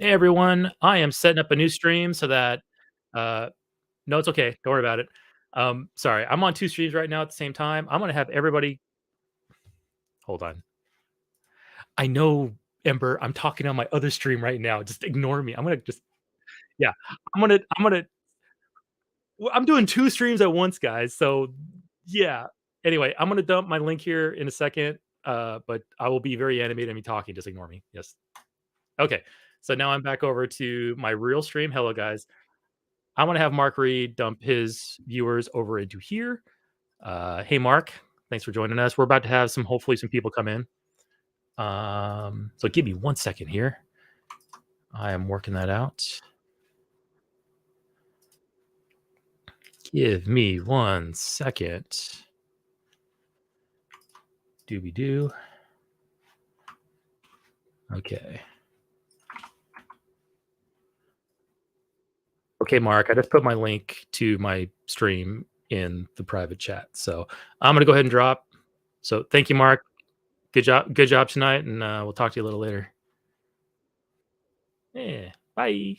Hey everyone, I am setting up a new stream so that uh no, it's okay. Don't worry about it. Sorry, I'm on two streams right now at the same time. I'm gonna have everybody hold on. I know, Ember, I'm talking on my other stream right now. Just ignore me. I'm gonna just yeah, I'm gonna well, I'm doing two streams at once, guys. So yeah. Anyway, I'm gonna dump my link here in a second. But I will be very animated and me talking. Just ignore me. Yes. Okay. So now I'm back over to my real stream. Hello, guys. I want to have Mark Reed dump his viewers over into here. Hey, Mark, thanks for joining us. We're about to have hopefully some people come in. So give me 1 second here. I am working that out. Give me 1 second. Doobie doo. Okay. Okay, Mark, I just put my link to my stream in the private chat. So I'm going to go ahead and drop. So thank you, Mark. Good job tonight. And we'll talk to you a little later. Yeah. Bye.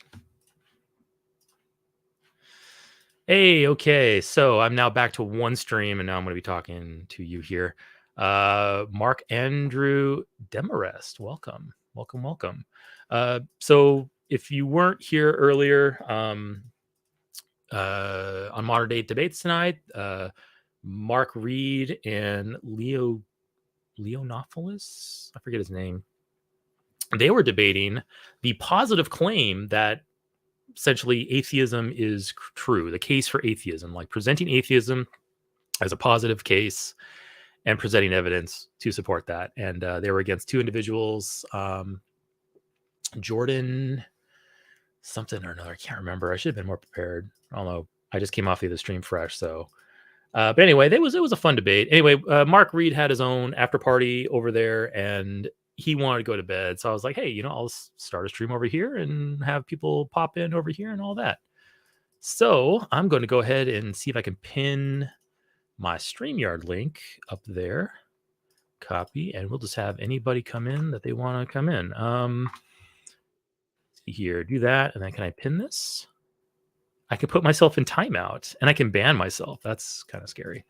Hey, okay. So I'm now back to one stream, and now I'm going to be talking to you here. Mark Andrew Demarest, welcome. So if you weren't here earlier on Modern Day Debates tonight, Mark Reed and Leonopoulos, I forget his name, they were debating the positive claim that essentially atheism is true, the case for atheism, like presenting atheism as a positive case and presenting evidence to support that. And they were against two individuals, Jordan something or another. I can't remember. I should have been more prepared. I don't know. I just came off the stream fresh. So, but anyway, it was a fun debate. Anyway, Mark Reed had his own after party over there, and he wanted to go to bed. So I was like, hey, I'll start a stream over here and have people pop in over here and all that. So I'm going to go ahead and see if I can pin my StreamYard link up there. Copy, and we'll just have anybody come in that they want to come in. See here, do that, and then can I pin this? I can put myself in timeout, and I can ban myself. That's kind of scary.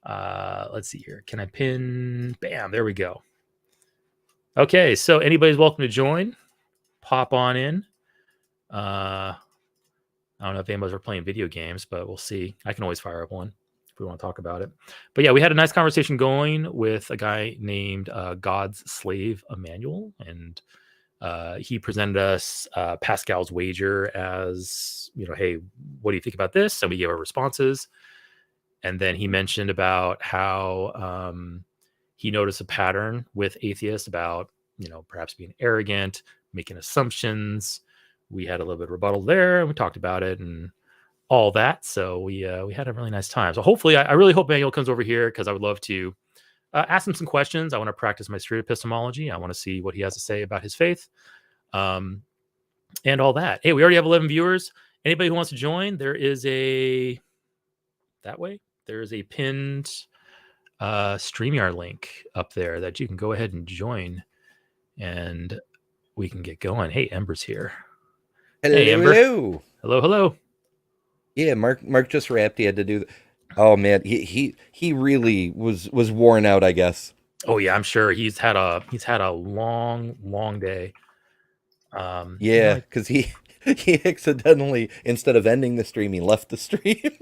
Let's see here. Can I pin? Bam, there we go. Okay, so anybody's welcome to join. Pop on in. I don't know if anybody's playing video games, but we'll see. I can always fire up one if we want to talk about it. But yeah, we had a nice conversation going with a guy named God's Slave Emmanuel, and he presented us Pascal's wager as, hey, what do you think about this? And we gave our responses. And then he mentioned about how he noticed a pattern with atheists about, perhaps being arrogant, making assumptions. We had a little bit of rebuttal there, and we talked about it and all that. So we had a really nice time. So hopefully, I really hope Manuel comes over here, because I would love to ask him some questions. I want to practice my street epistemology. I want to see what he has to say about his faith, and all that. Hey, we already have 11 viewers. Anybody who wants to join, there is a pinned StreamYard link up there that you can go ahead and join, and we can get going. Hey, Ember's here. Hello, hey, Ember. hello. Yeah, Mark just wrapped. He had to do. Oh man, he really was worn out, I guess. Oh yeah, I'm sure he's had a long day. Yeah, because he accidentally, instead of ending the stream, he left the stream.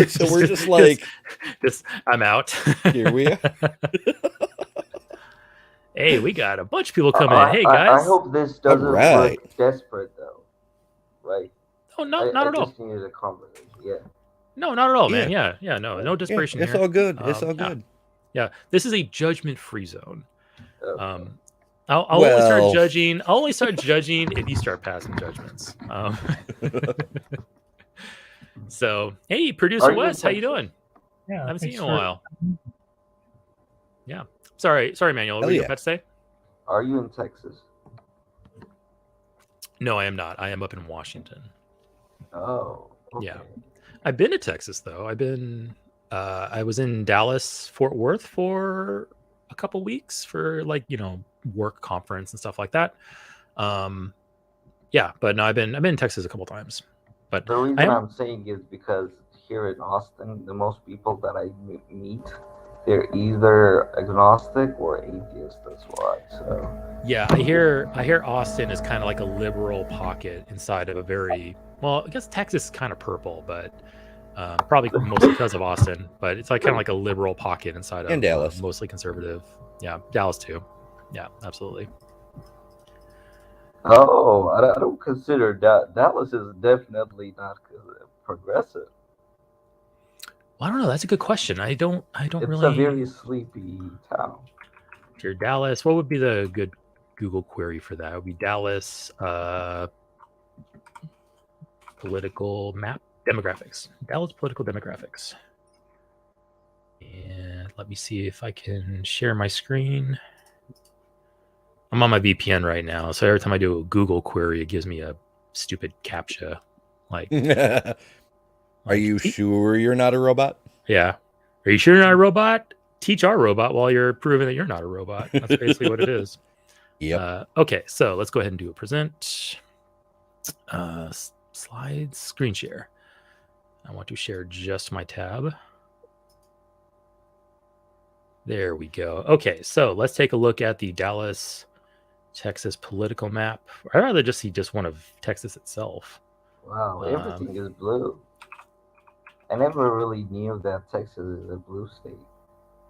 So we're just like, I'm out. Here we are. Hey, we got a bunch of people coming in. Hey guys, I hope this doesn't look desperate though, right? Oh, not at all. Just needed a conversation. Yeah. No, not at all, man. Yeah, no desperation. It's here. all good. It's all good. Yeah, this is a judgment-free zone. Okay. I'll only start judging if you start passing judgments. So, hey, producer Wes, how you doing? Yeah, I haven't seen you in a while. Yeah, sorry, Manuel. What are you about to say? Are you in Texas? No, I am not. I am up in Washington. Oh, okay. Yeah. I've been to Texas though. I was in Dallas, Fort Worth for a couple weeks for work conference and stuff like that. Yeah, but no, I've been in Texas a couple times. But the reason I'm saying is because here in Austin, the most people that I meet, they're either agnostic or atheist as well. So yeah, I hear Austin is kind of like a liberal pocket inside of a very, well, I guess Texas is kind of purple, but probably mostly because of Austin. But it's like kind of like a liberal pocket inside of Dallas, mostly conservative. Yeah, Dallas too. Yeah, absolutely. Oh, I don't consider that Dallas is definitely not progressive. Well, I don't know. That's a good question. I don't It's really. It's a very sleepy town. Dear Dallas, what would be the good Google query for that? It would be Dallas political map demographics. Dallas political demographics. And let me see if I can share my screen. I'm on my VPN right now, so every time I do a Google query, it gives me a stupid CAPTCHA. Like, are you sure you're not a robot? Yeah. Are you sure you're not a robot? Teach our robot while you're proving that you're not a robot. That's basically what it is. Yep. Okay, so let's go ahead and do a present. Slides, screen share. I want to share just my tab. There we go. Okay, so let's take a look at the Dallas, Texas political map. I'd rather just see just one of Texas itself. Wow, everything is blue. I never really knew that Texas is a blue state.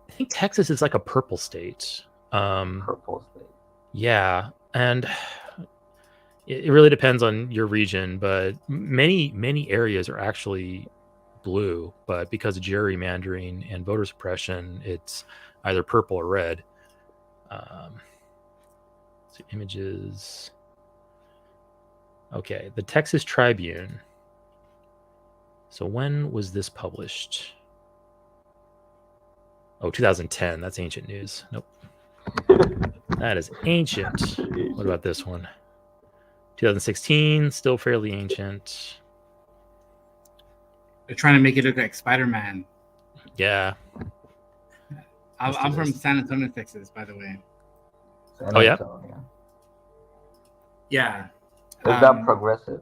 I think Texas is like a purple state. Purple state. Yeah, and it really depends on your region, but many areas are actually blue, but because of gerrymandering and voter suppression, it's either purple or red. So images. Okay, the Texas Tribune. So when was this published? Oh, 2010. That's ancient news. Nope. That is ancient. What about this one? 2016, still fairly ancient. They're trying to make it look like Spider-Man. Yeah. I'm from San Antonio, Texas, by the way. Oh, yeah? Yeah. Is that progressive?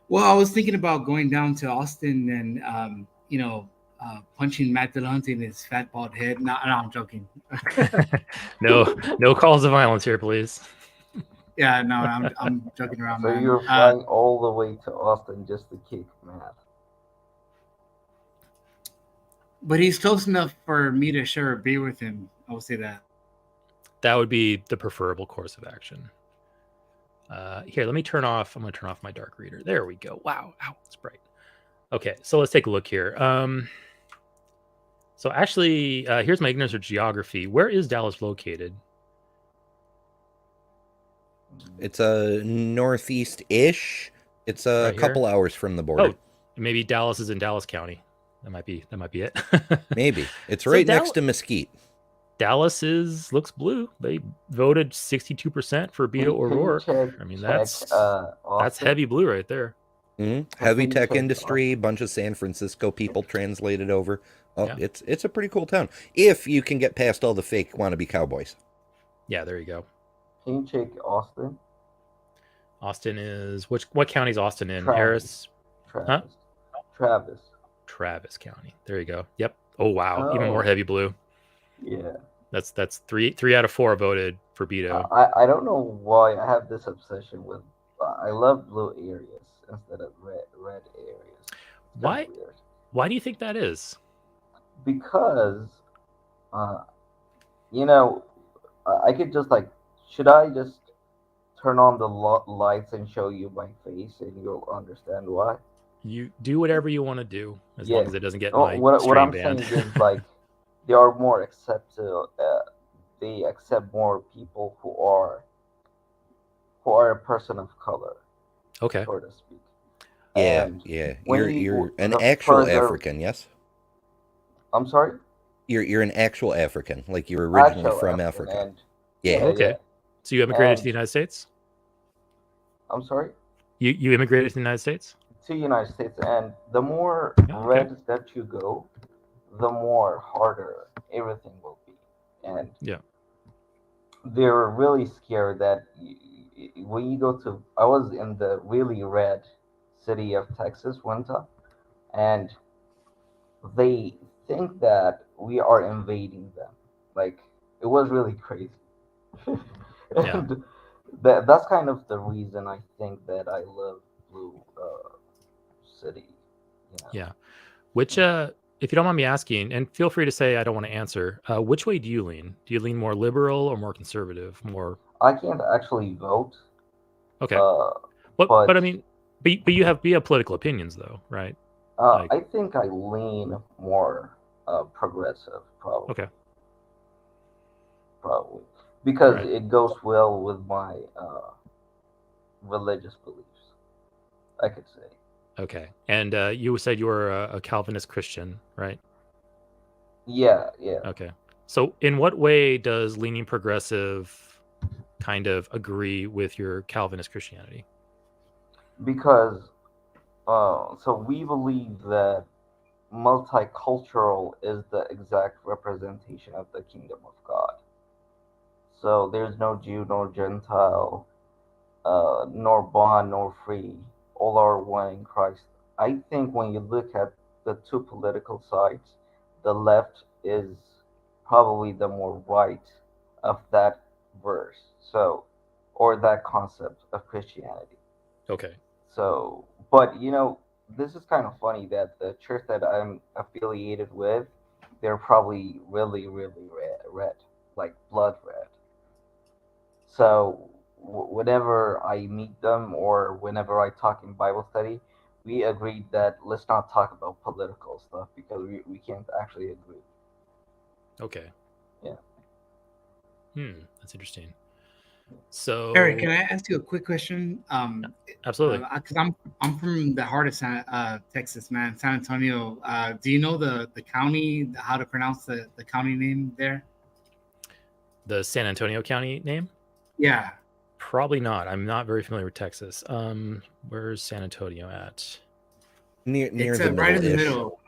Well, I was thinking about going down to Austin and, punching Matt Dillahunty in his fat, bald head. No, I'm joking. No calls of violence here, please. Yeah, no, I'm joking around. So you're flying all the way to Austin just to kick Matt? But he's close enough for me to share a beer with him. I will say that. That would be the preferable course of action. Here, let me turn off. I'm going to turn off my dark reader. There we go. Wow. Ow, it's bright. Okay, so let's take a look here. So actually, here's my ignorance of geography. Where is Dallas located? It's a northeast-ish. It's a couple hours from the border. Oh, maybe Dallas is in Dallas County. That might be it. Maybe. It's right next to Mesquite. Dallas looks blue. They voted 62% for Beto O'Rourke. I mean, that's heavy blue right there. Mm-hmm. Heavy tech industry, bunch of San Francisco people translated over. Oh, yeah. It's a pretty cool town if you can get past all the fake wannabe cowboys. Yeah, there you go. Can you check Austin? Austin is what county is Austin in? Harris. Travis County. There you go. Yep. Oh wow, even more heavy blue. Yeah. That's three out of 4 voted for Beto. I don't know why I have this obsession with. I love blue areas instead of red areas. Why do you think that is? Because, I could just should I just turn on the lights and show you my face and you'll understand why? You do whatever you want to do as long as it doesn't get my what I'm banned. saying is they are more accepted. They accept more people who are a person of color. Okay. So to speak. Yeah. You're an actual African, yes? I'm sorry? You're an actual African, like you're originally from Africa. Yeah. Okay. So you immigrated to the United States? I'm sorry? You immigrated to the United States? To the United States, and the more red that you go, the more harder everything will be. And they're really scared that when you go to, I was in the really red city of Texas one time, and they think that we are invading them. Like, it was really crazy. Yeah. And that's kind of the reason I think that I love Blue City. You know? Yeah. Which, if you don't mind me asking, and feel free to say I don't want to answer, which way do you lean? Do you lean more liberal or more conservative? More. I can't actually vote. Okay. But I mean, but you have political opinions though, right? I think I lean more progressive, probably. Okay. Probably because Right. it goes well with my religious beliefs, I could say. Okay. And you said you were a Calvinist Christian, right? Yeah. Okay. So in what way does leaning progressive kind of agree with your Calvinist Christianity? Because so we believe that multicultural is the exact representation of the kingdom of God. So there's no Jew nor Gentile, nor bond nor free. All are one in Christ. I think when you look at the two political sides, the left is probably the more right of that verse. So, or that concept of Christianity. Okay. So, but this is kind of funny that the church that I'm affiliated with, they're probably really, really red, like blood red. So whenever I meet them or whenever I talk in Bible study, we agreed that let's not talk about political stuff because we can't actually agree. Okay. Yeah. That's interesting. So, Eric, can I ask you a quick question? Absolutely. Because I'm from the heart of Texas, man, San Antonio. Do you know the county, how to pronounce the county name there? The San Antonio County name? Yeah. Probably not. I'm not very familiar with Texas. Where's San Antonio at? Near It's the right in the middle-ish. middle,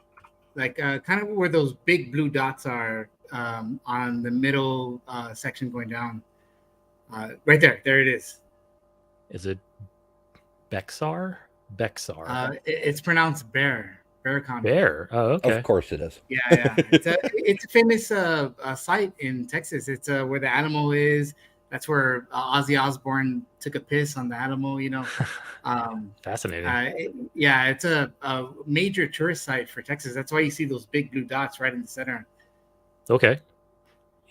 like kind of where those big blue dots are on the middle section going down. Right there. There it is. Is it Bexar? Bexar. It's pronounced Bear County. Bear. Oh, okay. Of course it is. Yeah. It's a famous site in Texas. It's where the animal is. That's where Ozzy Osbourne took a piss on the animal, Fascinating. It's a major tourist site for Texas. That's why you see those big blue dots right in the center. Okay.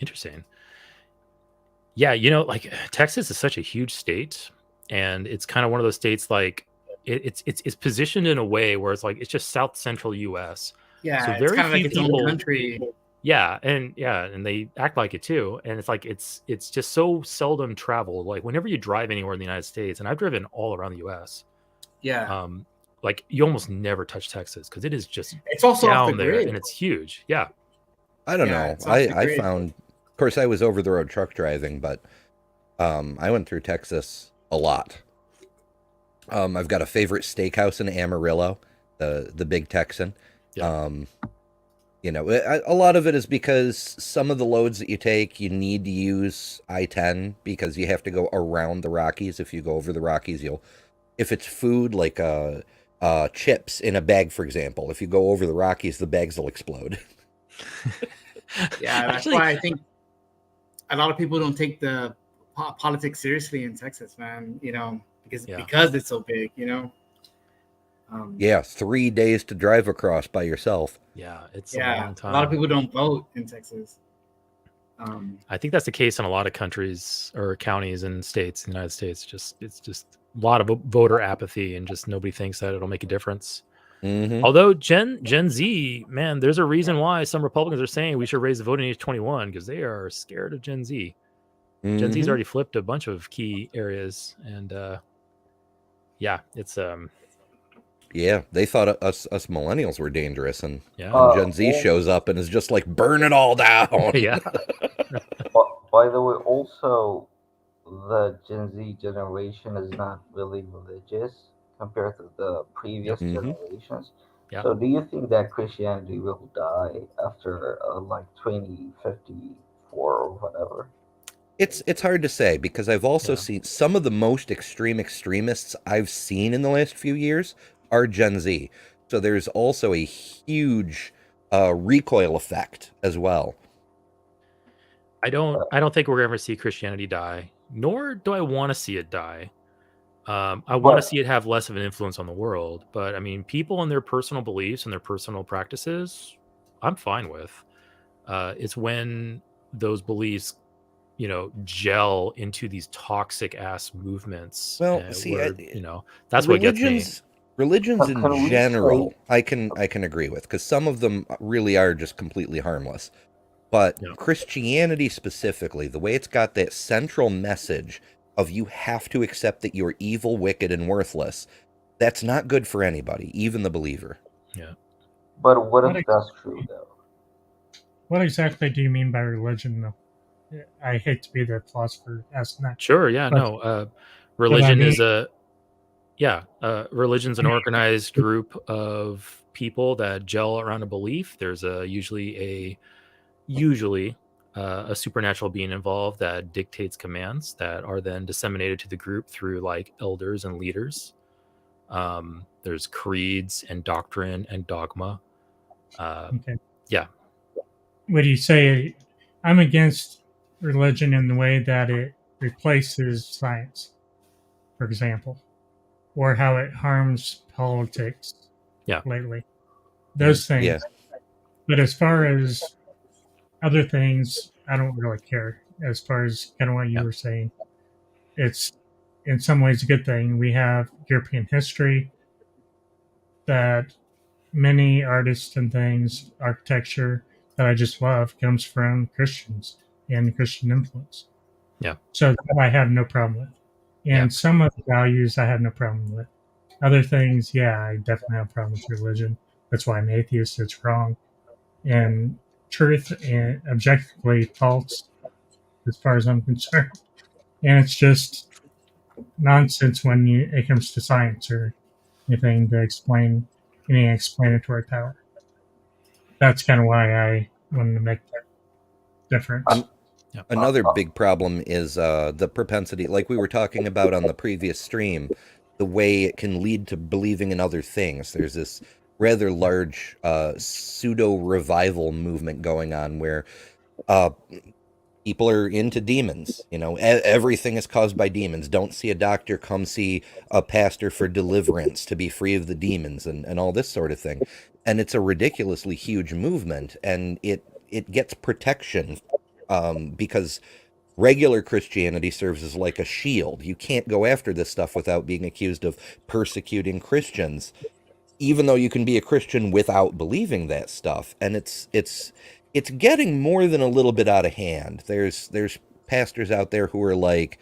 Interesting. Yeah, like Texas is such a huge state, and it's kind of one of those states like it's positioned in a way where it's like it's just South Central U.S. Yeah, so it's very kind of like few its people, own country. Yeah, and they act like it too, and it's like it's just so seldom traveled. Like whenever you drive anywhere in the United States, and I've driven all around the U.S. Yeah, like you almost never touch Texas because it is just it's also down off the there, grid. and it's huge. Yeah, I don't know. I found, of course, I was over the road truck driving, but I went through Texas a lot. I've got a favorite steakhouse in Amarillo, the Big Texan. Yeah. A lot of it is because some of the loads that you take, you need to use I-10 because you have to go around the Rockies. If you go over the Rockies, if it's food like chips in a bag, for example, if you go over the Rockies, the bags will explode. Yeah, that's why I think a lot of people don't take the politics seriously in Texas, man. Because it's so big. 3 days to drive across by yourself. Yeah, it's a long time. A lot of people don't vote in Texas. I think that's the case in a lot of countries or counties and states in the United States. It's just a lot of voter apathy, and just nobody thinks that it'll make a difference. Mm-hmm. Although Gen Z, man, there's a reason why some Republicans are saying we should raise the voting age to 21 because they are scared of Gen Z. Mm-hmm. Gen Z's already flipped a bunch of key areas, and it's Yeah, they thought us millennials were dangerous, and Gen Z shows up and is just like, burn it all down. Yeah. By the way, also, the Gen Z generation is not really religious compared to the previous generations. Yeah. So do you think that Christianity will die after like 2054 or whatever? It's hard to say because I've also seen some of the most extremists I've seen in the last few years are Gen Z. So there's also a huge recoil effect as well. I don't think we're ever see Christianity die, nor do I want to see it die. I want to see it have less of an influence on the world, but I mean, people and their personal beliefs and their personal practices, I'm fine with. It's when those beliefs, gel into these toxic ass movements. Well, see, where, that's what gets me. Religions in general, I can agree with, because some of them really are just completely harmless. But Christianity specifically, the way it's got that central message of you have to accept that you're evil, wicked, and worthless, that's not good for anybody, even the believer. Yeah. But what if that's true, though? What exactly do you mean by religion, though? I hate to be the philosopher asking that. Sure, yeah, no. Religion is religion's an organized group of people that gel around a belief. There's usually a supernatural being involved that dictates commands that are then disseminated to the group through like elders and leaders. There's creeds and doctrine and dogma. Okay. Yeah. Would you say I'm against religion in the way that it replaces science, for example, or how it harms politics lately? Those things. Yeah. But as far as other things, I don't really care. As far as kind of what you were saying, it's in some ways a good thing. We have European history that many artists and things, architecture that I just love comes from Christians and Christian influence. Yeah. So that I have no problem with. And some of the values I have no problem with. Other things, I definitely have a problem with religion. That's why I'm atheist. It's wrong. And truth and objectively false as far as I'm concerned. And it's just nonsense when it comes to science or anything to explain any explanatory power. That's kind of why I wanted to make that difference. Another big problem is the propensity, like we were talking about on the previous stream, the way it can lead to believing in other things. There's this rather large pseudo-revival movement going on where people are into demons. Everything is caused by demons. Don't see a doctor, come see a pastor for deliverance to be free of the demons and all this sort of thing. And it's a ridiculously huge movement, and it gets protection because regular Christianity serves as like a shield. You can't go after this stuff without being accused of persecuting Christians, even though you can be a Christian without believing that stuff. And it's getting more than a little bit out of hand. There's pastors out there who are like,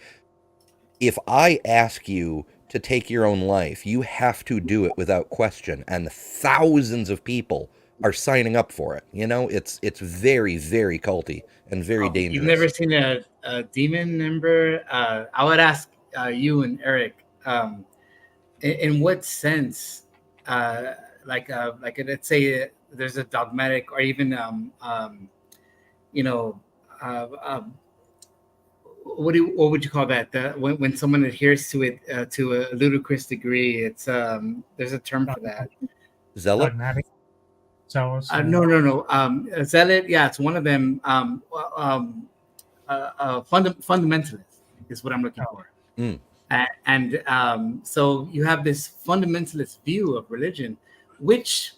if I ask you to take your own life, you have to do it without question. And thousands of people are signing up for it. It's very, very culty and very dangerous. You've never seen a demon member? I would ask you and Eric, in what sense, let's say there's a dogmatic or even what would you call that? When someone adheres to it to a ludicrous degree, it's there's a term for that. Zealot. No. Zealot. Yeah, it's one of them. Fundamentalist is what I'm looking for. And so you have this fundamentalist view of religion, which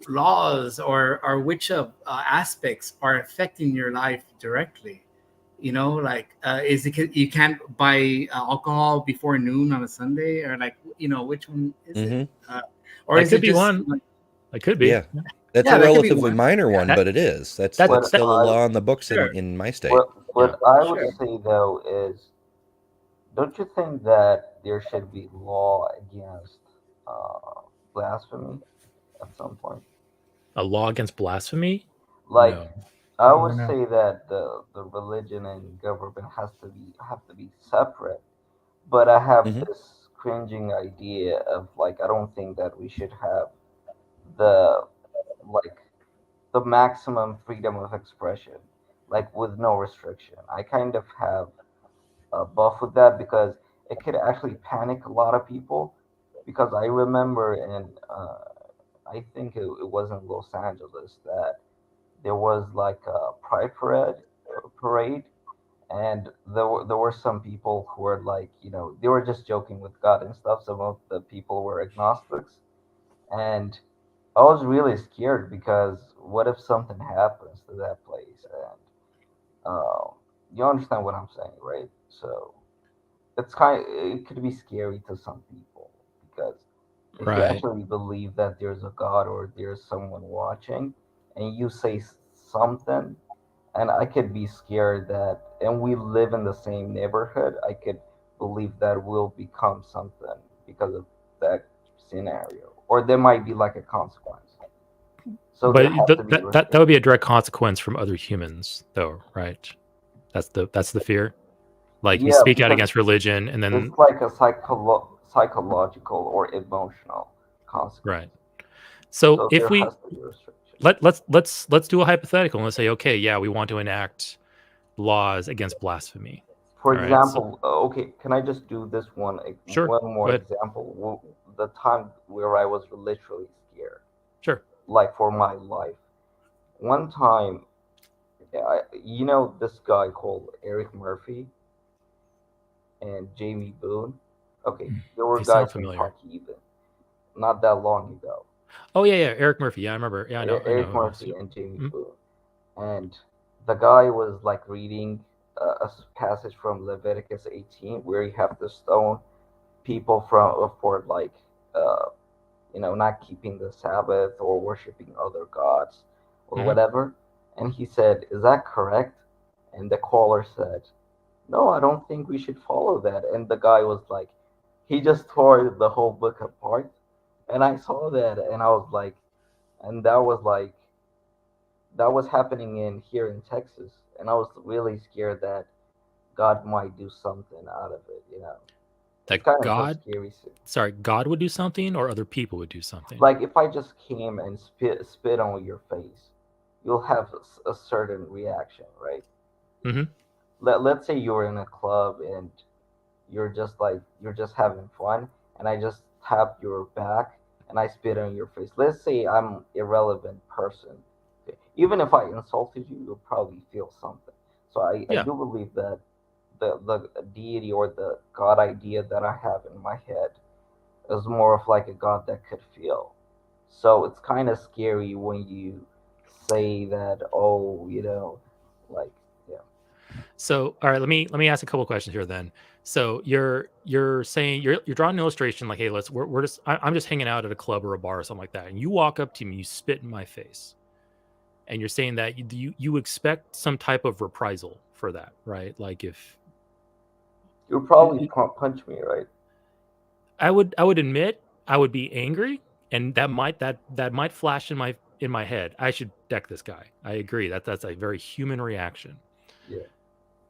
laws or which aspects are affecting your life directly. Is it you can't buy alcohol before noon on a Sunday, or which one is it? Or is it be one? It could be. Yeah. That's a relatively minor one, but it is. That's still a law on the books in my state. What I would say, though, is don't you think that there should be law against blasphemy at some point? A law against blasphemy? No. I would say that the religion and government have to be separate. But I have this cringing idea of I don't think that we should have the maximum freedom of expression. like with no restriction. I kind of have a buff with that because it could actually panic a lot of people. Because I remember in, I think it was in Los Angeles that there was like a pride parade, and there were some people who were like, they were just joking with God and stuff. Some of the people were agnostics, and I was really scared because what if something happens to that place? And you understand what I'm saying, right? So it could be scary to some people because if you Right. actually believe that there's a God or there's someone watching, and you say something, and I could be scared that, and we live in the same neighborhood, I could believe that we'll become something because of that scenario, or there might be like a consequence. So there But have to be that would be a restrictions. direct consequence from other humans, though, right? That's the fear. Like you Yeah, speak out because against religion, and then it's like a psychological or emotional consequence. right. So So if there we has to be restrictions. let's do a hypothetical and let's say, okay, yeah, we want to enact laws against blasphemy. For All right. So example, okay, can I just do this sure, one go more ahead. example? The time where I was literally scared, Sure. like for my life. One time, this guy called Eric Murphy and Jamie Boone. Okay, there were They sound guys from familiar. Talk Even not that long ago. Oh yeah, Eric Murphy. Yeah, I remember. Yeah, I know Eric who he is. Murphy and Jamie Mhm. Boone, and the guy was like reading a passage from Leviticus 18 where you have to stone people for like uh, not keeping the Sabbath or worshiping other gods or Mhm. whatever. And he said, "Is that correct?" And the caller said, "No, I don't think we should follow that." And the guy was like, he just tore the whole book apart. And I saw that, and I was like, and that was happening in here in Texas, and I was really scared that God might do something out of it. It's That kind of a God, scary. sorry, God would do something, or other people would do something. Like if I just came and spit on your face, you'll have a certain reaction, right? Hmm. Let's say you're in a club and you're just having fun, and I just tap your back and I spit on your face. Let's say I'm irrelevant person. Even if I insulted you, you'll probably feel something. So I Yeah. do believe that the deity or the God idea that I have in my head is more of like a God that could feel. So it's kind of scary when you say that, oh, like, yeah. So, all right, let me ask a couple questions here then. So you're saying you're drawing an illustration like, hey, we're just I'm just hanging out at a club or a bar or something like that, and you walk up to me, you spit in my face, and you're saying that you expect some type of reprisal for that, right? Like if You'll probably punch me, right? I would admit I would be angry, and that might flash in my head. I should deck this guy. I agree that that's a very human reaction. Yeah.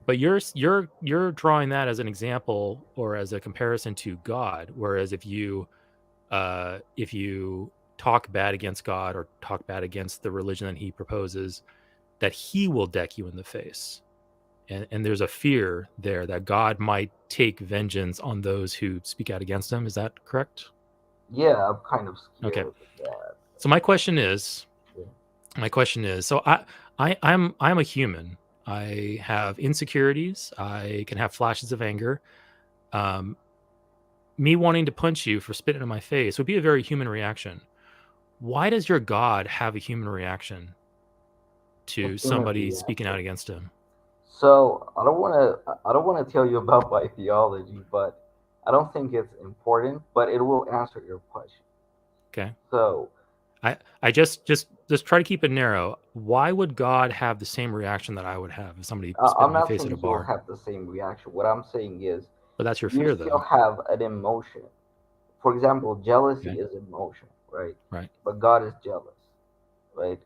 But you're drawing that as an example or as a comparison to God. Whereas if you talk bad against God or talk bad against the religion that he proposes, that he will deck you in the face. And there's a fear there that God might take vengeance on those who speak out against him. Is that correct? Yeah, I'm kind of Okay. scared of that. So Yeah. my question is, so I'm a human. I have insecurities. I can have flashes of anger. Um, Me wanting to punch you for spitting in my face would be a very human reaction. Why does your God have a human reaction A to human somebody speaking out reaction. against him? So I don't want to tell you about my theology, but I don't think it's important, but it will answer your question. Okay. So I just try to keep it narrow. Why would God have the same reaction that I would have if somebody spit in I'm my not face at a saying he will bar? have the same reaction. What I'm saying is But that's your you fear, still though. have an emotion. For example, jealousy Okay. is emotion, right? Right. But God is jealous, right?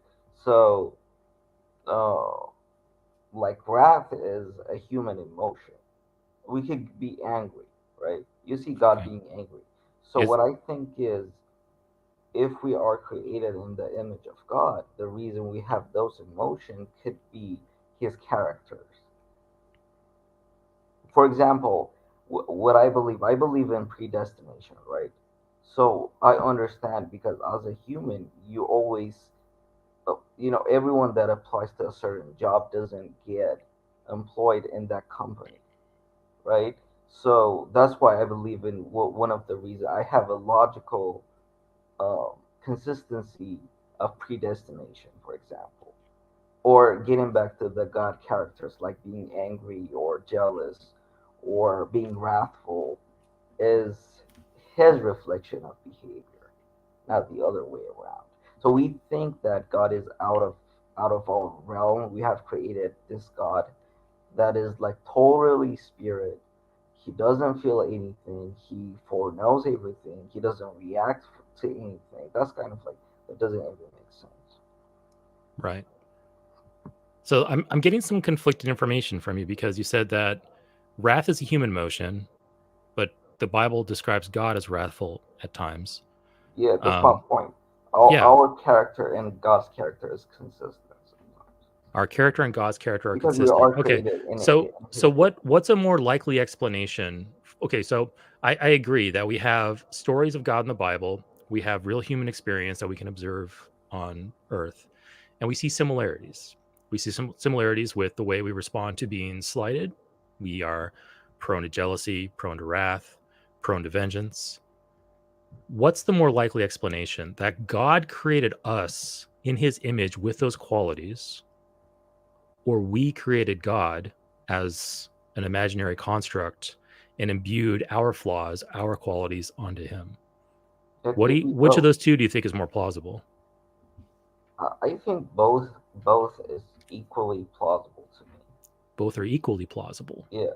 So, uh, like wrath is a human emotion. We could be angry, right? You see God Okay. being angry. So Is what I think is, if we are created in the image of God, the reason we have those emotions could be his characters. For example, what I believe in predestination, right? So I understand, because as a human, you always, everyone that applies to a certain job doesn't get employed in that company, right? So that's why I believe in one of the reasons I have a logical um, consistency of predestination, for example. Or getting back to the God characters, like being angry or jealous or being wrathful, is his reflection of behavior, not the other way around. So we think that God is out of our realm. We have created this God that is like totally spirit. He doesn't feel anything. He foreknows everything. He doesn't react to anything. That's kind of like, that doesn't even make sense. Right. So I'm getting some conflicted information from you, because you said that wrath is a human motion, but the Bible describes God as wrathful at times. Yeah, that's my point. Our, Yeah. our character and God's character is consistent sometimes. Our character and God's character are Because we consistent. are Okay. created in So his image. what's a more likely explanation? Okay, so I agree that we have stories of God in the Bible. We have real human experience that we can observe on earth, and we see similarities. We see some similarities with the way we respond to being slighted. We are prone to jealousy, prone to wrath, prone to vengeance. What's the more likely explanation? That God created us in his image with those qualities, or we created God as an imaginary construct and imbued our flaws, our qualities onto him? It could be Which of both. those two do you think is more plausible? I think both is equally plausible to me. Both are equally plausible. Yeah,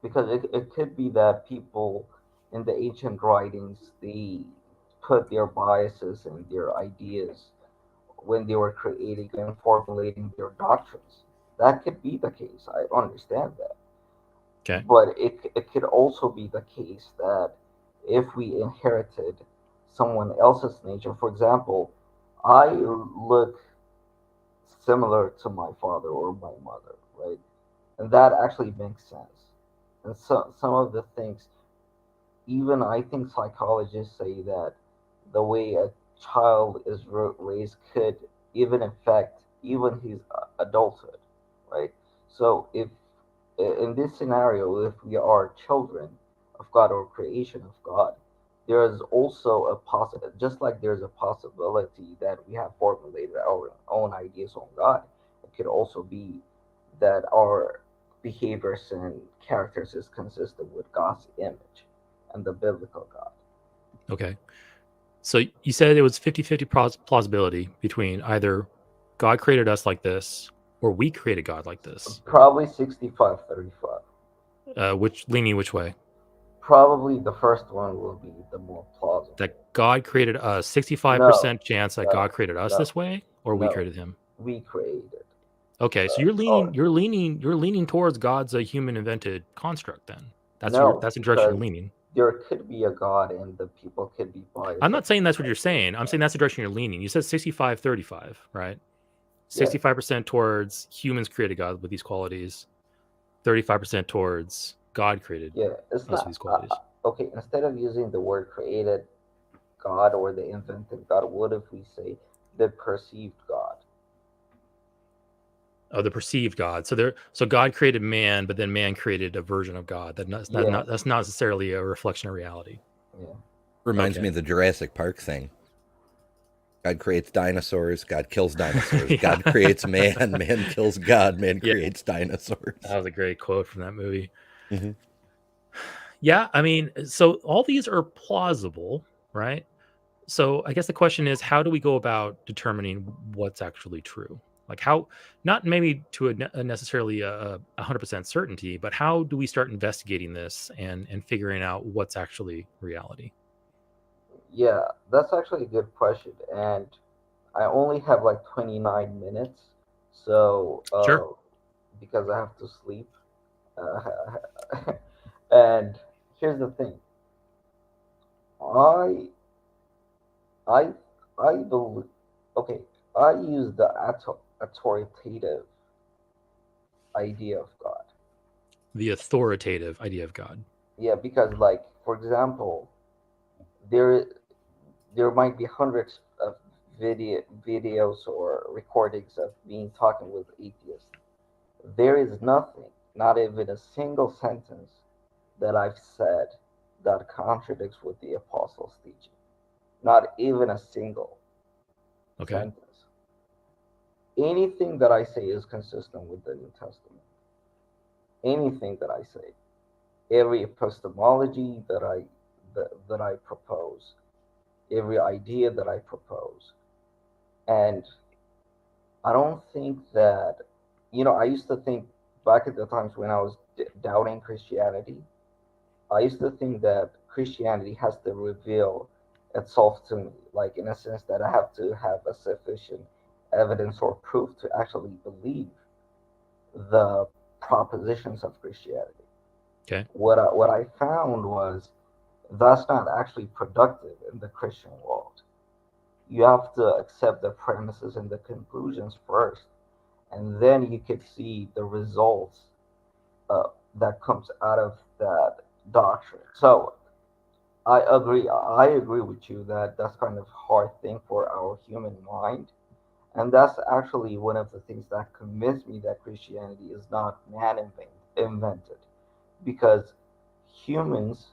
because it could be that people in the ancient writings, they put their biases and their ideas when they were creating and formulating their doctrines. That could be the case. I understand that. Okay. But it could also be the case that if we inherited someone else's nature, for example, I look similar to my father or my mother, right? And that actually makes sense. And so some of the things, even I think psychologists say that the way a child is raised could even affect even his adulthood, right? So if in this scenario, if we are children of God or creation of God, there is also a just like there's a possibility that we have formulated our own ideas on God. It could also be that our behaviors and characters is consistent with God's image and the biblical God. Okay. So you said it was 50-50 plausibility between either God created us like this or we created God like this. Probably 65-35. Leaning which way? Probably the first one will be the more plausible. That God created us, 65% No, chance that no, God created us no, this way, or we no. created him. We created. Okay, so Or you're leaning towards God's a human invented construct. Then that's no, the direction you're because leaning. there could be a God and the people could be biased. I'm not saying that's what you're saying. I'm saying that's the direction you're leaning. You said 65-35, right? Yeah. 65% towards humans created God with these qualities, 35% towards God created Yeah, it's us with not these qualities. okay. Instead of using the word created God or the invented God, what if we say the perceived God? Oh, the perceived God. So God created man, but then man created a version of God. That's Yeah, not necessarily a reflection of reality. yeah, Reminds Okay. me of the Jurassic Park thing. God creates dinosaurs, God kills dinosaurs. Yeah. God creates man, man kills God, man Yeah. creates dinosaurs. That was a great quote from that movie. Mhm. Yeah, I mean, so all these are plausible, right? So I guess the question is, how do we go about determining what's actually true? Like how, not maybe to a necessarily a 100% certainty, but how do we start investigating this and figuring out what's actually reality? yeah. That's actually a good question, and I only have like 29 minutes, so Sure. because I have to sleep. Uh, and here's the thing. I I I believe. Okay, I use the authoritative idea of God. The authoritative idea of God. Yeah, because like for example, there there might be hundreds of videos or recordings of me talking with atheists. There is nothing, not even a single sentence that I've said that contradicts with the apostles' teaching. Not even a single Okay. sentence. Anything that I say is consistent with the New Testament. Anything that I say, every epistemology that I propose, every idea that I propose, and I don't think that, I used to think back at the times when I was doubting Christianity, I used to think that Christianity has to reveal itself to me, like in a sense that I have to have a sufficient evidence or proof to actually believe the propositions of Christianity. Okay. What I found was that's not actually productive in the Christian world. You have to accept the premises and the conclusions first, and then you could see the results uh, that comes out of that doctrine. So I agree with you that that's kind of hard thing for our human mind, and that's actually one of the things that convinced me that Christianity is not invented, because humans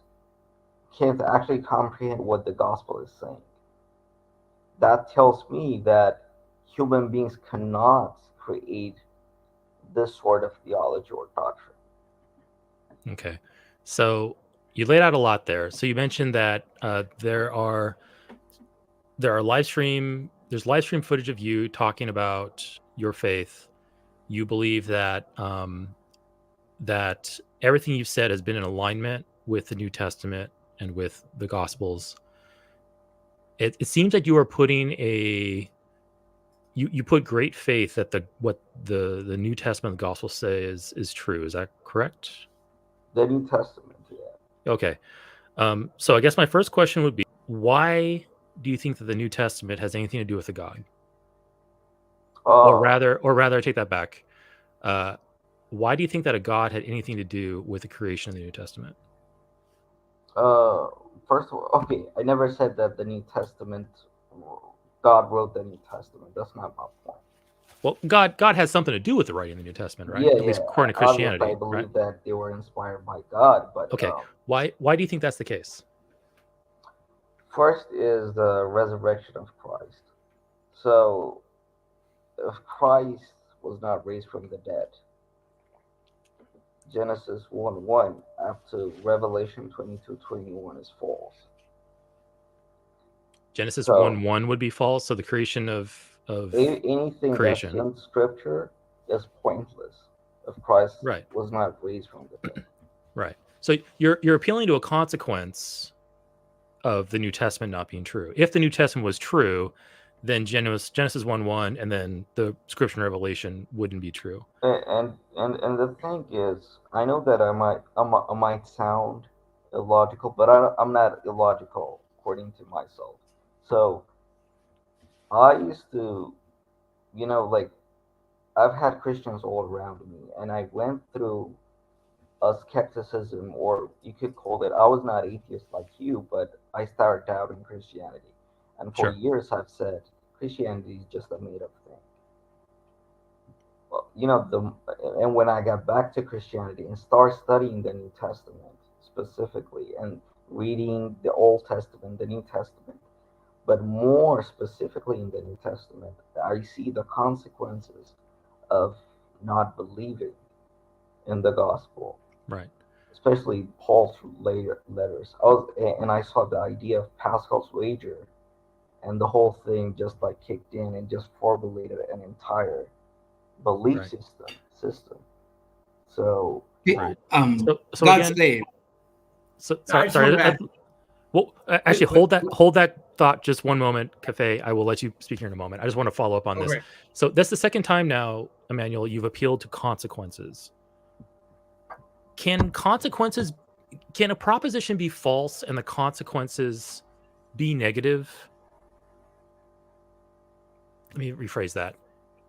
can't actually comprehend what the gospel is saying. That tells me that human beings cannot create this sort of theology or doctrine. Okay. So you laid out a lot there. So you mentioned that there are live stream footage of you talking about your faith. You believe that that everything you've said has been in alignment with the New Testament and with the Gospels. It seems like you are putting you put great faith that what the New Testament and the Gospels say is true. Is that correct? The New Testament, yeah. Okay. So I guess my first question would be, why do you think that the New Testament has anything to do with a God? Or rather, I take that back. Why do you think that a God had anything to do with the creation of the New Testament? First of all, okay, I never said that the New Testament, God wrote the New Testament. That's not my point. Well, God has something to do with the writing of the New Testament, right? Yeah, At least according to Christianity, obviously, I believe right? that they were inspired by God, but Okay. Why do you think that's the case? first is the resurrection of Christ. So, if Christ was not raised from the dead, Genesis 1:1 up to Revelation 22:21 is false. Genesis So 1:1 would be false. So the creation of anything creation. that's in Scripture is pointless if Christ Right. was not raised from the dead. Right. So you're appealing to a consequence of the New Testament not being true. If the New Testament was true, then Genesis 1:1 and then the Scripture and Revelation wouldn't be true. And the thing is, I know that I might sound illogical, but I'm not illogical according to myself. So I used to, like I've had Christians all around me, and I went through a skepticism, or you could call it. I was not atheist like you, but I started doubting Christianity, and for Sure. years I've said Christianity is just a made-up thing. Well, and when I got back to Christianity and started studying the New Testament specifically and reading the Old Testament, the New Testament, but more specifically in the New Testament, I see the consequences of not believing in the gospel. Right. Especially Paul's later letters. I saw the idea of Pascal's wager, and the whole thing just like kicked in and just formulated an entire belief Right. system. So Right. So God's again, slave. so I sorry. just wanna Well, actually, hold that thought just one moment, Cafe. I will let you speak here in a moment. I just want to follow up on this. Okay. So that's the second time now, Emmanuel, you've appealed to consequences. Can a proposition be false and the consequences be negative? Let me rephrase that.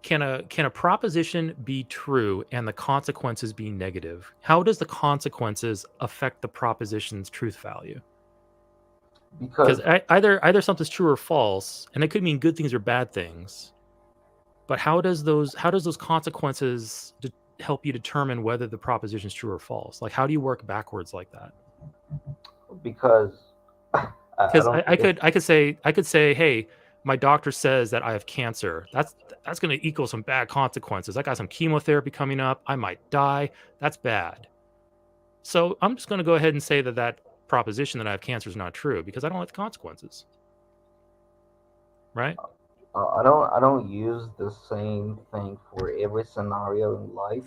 can a proposition be true and the consequences be negative? How does the consequences affect the proposition's truth value? Because either something's true or false, and it could mean good things or bad things. But how does those consequences help you determine whether the proposition is true or false? Like, how do you work backwards like that? Because I could say, hey, my doctor says that I have cancer. That's going to equal some bad consequences. I got some chemotherapy coming up. I might die. That's bad. So I'm just going to go ahead and say that proposition that I have cancer is not true because I don't like the consequences. Right? I don't use the same thing for every scenario in life,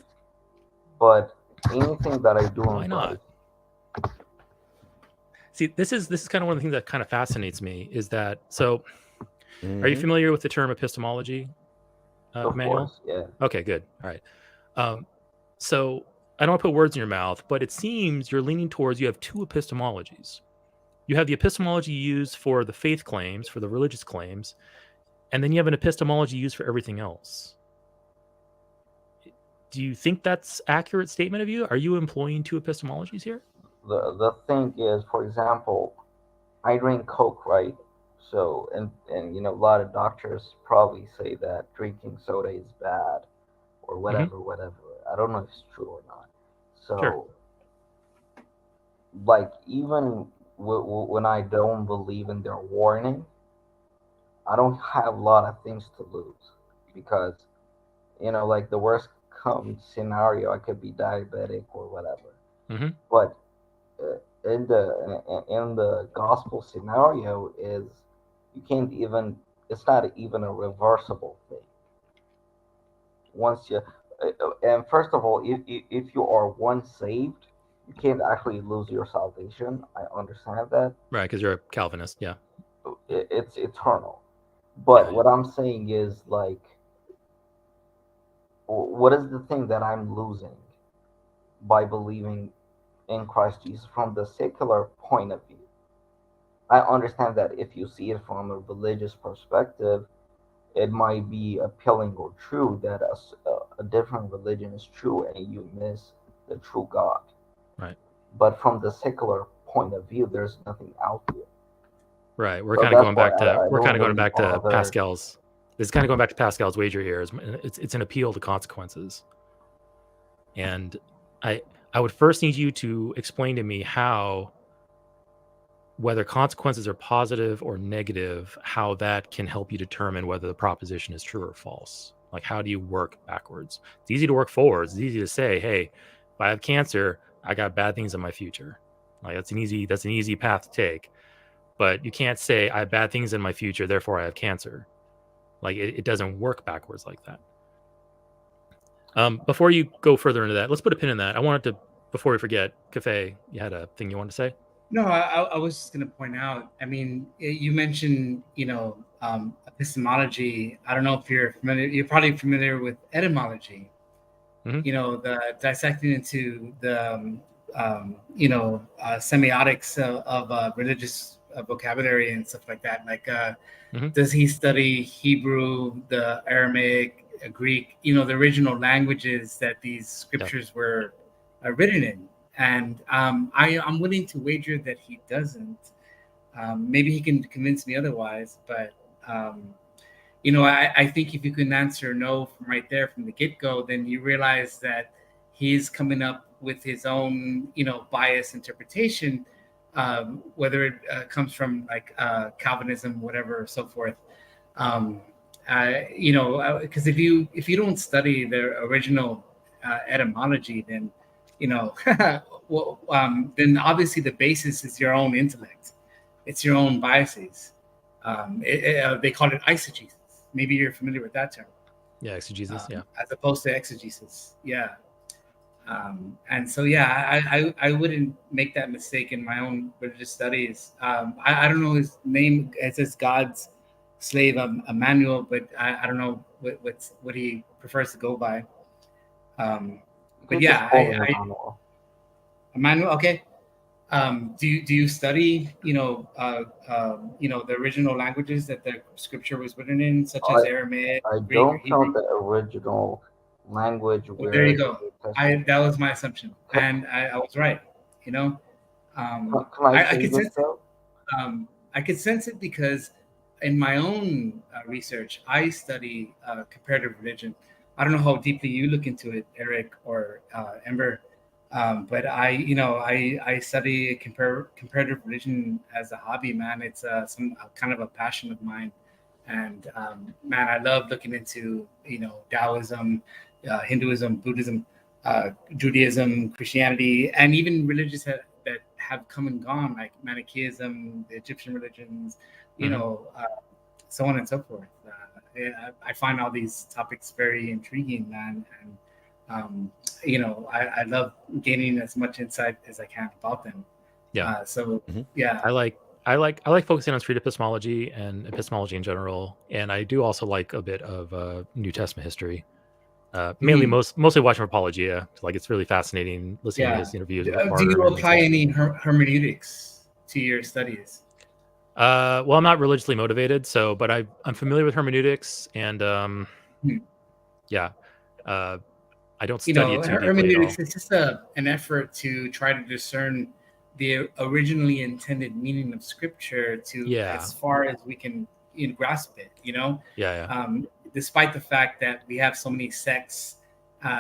but anything that I do Why in not? life. See, this is kind of one of the things that kind of fascinates me is that. So, are you Mhm. familiar with the term epistemology, Of Manuel? course, yeah. Okay, good. All right. So I don't want to put words in your mouth, but it seems you're leaning towards you have two epistemologies. You have the epistemology used for the faith claims, for the religious claims, and then you have an epistemology used for everything else. Do you think that's accurate statement of you? Are you employing two epistemologies here? The thing is, for example, I drink Coke, right? So and a lot of doctors probably say that drinking soda is bad or whatever. I don't know if it's true or not. So Sure. like even when I don't believe in their warning, I don't have a lot of things to lose because like the worst scenario, I could be diabetic or whatever. Mhm. But in the gospel scenario is you can't even it's not even a reversible thing. Once you and first of all, if you are once saved, you can't actually lose your salvation. I understand that. Right, because you're a Calvinist. Yeah. It's eternal. But Yeah. what I'm saying is like, what is the thing that I'm losing by believing in Christ Jesus from the secular point of view? I understand that if you see it from a religious perspective, it might be appealing or true that a different religion is true and you miss the true God. Right. But from the secular point of view, there's nothing out there. Right. We're So kind of that's going why back to I don't really bother. Pascal's. This is kind of going back to Pascal's wager here. It's an appeal to consequences. And I would first need you to explain to me how, whether consequences are positive or negative, how that can help you determine whether the proposition is true or false. Like, how do you work backwards? It's easy to work forwards. It's easy to say, hey, if I have cancer, I got bad things in my future. Like, that's an easy path to take. But you can't say I have bad things in my future, therefore I have cancer. Like, it doesn't work backwards like that. Before you go further into that, let's put a pin in that. I wanted to, before we forget, Cafe, you had a thing you wanted to say? No, I was just going to point out. I mean, you mentioned, epistemology. I don't know if you're familiar. You're probably familiar with etymology. Mhm. The dissecting into the semiotics of religious vocabulary and stuff like that. Like, Mhm. does he study Hebrew, the Aramaic, Greek? The original languages that these scriptures were written in. And I'm willing to wager that he doesn't. Maybe he can convince me otherwise, but I think if you can answer no from right there from the get-go, then you realize that he's coming up with his own, bias interpretation, whether it comes from like Calvinism, whatever, so forth. Because if you don't study the original etymology, then then obviously the basis is your own intellect. It's your own biases. They call it eisegesis. Maybe you're familiar with that term. Yeah, exegesis. Yeah. As opposed to exegesis. Yeah. And so, I wouldn't make that mistake in my own religious studies. I don't know his name. It says God's slave, Emmanuel, but I don't know what he prefers to go by. But yeah, Emmanuel. Okay. Do you study, the original languages that the scripture was written in, such as Aramaic, I Greek, or don't know Hebrew? the original language Well, there you where go. the Testament. That was my assumption, and I was right. You know, Can I I say could this sense it. though? I could sense it because in my own research, I study comparative religion. I don't know how deeply you look into it, Eric or Ember, but I study comparative religion as a hobby, man. It's some kind of a passion of mine, and man, I love looking into Taoism, Hinduism, Buddhism, Judaism, Christianity, and even religions that have come and gone, like Manichaeism, the Egyptian religions, so on and so forth. I find all these topics very intriguing, man, and I love gaining as much insight as I can about them. Yeah. Yeah, I like focusing on street epistemology and epistemology in general, and I do also like a bit of New Testament history. Mainly, mostly watching Apologia. Like, it's really fascinating listening to his interviews with Do you Martyr. apply any hermeneutics to your studies? Well, I'm not religiously motivated, but I'm familiar with hermeneutics, and I don't study it too deeply hermeneutics at all. is just an effort to try to discern the originally intended meaning of Scripture to as far as we can grasp it. Despite the fact that we have so many sects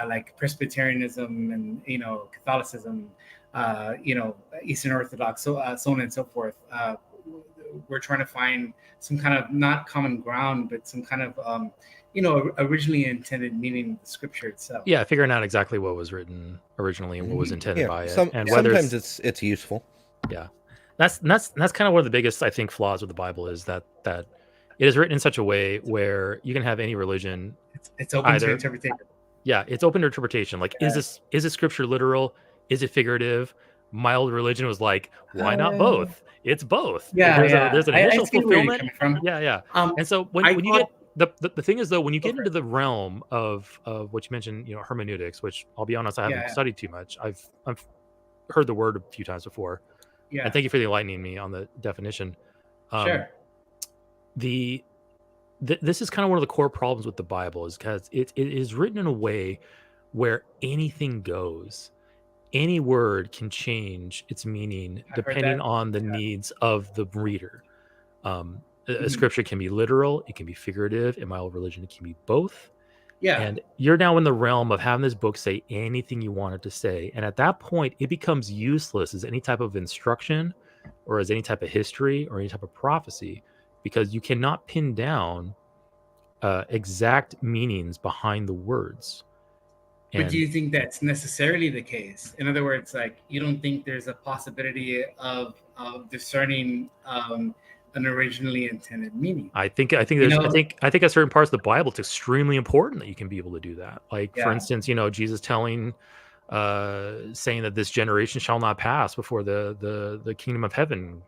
like Presbyterianism and Catholicism, Eastern Orthodox, so on and so forth. We're trying to find some kind of not common ground, but some kind of originally intended meaning of the Scripture itself. Yeah, figuring out exactly what was written originally and what was intended by it, and whether sometimes it's useful. Yeah, that's kind of one of the biggest, I think, flaws with the Bible is that it is written in such a way where you can have any religion. It's open to interpretation. Yeah, it's open to interpretation. Like, is this scripture literal? Is it figurative? My old religion was like, why not both? It's both. There's an initial fulfillment. And so when you get the thing is, though, when you get into the realm of what you mentioned, hermeneutics, which I'll be honest, I haven't studied too much. I've heard the word a few times before. Yeah. And thank you for enlightening me on the definition. Sure. This is kind of one of the core problems with the Bible is because it is written in a way where anything goes. Any word can change its meaning depending on the needs of the reader. A scripture can be literal, it can be figurative. In my old religion, it can be both. Yeah. And you're now in the realm of having this book say anything you want it to say. And at that point, it becomes useless as any type of instruction or as any type of history or any type of prophecy, because you cannot pin down exact meanings behind the words. But do you think that's necessarily the case? In other words, like, you don't think there's a possibility of discerning an originally intended meaning? I think there's I think at certain parts of the Bible, it's extremely important that you can be able to do that. Like, for instance, Jesus saying that this generation shall not pass before the kingdom of heaven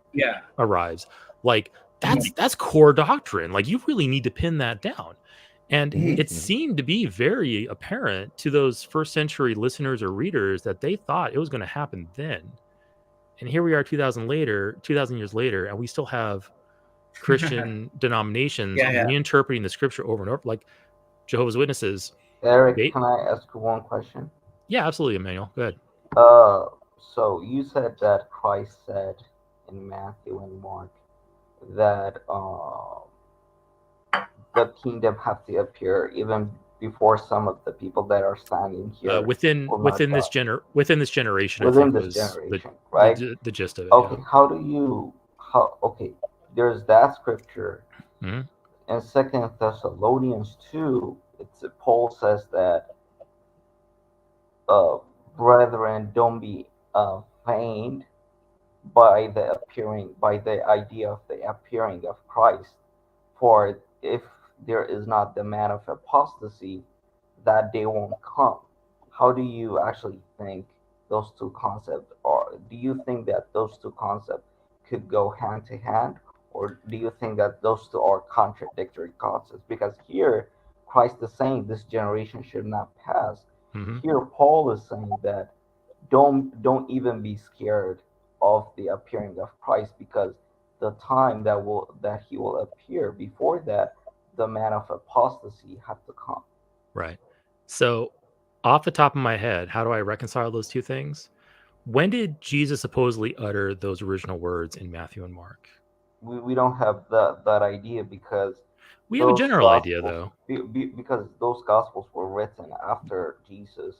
arrives. Like, that's core doctrine. Like, you really need to pin that down. And it seemed to be very apparent to those first century listeners or readers that they thought it was going to happen then. And here we are 2,000 years later, and we still have Christian denominations reinterpreting the scripture over and over, like Jehovah's Witnesses. Eric, can I ask one question? Yeah, absolutely, Emmanuel. Go ahead. So you said that Christ said in Matthew and Mark that the kingdom has to appear even before some of the people that are standing here within this generation. Within this generation, right? The gist of it. Okay, there's that scripture. Mm-hmm. In 2 Thessalonians 2, Paul says that brethren, don't be faint by the idea of the appearing of Christ, for if there is not the man of apostasy, that day won't come. How do you actually think those two concepts are? Do you think that those two concepts could go hand to hand, or do you think that those two are contradictory concepts? Because here Christ is saying this generation should not pass. Here Paul is saying that don't even be scared of the appearing of Christ, because the time that he will appear, before that, the man of apostasy had to come. Right. So, off the top of my head, how do I reconcile those two things? When did Jesus supposedly utter those original words in Matthew and Mark? We don't have that idea, because We have a those general idea, gospels, though. because those gospels were written after Jesus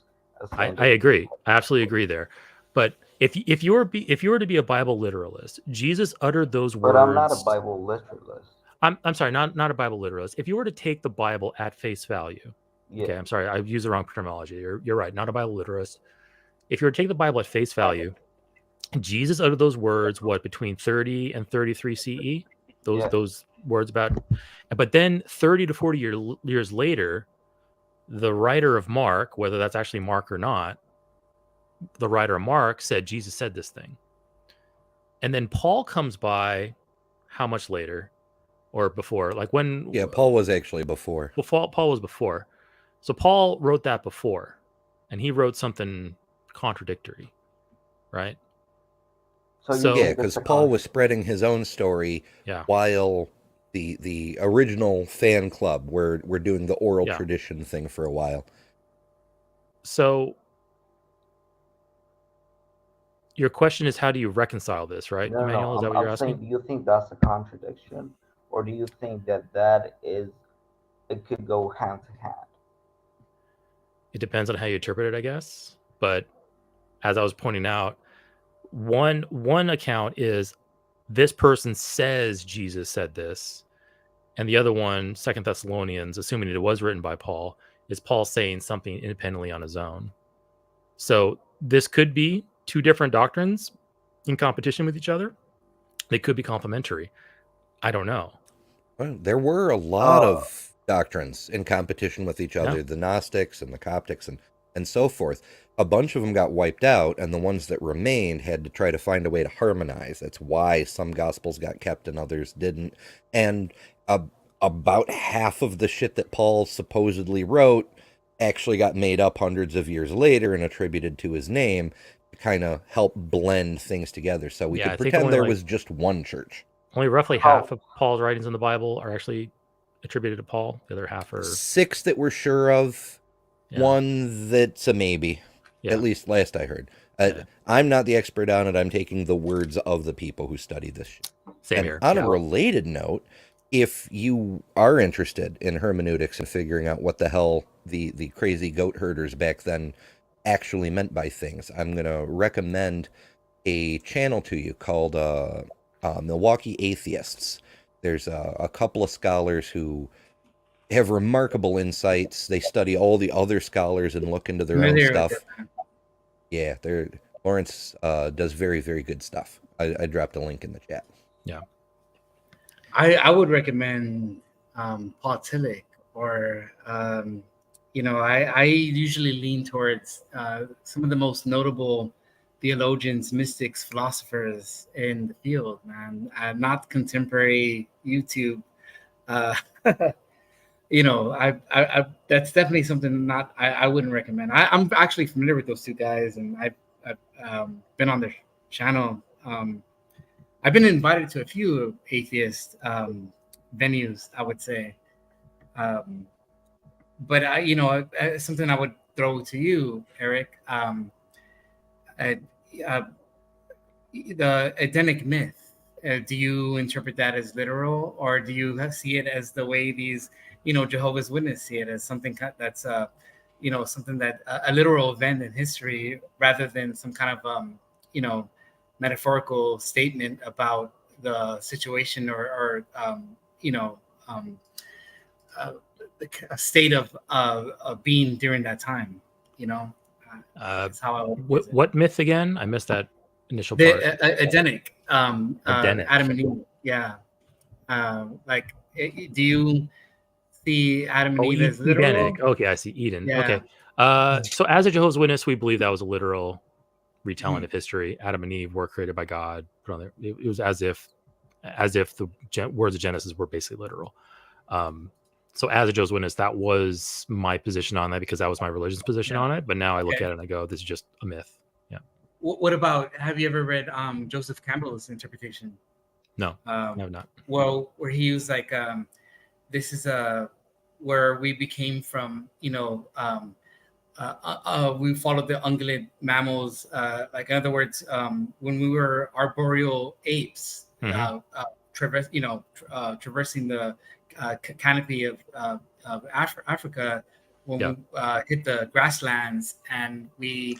I ascended. agree. I absolutely agree there. But if you were to be a Bible literalist, Jesus uttered those words. But I'm not a Bible literalist. I'm sorry, not a Bible literalist. If you were to take the Bible at face value, Yeah. okay, I'm sorry, I used the wrong terminology. You're right, not a Bible literalist. If you were to take the Bible at face value, Jesus uttered those words, between 30 and 33 CE? Those words about, but then 30 to 40 years later, the writer of Mark, whether that's actually Mark or not, the writer of Mark said Jesus said this thing. And then Paul comes by how much later or before? Like when? Yeah, Paul was actually before. Well, Paul was before. So Paul wrote that before, and he wrote something contradictory, right? So yeah, because Paul was spreading his own story, yeah, while the original fan club were doing the oral tradition thing for a while. So your question is, how do you reconcile this, right, Emmanuel? Is that what you're asking? Do you think that's a contradiction, or do you think that it could go hand to hand? It depends on how you interpret it, I guess. But as I was pointing out, one account is this person says Jesus said this, and the other one, 2 Thessalonians, assuming it was written by Paul, is Paul saying something independently on his own. So this could be two different doctrines in competition with each other. They could be complementary. I don't know. Well, there were a lot of doctrines in competition with each other, the Gnostics and the Coptics and so forth. A bunch of them got wiped out, and the ones that remained had to try to find a way to harmonize. That's why some gospels got kept and others didn't. And about half of the shit that Paul supposedly wrote actually got made up hundreds of years later and attributed to his name to kind of help blend things together. So we could pretend there was just one church. Only roughly half of Paul's writings in the Bible are actually attributed to Paul. The other half are 6 that we're sure of. One that's a maybe. At least last I heard. I'm not the expert on it. I'm taking the words of the people who study this shit. Same here. On a related note, if you are interested in hermeneutics and figuring out what the hell the crazy goat herders back then actually meant by things, I'm going to recommend a channel to you called Milwaukee Atheists. There's a couple of scholars who have remarkable insights. They study all the other scholars and look into their own stuff. Yeah, Lawrence does very, very good stuff. I dropped a link in the chat. Yeah. I would recommend Paul Tillich, or I usually lean towards some of the most notable theologians, mystics, philosophers in the field, man. Not contemporary YouTube. I that's definitely something I wouldn't recommend. I'm actually familiar with those two guys, and I've been on their channel. I've been invited to a few atheist venues, I would say. But something I would throw to you, Eric, the Edenic myth. Do you interpret that as literal, or do you see it as the way these, Jehovah's Witnesses see it, as something that's something that a literal event in history, rather than some kind of metaphorical statement about the situation or a state of being during that time? That's how I would what myth again? I missed that initial part. Edenic, Edenic. Adam and Eve. Yeah. Do you see Adam and Eve as literal? Edenic. Okay, I see Eden. Yeah. Okay. So as a Jehovah's Witness, we believe that was a literal retelling of history. Adam and Eve were created by God. Put on there. It was as if the words of Genesis were basically literal. So as a Jehovah's Witness, that was my position on that, because that was my religion's position on it. But now I look at it and I go, this is just a myth. Yeah. What about, have you ever read Joseph Campbell's interpretation? No, no, not. Well, where he was like, this is where we became from, we followed the ungulate mammals. Like, in other words, when we were arboreal apes, traversing the canopy of Africa, when we hit the grasslands, and we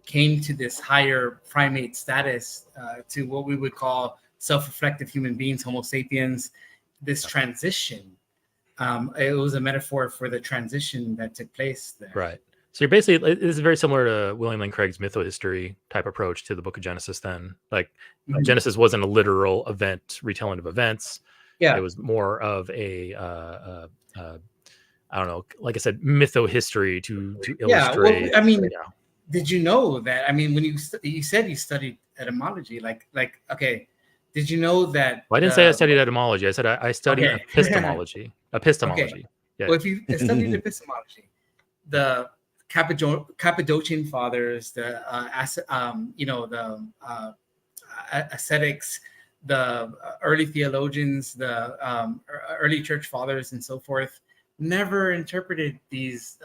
came to this higher primate status, to what we would call self-reflective human beings, Homo sapiens. This transition, it was a metaphor for the transition that took place there. Right. So you're basically, this is very similar to William Lane Craig's mythohistory type approach to the book of Genesis then. Like, Genesis wasn't a literal event, retelling of events. Yeah. It was more of a, I don't know, like I said, mythohistory to illustrate. Well, I mean, did you know that, I mean, when you said you studied etymology, like, okay, did you know that? Well, I didn't say I studied etymology. I said I studied epistemology. Epistemology. Okay. Yeah. Well, if you studied epistemology, the Cappadocian fathers, the ascetics, the early theologians, the early church fathers, and so forth, never interpreted these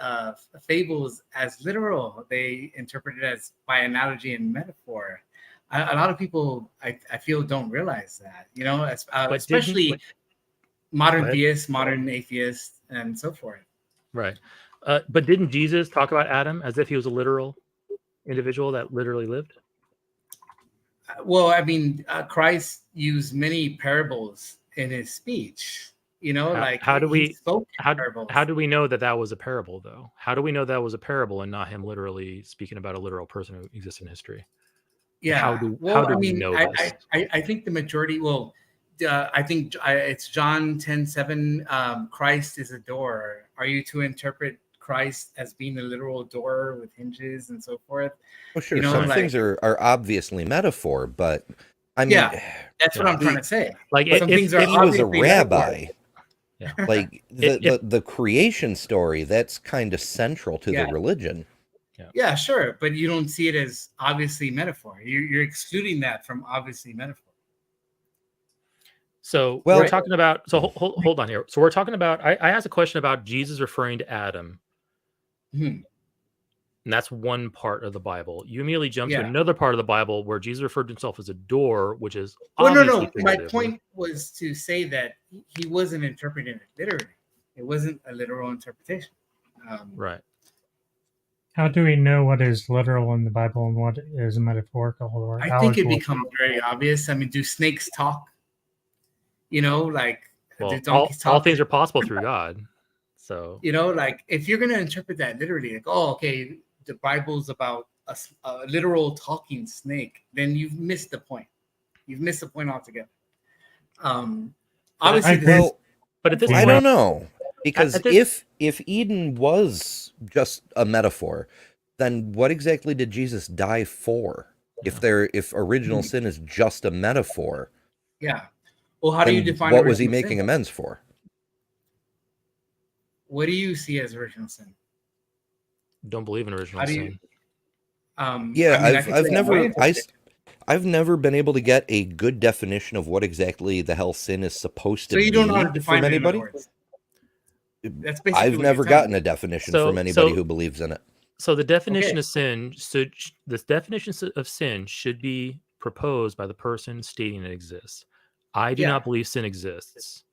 fables as literal. They interpreted it as by analogy and metaphor. A lot of people, I feel, don't realize that, especially modern theists, modern atheists, and so forth. Right. But didn't Jesus talk about Adam as if he was a literal individual that literally lived? Well, I mean, Christ used many parables in his speech. How do we know that was a parable, though? How do we know that was a parable and not him literally speaking about a literal person who exists in history? Yeah. How do we know this? I think the majority. Well, I think it's John 10:7. Christ is a door. Are you to interpret Christ as being a literal door with hinges and so forth? Well, sure. Some things are obviously metaphor, but I mean, that's what I'm trying to say. Like, some things are if he was a rabbi, metaphor. like the creation story, that's kind of central to the religion. Yeah, sure, but you don't see it as obviously metaphor. You're excluding that from obviously metaphor. So we're talking about. So hold on here. So we're talking about. I asked a question about Jesus referring to Adam, and that's one part of the Bible. You immediately jump to another part of the Bible where Jesus referred to himself as a door, which is no. My point was to say that he wasn't interpreting it literally. It wasn't a literal interpretation. Right. How do we know what is literal in the Bible and what is metaphorical? Or I think it becomes very obvious. I mean, do snakes talk? Do donkeys talk? All things are possible through God. So like, if you're going to interpret that literally, like, the Bible's about a literal talking snake, then you've missed the point. You've missed the point altogether. Obviously, but at this point, I don't know. Because if Eden was just a metaphor, then what exactly did Jesus die for? If original sin is just a metaphor, well, how do you define what was he making sin? amends for? What do you see as original sin? Don't believe in original sin. I've never been able to get a good definition of what exactly the hell sin is supposed to be. So you don't know how to define from anybody? That's basically I've never gotten a definition from anybody who believes in it. So the definition of sin, this definition of sin should be proposed by the person stating it exists. I do not believe sin exists.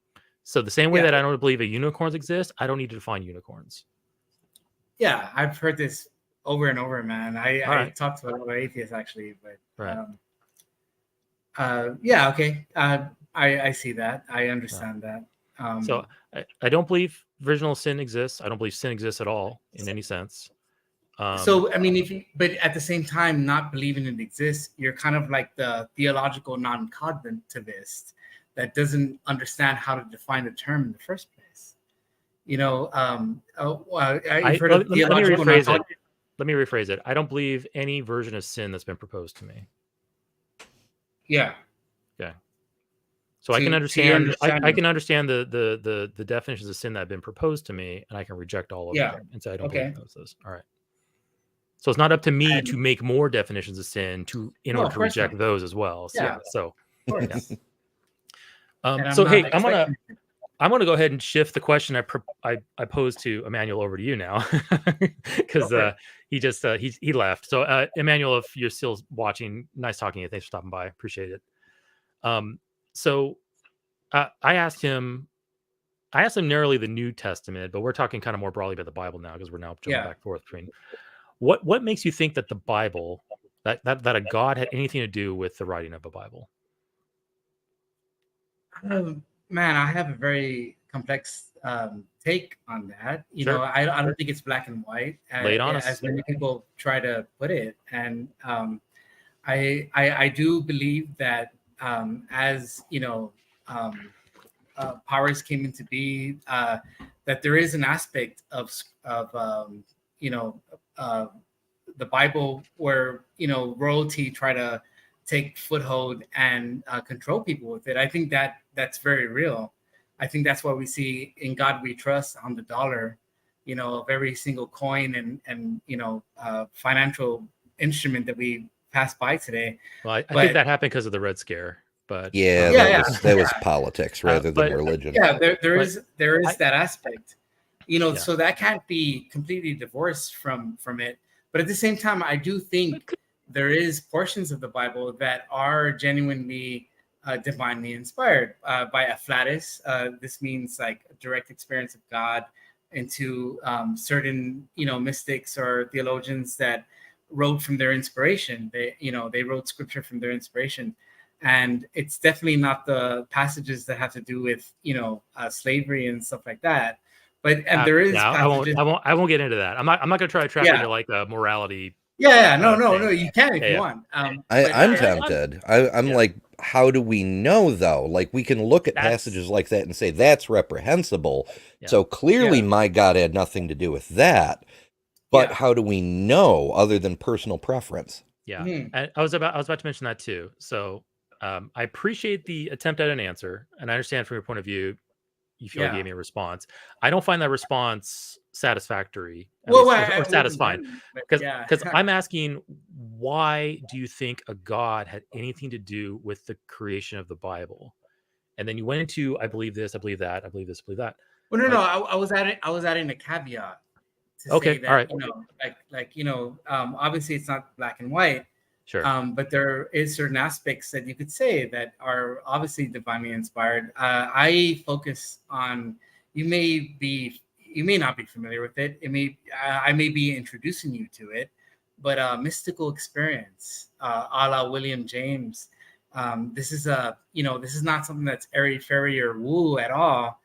So the same way that I don't believe that unicorns exist, I don't need to define unicorns. Yeah, I've heard this over and over, man. I talked to a lot of atheists actually, but okay. I see that. I understand that. So I don't believe original sin exists. I don't believe sin exists at all in any sense. So I mean, but at the same time, not believing it exists, you're kind of like the theological non-cognitivist that doesn't understand how to define the term in the first place. I've heard of theological non-cognitivist. Let me rephrase it. I don't believe any version of sin that's been proposed to me. Yeah. Okay. So I can understand. I can understand the definitions of sin that have been proposed to me, and I can reject all of them and say I don't believe those. All right. So it's not up to me And- to make more definitions of sin in No, order of to course reject not. those as well. So, Yeah. So Of course. And so hey, not expecting- I'm gonna go ahead and shift the question I posed to Emmanuel over to you now, because he left. So Emmanuel, if you're still watching, nice talking to you. Thanks for stopping by. Appreciate it. So I asked him narrowly the New Testament, but we're talking kind of more broadly about the Bible now because we're now jumping back and forth between what makes you think that the Bible that a God had anything to do with the writing of a Bible? Man, I have a very complex take on that. You know, I don't think it's black and white, Lay it on us. as many people try to put it. And I do believe that as you know, powers came into being, that there is an aspect of the Bible where royalty try to take foothold and control people with it. I think that's very real. I think that's why we see "In God We Trust" on the dollar, of every single coin and financial instrument that we pass by today. Well, I think that happened because of the Red Scare, but that was politics rather than religion. Yeah, there is that aspect, so that can't be completely divorced from it. But at the same time, I do think there is portions of the Bible that are genuinely divinely inspired by afflatus. This means like a direct experience of God into certain mystics or theologians that wrote from their inspiration. They wrote scripture from their inspiration, and it's definitely not the passages that have to do with slavery and stuff like that. But there is passages. I won't get into that. I'm not going to try to trap into like a morality. No, you can if you want. I'm tempted. I'm like, how do we know though? Like, we can look at passages like that and say that's reprehensible. So clearly my God had nothing to do with that. But how do we know other than personal preference? Yeah. And I was about to mention that too. So I appreciate the attempt at an answer, and I understand from your point of view you feel like you gave me a response. I don't find that response satisfactory or satisfying, because I'm asking, why do you think a God had anything to do with the creation of the Bible? And then you went into, I believe this, I believe that, I believe this, I believe that. Well, no, I was adding a caveat to say that, all right, obviously it's not black and white. Sure. But there is certain aspects that you could say that are obviously divinely inspired. I focus on, you may not be familiar with it. I may be introducing you to it, but mystical experience, a la William James. This is not something that's airy fairy or woo at all.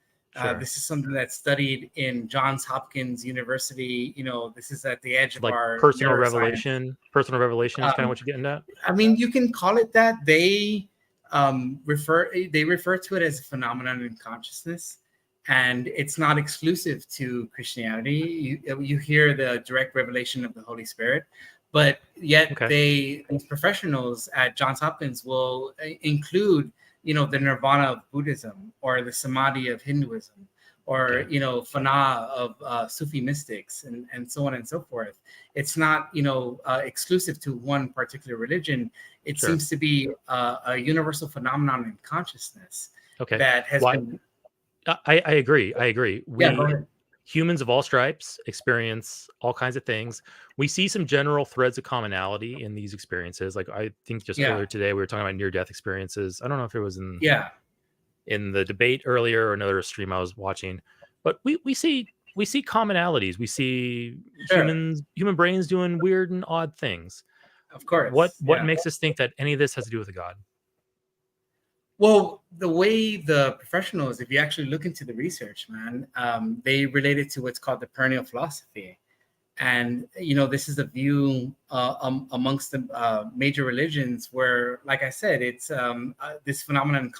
This is something that's studied in Johns Hopkins University. This is at the edge of our personal revelation. Personal revelation is kind of what you're getting at. I mean, you can call it that. They refer to it as a phenomenon in consciousness, and it's not exclusive to Christianity. You hear the direct revelation of the Holy Spirit, but yet these professionals at Johns Hopkins will include the nirvana of Buddhism, or the samadhi of Hinduism, or fana of Sufi mystics, and so on and so forth. It's not exclusive to one particular religion. It seems to be a universal phenomenon in consciousness that has been. I agree. Humans of all stripes experience all kinds of things. We see some general threads of commonality in these experiences. Like, I think just earlier today, we were talking about near-death experiences. I don't know if it was in the debate earlier or another stream I was watching, but we see commonalities. We see human brains doing weird and odd things. Of course. What makes us think that any of this has to do with a God? Well, the way the professionals, if you actually look into the research, man, they relate it to what's called the perennial philosophy. And, this is a view amongst the major religions where, like I said, it's this phenomenon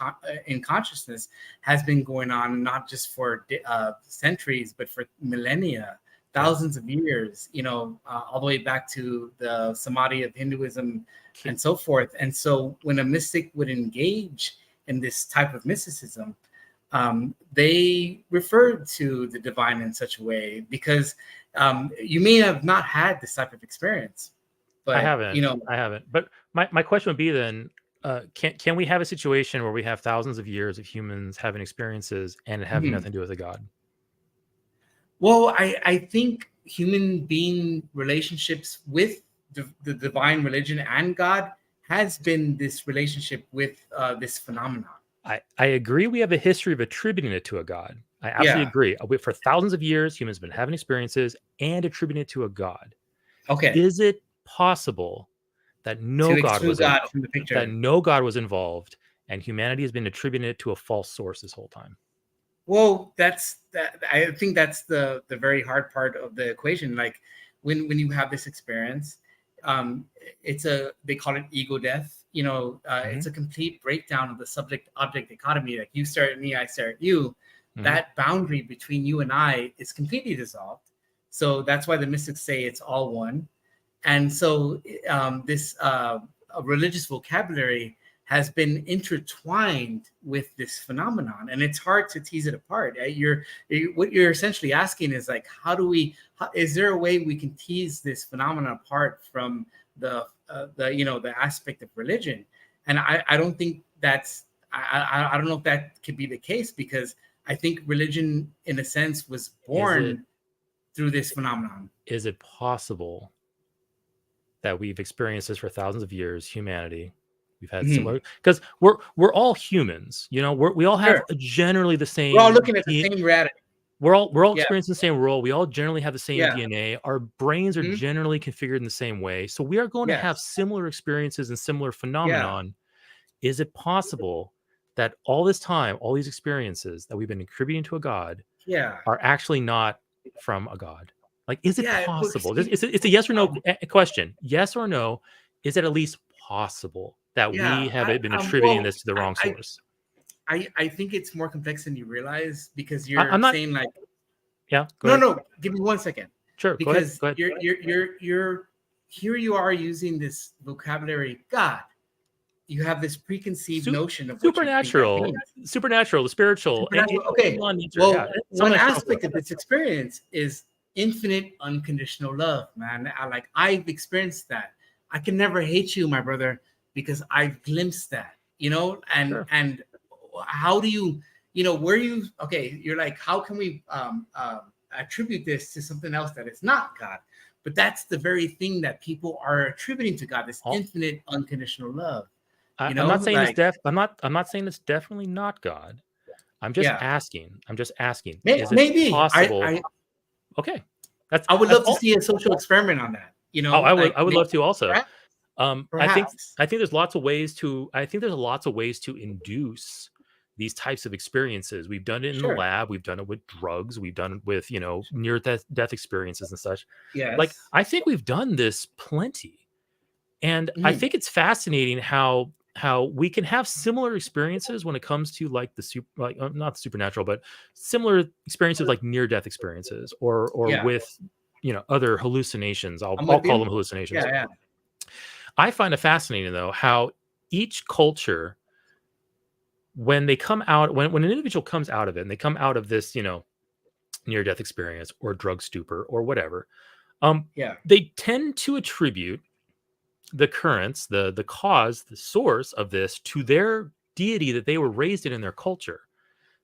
in consciousness has been going on not just for centuries, but for millennia, thousands of years, all the way back to the samadhi of Hinduism and so forth. And so when a mystic would engage in this type of mysticism, they referred to the divine in such a way because you may have not had this type of experience, but I haven't. you know, I haven't. But my question would be then, can we have a situation where we have thousands of years of humans having experiences and it having Mhm. nothing to do with a God? Well, I think human being relationships with the divine religion and God has been this relationship with this phenomenon. I agree we have a history of attributing it to a God. I absolutely Yeah. agree. For thousands of years, humans have been having experiences and attributing it to a God. Okay. Is it possible that no To God exclude was God from the picture. that no God was involved and humanity has been attributing it to a false source this whole time? Well, I think that's the very hard part of the equation. Like when you have this experience, they call it ego death. You know, it's a complete breakdown of the subject object dichotomy. Like you stare at me, I stare at you. Mhm. That boundary between you and I is completely dissolved. So that's why the mystics say it's all one. And so this religious vocabulary has been intertwined with this phenomenon, and it's hard to tease it apart. What you're essentially asking is like, is there a way we can tease this phenomenon apart from the aspect of religion? And I don't think I don't know if that could be the case, because I think religion, in a sense, was born through this phenomenon. Is it possible that we've experienced this for thousands of years, humanity? We've had similar, because we're all humans, you know. We all have generally the same. We're all looking at the same reality. We're all experiencing the same world. We all generally have the same DNA. Our brains are Mhm. generally configured in the same way, so we are going to have similar experiences and similar phenomenon. Is it possible that all this time, all these experiences that we've been attributing to a God, are actually not from a God? Like, is it possible? It's a yes or no question. Yes or no? Is it at least possible that we have been attributing this to the wrong source? I think it's more complex than you realize, because I'm not saying like, go ahead. No, give me 1 second. Sure, because go ahead. you're here you are using this vocabulary, God. You have this preconceived notion of supernatural, the spiritual. Okay. Well, one aspect of this experience is infinite unconditional love, man. I've experienced that. I can never hate you, my brother, because I've glimpsed that, you know. And how do you you're like, how can we attribute this to something else that is not God? But that's the very thing that people are attributing to God, this infinite unconditional love. I'm not saying I'm not saying it's definitely not God. I'm just asking. Is it possible? Okay, I would love to see a social experiment on that. You know, I would love to also. Perhaps. I think there's lots of ways to. I think there's lots of ways to induce these types of experiences. We've done it in the lab. We've done it with drugs. We've done it with near death experiences and such. Like, I think we've done this plenty, and I think it's fascinating how we can have similar experiences when it comes to like not the supernatural, but similar experiences like near death experiences or with other hallucinations. I'll call them hallucinations. Yeah. I find it fascinating though how each culture, when they come out, when an individual comes out of it and they come out of this near death experience or drug stupor or whatever, they tend to attribute the currents, the cause, the source of this to their deity that they were raised in their culture.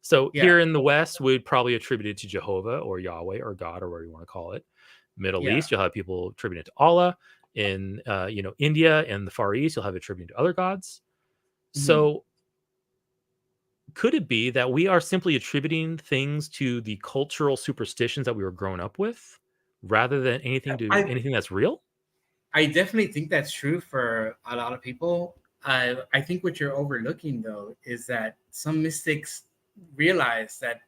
So here in the West, we'd probably attribute it to Jehovah or Yahweh or God or whatever you want to call it. Middle East, you'll have people attributing it to Allah. In India and the Far East, you'll have it attributed to other gods. So could it be that we are simply attributing things to the cultural superstitions that we were grown up with rather than anything that's real? I definitely think that's true for a lot of people. I think what you're overlooking, though, is that some mystics realize that,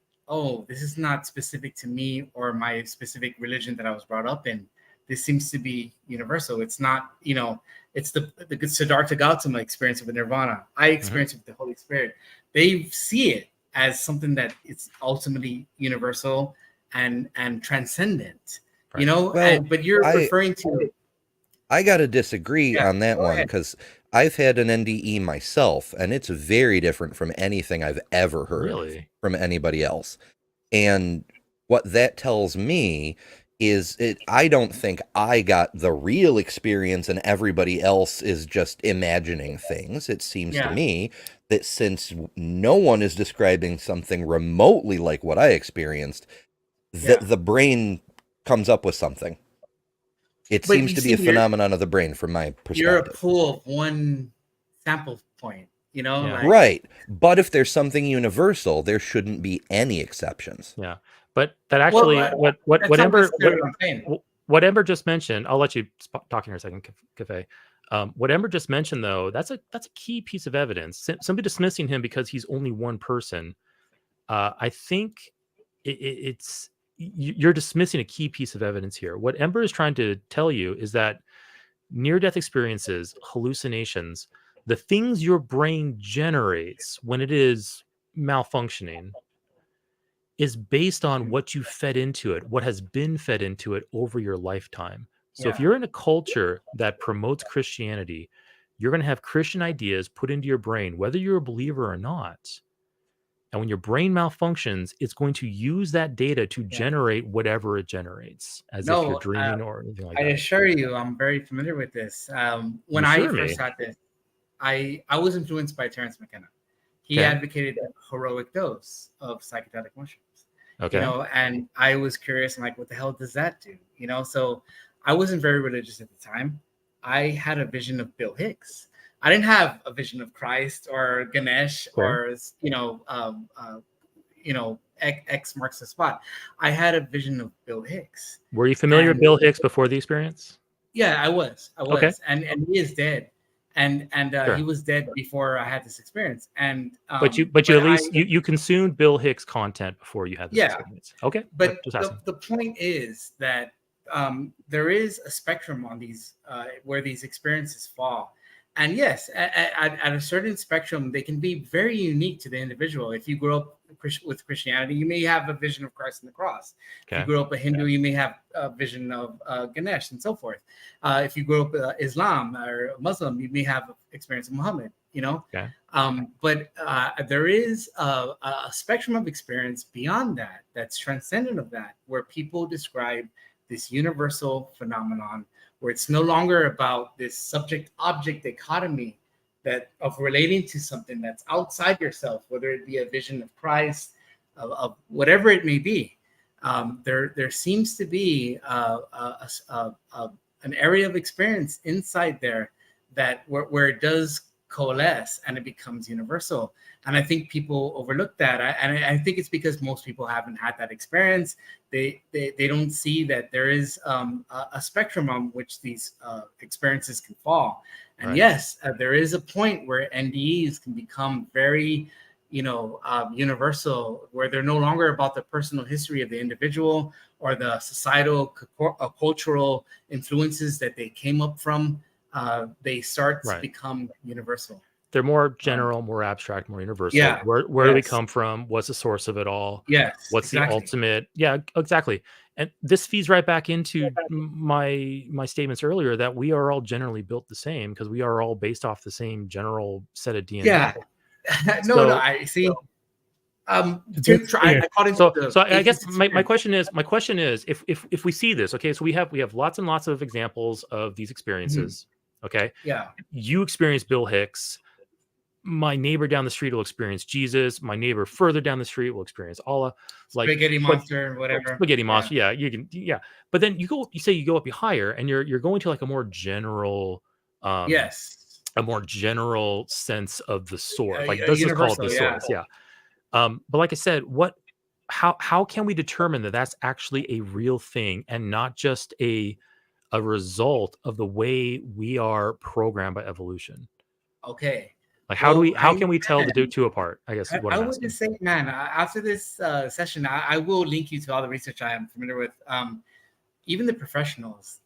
this is not specific to me or my specific religion that I was brought up in. This seems to be universal. It's not, it's the Siddhartha Gautama experience of the Nirvana. I experience it with the Holy Spirit. They see it as something that it's ultimately universal and transcendent, Well, but you're referring to... I got to disagree on that one, because I've had an NDE myself, and it's very different from anything I've ever heard Really? from anybody else. And what that tells me is I don't think I got the real experience and everybody else is just imagining things. It seems to me that since no one is describing something remotely like what I experienced, the brain comes up with something. It But seems you to be see, a phenomenon of the brain from my you're a perspective. pool of one sample point, you know? Yeah. Like, Right. But if there's something universal, there shouldn't be any exceptions. Yeah. But that actually, Well, what that's not necessarily what I'm saying. what Ember just mentioned, I'll let you talk in here a second, Cafe. What Ember just mentioned, though, that's a key piece of evidence. Somebody dismissing him because he's only one person. I think you're dismissing a key piece of evidence here. What Ember is trying to tell you is that near-death experiences, hallucinations, the things your brain generates when it is malfunctioning is based on what you fed into it, what has been fed into it over your lifetime. So if Yeah. you're in a culture that promotes Christianity, you're going to have Christian ideas put into your brain, whether you're a believer or not. And when your brain malfunctions, it's going to use that data to generate whatever it generates, as if you're dreaming or anything like I that. assure you, I'm very familiar with this. When You I assure first me. had this, I was influenced by Terence McKenna. He Okay. advocated a heroic dose of psychedelic mushrooms. Okay. You know, and I was curious. I'm like, what the hell does that do? You know, so I wasn't very religious at the time. I had a vision of Bill Hicks. I didn't have a vision of Christ or Ganesh or X marks the spot. I had a vision of Bill Hicks. Were you familiar with Bill Hicks before the experience? Yeah, I was. Okay. And he is dead. And Sure. he was dead before I had this experience. And but you at least you consumed Bill Hicks content before you had this experience. Okay. But the point is that there is a spectrum on these where these experiences fall. And yes, at a certain spectrum, they can be very unique to the individual. If you grow up with Christianity, you may have a vision of Christ on the cross. Okay. If you grow up a Hindu, you may have a vision of Ganesh and so forth. If you grow up Islam or Muslim, you may have experience of Muhammad, you know? Okay. But there is a spectrum of experience beyond that, that's transcendent of that, where people describe this universal phenomenon where it's no longer about this subject-object dichotomy that of relating to something that's outside yourself, whether it be a vision of Christ, of whatever it may be. There seems to be an area of experience inside there that where it does coalesce and it becomes universal. And I think people overlook that. I think it's because most people haven't had that experience. They don't see that there is a spectrum on which these experiences can fall. And Right. yes, there is a point where NDEs can become very, universal, where they're no longer about the personal history of the individual or the societal, cultural influences that they came up from. They start to become universal. They're more general, more abstract, more universal. Yeah. Where do we come from? What's the source of it all? Yes. What's the ultimate? Yeah, exactly. And this feeds right back into my statements earlier that we are all generally built the same because we are all based off the same general set of DNA. Yeah. I see. I guess my question is if we see this, okay, so we have lots and lots of examples of these experiences. Mm-hmm. Okay. Yeah. You experience Bill Hicks. My neighbor down the street will experience Jesus. My neighbor further down the street will experience Allah, like spaghetti monster, whatever. Spaghetti monster, yeah, you can, yeah. But then you go up higher, and you're going to like a more general, a more general sense of the source. Like this is called the source, yeah. But like I said, how can we determine that that's actually a real thing and not just a result of the way we are programmed by evolution? Okay. Like how can we tell the two apart? I guess I would just say, man, after this session, I will link you to all the research I am familiar with. Even the professionals,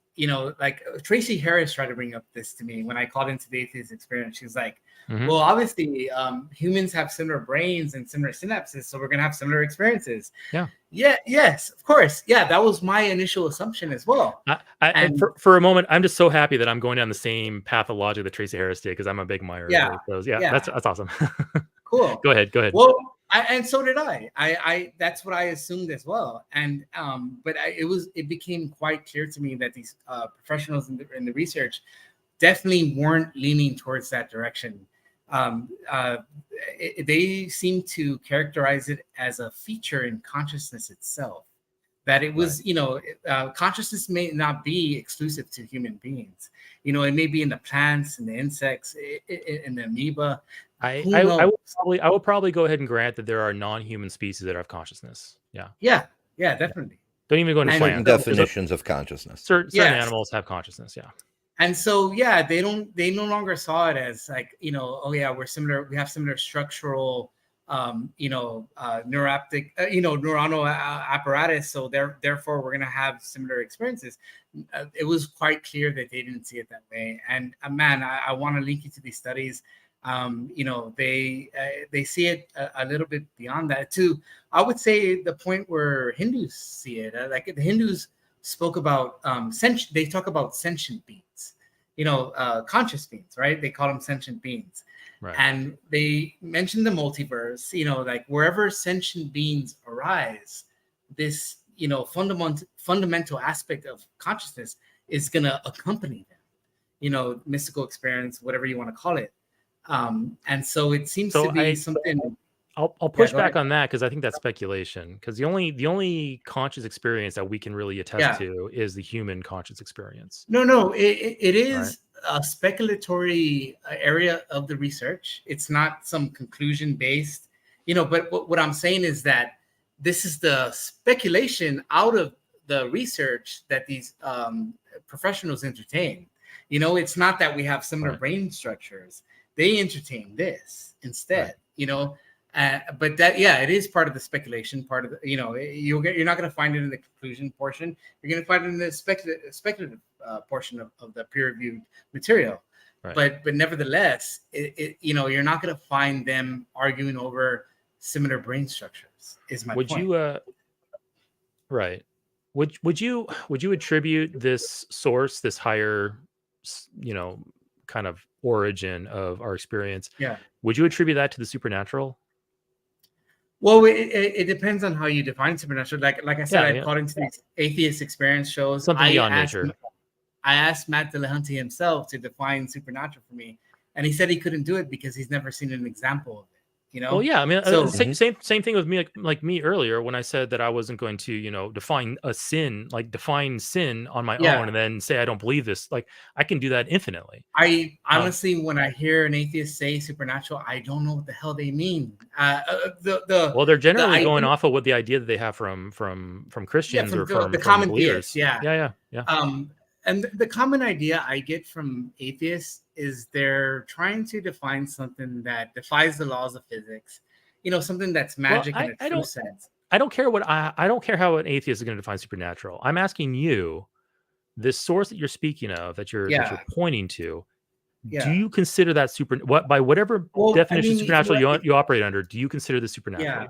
like Tracy Harris tried to bring up this to me when I called into the atheist experience. She was like, Mhm. Well, obviously, humans have similar brains and similar synapses, so we're gonna have similar experiences. Yeah. Yeah. Yes. Of course. Yeah. That was my initial assumption as well. And for a moment, I'm just so happy that I'm going down the same pathology that Tracy Harris did because I'm a big admirer Yeah. of those. Yeah, Yeah. that's awesome. Cool. Go ahead. Well, and so did I. I that's what I assumed as well. And but it became quite clear to me that these professionals in the research definitely weren't leaning towards that direction. They seem to characterize it as a feature in consciousness itself. That it was, consciousness may not be exclusive to human beings. It may be in the plants, in the insects, in the amoeba. I will probably go ahead and grant that there are non-human species that have consciousness. Yeah. Yeah, definitely. Don't even go into certain plants. definitions of consciousness. Certain animals have consciousness. Yeah. And so, they no longer saw it as like, we're similar. We have similar structural, neuroptic, neuronal apparatus. So therefore, we're going to have similar experiences. It was quite clear that they didn't see it that way. And man, I want to link you to these studies. They see it a little bit beyond that too. I would say the point where Hindus see it, like the Hindus spoke about they talk about sentient beings, conscious beings, right? They call them sentient beings. Right. And they mentioned the multiverse, like wherever sentient beings arise, this, fundamental aspect of consciousness is going to accompany them, mystical experience, whatever you want to call it. And so it seems to be something. I'll push back on that because I think that's speculation. Because the only conscious experience that we can really attest to is the human conscious experience. No, it is a speculatory area of the research. It's not some conclusion based, But what I'm saying is that this is the speculation out of the research that these professionals entertain. It's not that we have similar brain structures. They entertain this instead, but that, it is part of the speculation, part of the, you're not going to find it in the conclusion portion. You're going to find it in the speculative portion of the peer-reviewed material. Right. But nevertheless, you're not going to find them arguing over similar brain structures. Is my point. Would you attribute this source, this higher, kind of origin of our experience? Yeah. Would you attribute that to the supernatural? Well, it depends on how you define supernatural. Like I said, according to these atheist experience shows, something beyond nature. I asked Matt Dillahunty himself to define supernatural for me, and he said he couldn't do it because he's never seen an example of it. Well, yeah, I mean, same thing with me, like me earlier when I said that I wasn't going to, define sin on my own and then say I don't believe this. Like I can do that infinitely. I honestly, when I hear an atheist say supernatural, I don't know what the hell they mean. Well, they're generally going off of what the idea that they have from Christians or from the common believers. Yeah. And the common idea I get from atheists is they're trying to define something that defies the laws of physics, something that's magic in a true sense. I don't care I don't care how an atheist is going to define supernatural. I'm asking you, this source that you're speaking of, that you're pointing to, do you consider that by whatever definition of supernatural you operate under, do you consider this supernatural? Yeah.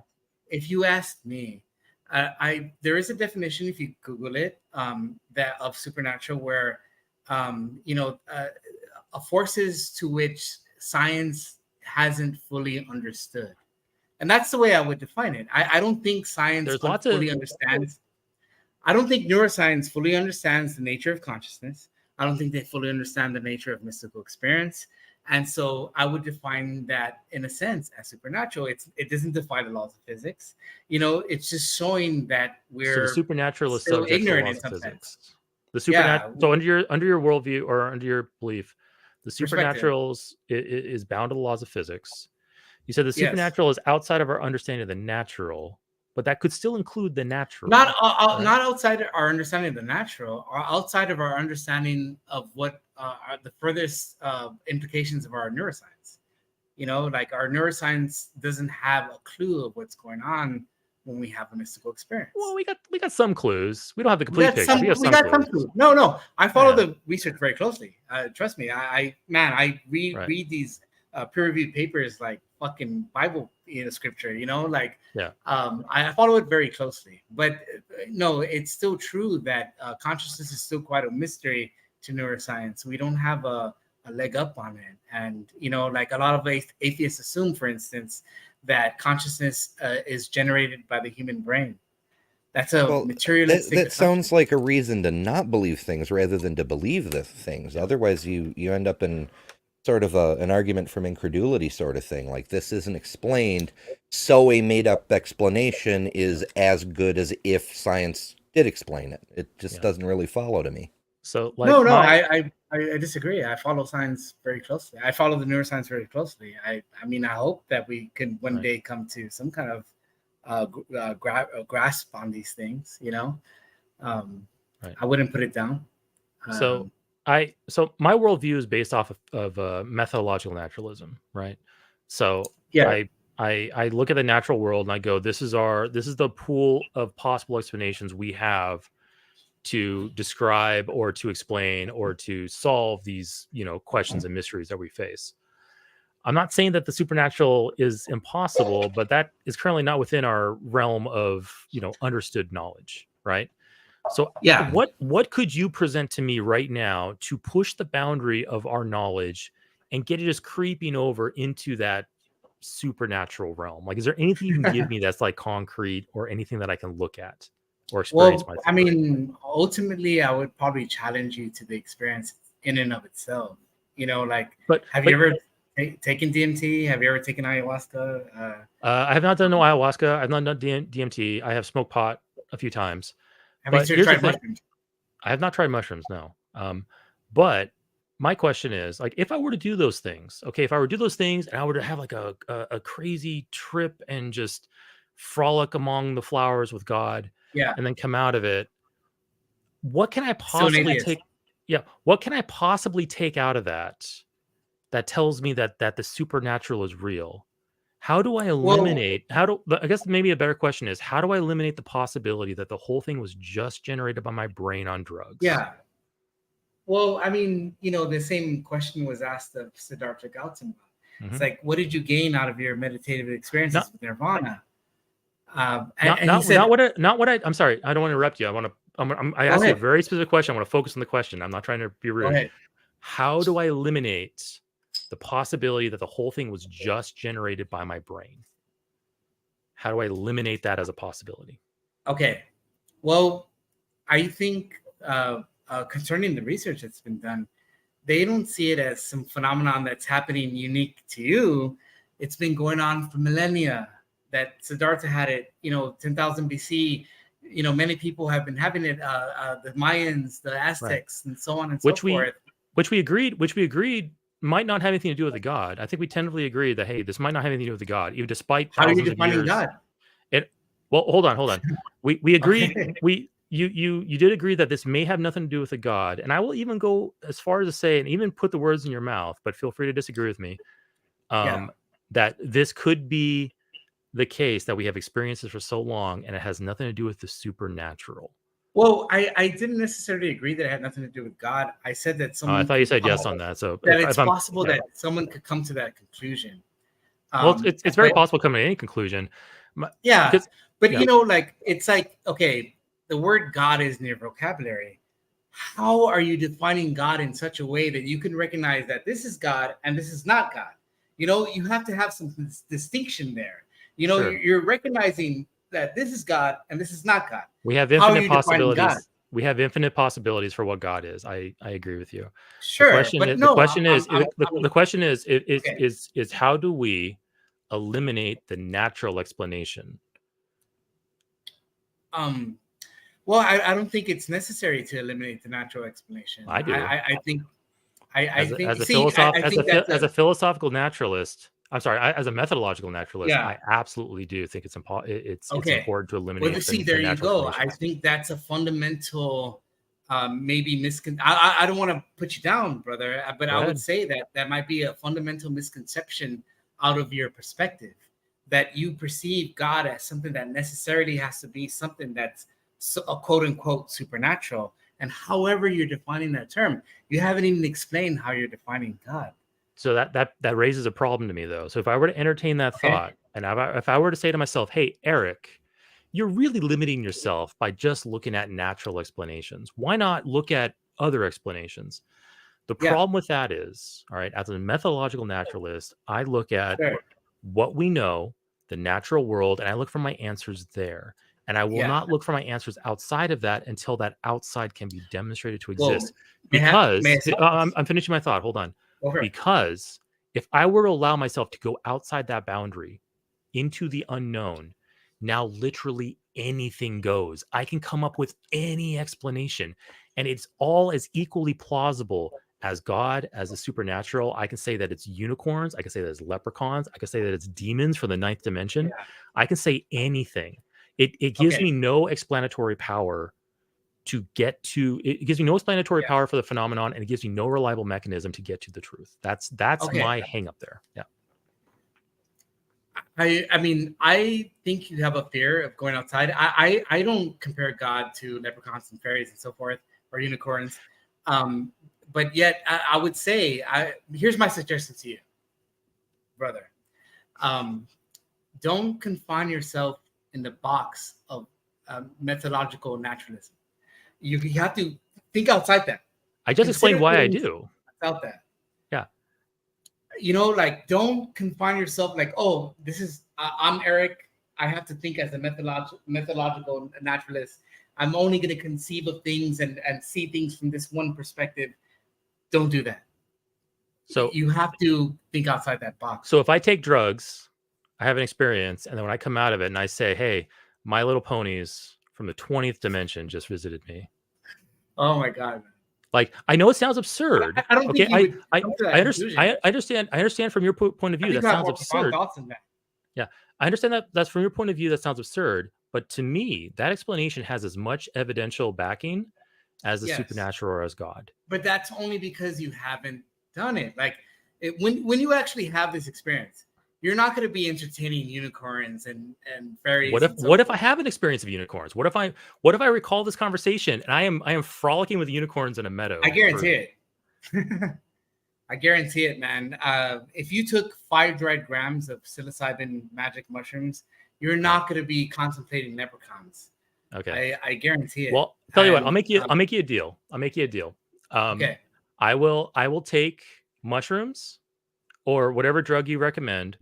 If you asked me, there is a definition, if you Google it, that of supernatural where, forces to which science hasn't fully understood. And that's the way I would define it. I don't think science fully understands. I don't think neuroscience fully understands the nature of consciousness. I don't think they fully understand the nature of mystical experience. And so I would define that in a sense as supernatural. It doesn't defy the laws of physics. It's just showing that we're the supernatural is still subject ignorant to the laws in of some physics. sense. The supernatural. So under your worldview or under your belief, the supernatural is bound to the laws of physics. You said the supernatural is outside of our understanding of the natural, but that could still include the natural. Not outside our understanding of the natural, or outside of our understanding of what are the furthest implications of our neuroscience. Like our neuroscience doesn't have a clue of what's going on when we have a mystical experience. Well, we got some clues. We don't have the complete picture. We got some clues. No, I follow the research very closely. Trust me. I read these peer-reviewed papers like fucking Bible, scripture, like Yeah. I follow it very closely. But no, it's still true that consciousness is still quite a mystery to neuroscience. We don't have a leg up on it. And, like a lot of atheists assume, for instance, that consciousness is generated by the human brain. That's a materialistic that sounds like a reason to not believe things rather than to believe the things. Otherwise, you end up in sort of an argument from incredulity sort of thing. Like, this isn't explained, so a made-up explanation is as good as if science did explain it. It just doesn't really follow to me. So, like, I disagree. I follow science very closely. I follow the neuroscience very closely. I mean, I hope that we can one day come to some kind of grasp on these things. I wouldn't put it down. So my worldview is based off of methodological naturalism, right? So I look at the natural world and I go, this is the pool of possible explanations we have to describe or to explain or to solve these, questions and mysteries that we face. I'm not saying that the supernatural is impossible, but that is currently not within our realm of, understood knowledge, right? So what could you present to me right now to push the boundary of our knowledge and get it just creeping over into that supernatural realm? Like, is there anything you can give me that's like concrete or anything that I can look at or experience myself? I mean, ultimately, I would probably challenge you to the experience in and of itself. But have you ever taken DMT? Have you ever taken ayahuasca? I have not done no ayahuasca. I've not done DMT. I have smoked pot a few times. Have you tried mushrooms? I have not tried mushrooms, no. But my question is, like, if I were to do those things, if I were to do those things and I were to have like a crazy trip and just frolic among the flowers with God, and then come out of it, what can I possibly take? Yeah, what can I possibly take out of that tells me that the supernatural is real? How do I eliminate? I guess maybe a better question is, how do I eliminate the possibility that the whole thing was just generated by my brain on drugs? Yeah. Well, I mean, the same question was asked of Siddhartha Gautama. Mm-hmm. It's like, what did you gain out of your meditative experiences with Nirvana? I'm sorry, I don't want to interrupt you. I asked you a very specific question. I want to focus on the question. I'm not trying to be rude. How do I eliminate the possibility that the whole thing was just generated by my brain? How do I eliminate that as a possibility? Okay. Well, I think concerning the research that's been done, they don't see it as some phenomenon that's happening unique to you. It's been going on for millennia. That Siddhartha had it, 10,000 BC. Many people have been having it. The Mayans, the Aztecs, and so on and so forth. Which we agreed might not have anything to do with the God. I think we tentatively agreed that, hey, this might not have anything to do with the God, even despite thousands of years. How are you defining God? Well, hold on. We agreed. You did agree that this may have nothing to do with the God, and I will even go as far as to say, and even put the words in your mouth, but feel free to disagree with me. That this could be the case that we have experiences for so long, and it has nothing to do with the supernatural. Well, I didn't necessarily agree that it had nothing to do with God. I said that someone. I thought you said yes on that. So that it's possible that someone could come to that conclusion. It's very possible to come to any conclusion. But it's like, okay, the word God is in your vocabulary. How are you defining God in such a way that you can recognize that this is God and this is not God? You have to have some distinction there. You're recognizing that this is God and this is not God. We have infinite possibilities. We have infinite possibilities for what God is. I agree with you. Sure, the question is how do we eliminate the natural explanation? Well, I don't think it's necessary to eliminate the natural explanation. I do. I think as a philosophical naturalist. I'm sorry, as a methodological naturalist, I absolutely do think it's important to eliminate. Well, there you go. I think that's a fundamental, maybe I don't want to put you down, brother, but I would say that might be a fundamental misconception out of your perspective, that you perceive God as something that necessarily has to be something that's a quote unquote supernatural. And however you're defining that term, you haven't even explained how you're defining God. So that raises a problem to me, though. So if I were to entertain that Okay. thought, and if I were to say to myself, "Hey, Eric, you're really limiting yourself by just looking at natural explanations. Why not look at other explanations?" The Yeah. problem with that is, all right, as a methodological naturalist, I look at Sure. what we know, the natural world, and I look for my answers there. And I will Yeah. not look for my answers outside of that until that outside can be demonstrated to Well, exist. may I Because say I'm finishing my thought. Hold on. Go for it. Because if I were to allow myself to go outside that boundary into the unknown, now literally anything goes. I can come up with any explanation, and it's all as equally plausible as God, as the supernatural. I can say that it's unicorns. I can say that it's leprechauns. I can say that it's demons from the ninth dimension. Yeah. I can say anything. It gives Okay. me no explanatory power to get to. It gives me no explanatory Yeah. power for the phenomenon, and it gives me no reliable mechanism to get to the truth. That's Okay. my hang up there. Yeah. I mean, I think you have a fear of going outside. I don't compare God to leprechauns and fairies and so forth, or unicorns. But yet I would say, here's my suggestion to you, brother. Don't confine yourself in the box of methodological naturalism. You have to think outside that. I just explained Consider why I things do. Outside that. Yeah. You know, like, don't confine yourself like, oh, this is, I'm Eric. I have to think as a methodological naturalist. I'm only going to conceive of things and see things from this one perspective. Don't do that. So you have to think outside that box. So if I take drugs, I have an experience, and then when I come out of it and I say, "Hey, My Little Ponies from the 20th dimension just visited me." Oh my God. Like, I know it sounds absurd. I don't think you would come to that conclusion. I understand from your point of view that sounds absurd. Thoughts in that. Yeah, I understand that that's from your point of view that sounds absurd, but to me, that explanation has as much evidential backing as the supernatural or as God. But that's only because you haven't done it. Like, when you actually have this experience, you're not going to be entertaining unicorns and fairies. What if I have an experience of unicorns? What if I recall this conversation and I am frolicking with unicorns in a meadow? I guarantee it. I guarantee it, man. If you took 5 dried grams of psilocybin magic mushrooms, you're not going to be contemplating leprechauns. Okay. I guarantee it. Well, tell you what, I'll make you a deal. Okay. I will take mushrooms or whatever drug you recommend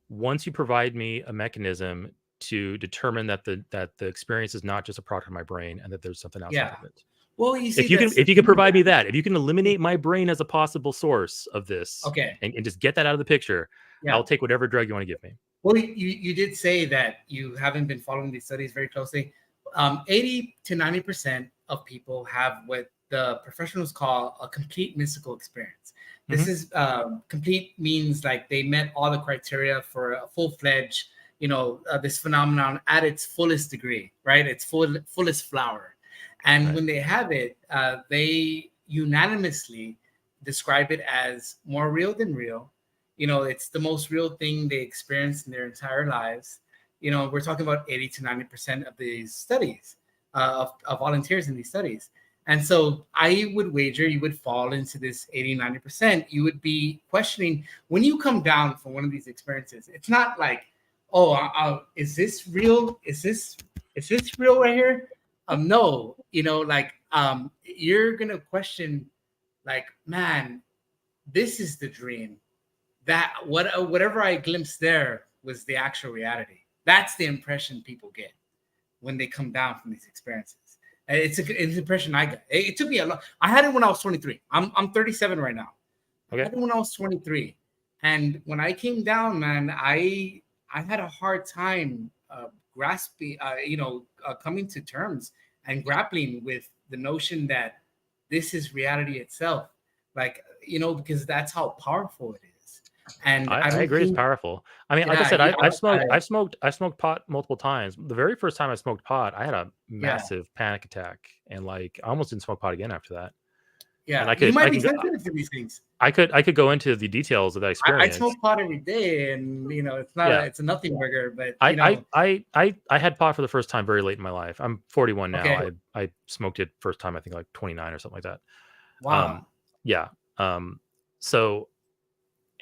once you provide me a mechanism to determine that the experience is not just a product of my brain and that there's something outside of it. Well, you see, if you can provide me that, if you can eliminate my brain as a possible source of this, and just get that out of the picture, I'll take whatever drug you want to give me. Well, you did say that you haven't been following these studies very closely. 80 to 90% of people have what the professionals call a complete mystical experience. This is complete means like they met all the criteria for a full-fledged, this phenomenon at its fullest degree, right? Its fullest flower. And when they have it, they unanimously describe it as more real than real. It's the most real thing they experienced in their entire lives. We're talking about 80 to 90% of these studies, of volunteers in these studies. And so I would wager you would fall into this 80, 90%. You would be questioning when you come down from one of these experiences. It's not like, is this real? Is this real right here? No, you're going to question like, man, this is the dream. That whatever I glimpsed there was the actual reality. That's the impression people get when they come down from these experiences. It's an impression I got. It took me a lot. I had it when I was 23. I'm 37 right now. I had it when I was 23. And when I came down, man, I had a hard time grasping, coming to terms and grappling with the notion that this is reality itself. Like, because that's how powerful it is. And I agree, it's powerful. I mean, like I said, I've smoked pot multiple times. The very first time I smoked pot, I had a massive panic attack, and like I almost didn't smoke pot again after that. Yeah, and you might be sensitive to these things. I could go into the details of that experience. I smoke pot every day, and it's not it's a nothing burger, but I had pot for the first time very late in my life. I'm 41 now. Okay. I smoked it first time I think like 29 or something like that. Wow. So.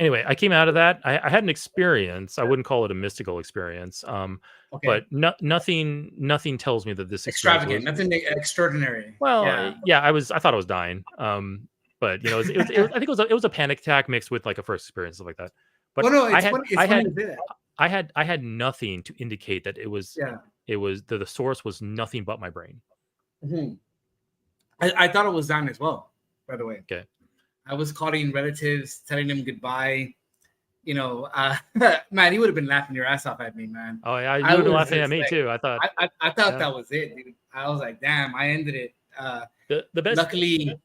anyway, I came out of that. I had an experience. I wouldn't call it a mystical experience. Okay. But nothing tells me that this Extravagant, experience nothing extraordinary. well, Yeah. I thought I was dying. But I think it was a panic attack mixed with like a first experience, stuff like that. But Well, no, I it's had funny. It's I funny had you say that. I had nothing to indicate that it was the source was nothing but my brain. Mhm. I thought it was dying as well, by the way. Okay. I was calling relatives, telling them goodbye. You know, man, you would have been laughing your ass off at me, man. Oh yeah, you would have been laughing at me like, too. I thought I thought that was it, dude. I was like, damn, I ended it. the best. Luckily,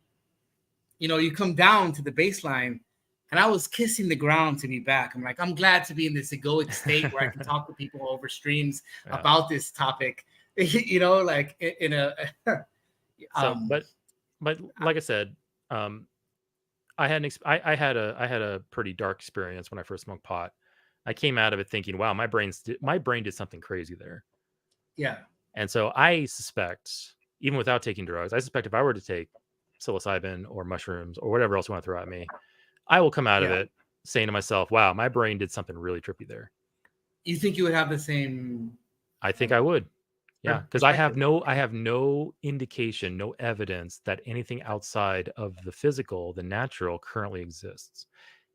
you know, you come down to the baseline, and I was kissing the ground to be back. I'm like, I'm glad to be in this egoic state where I can talk to people over streams about this topic. You know, like in a. But like I said, I had a pretty dark experience when I first smoked pot. I came out of it thinking, wow, my brain did something crazy there. Yeah. And so I suspect, even without taking drugs, I suspect if I were to take psilocybin or mushrooms or whatever else you want to throw at me, I will come out of it saying to myself, wow, my brain did something really trippy there. You think you would have the same? I think I would. Yeah, because I have no indication, no evidence that anything outside of the physical, the natural, currently exists.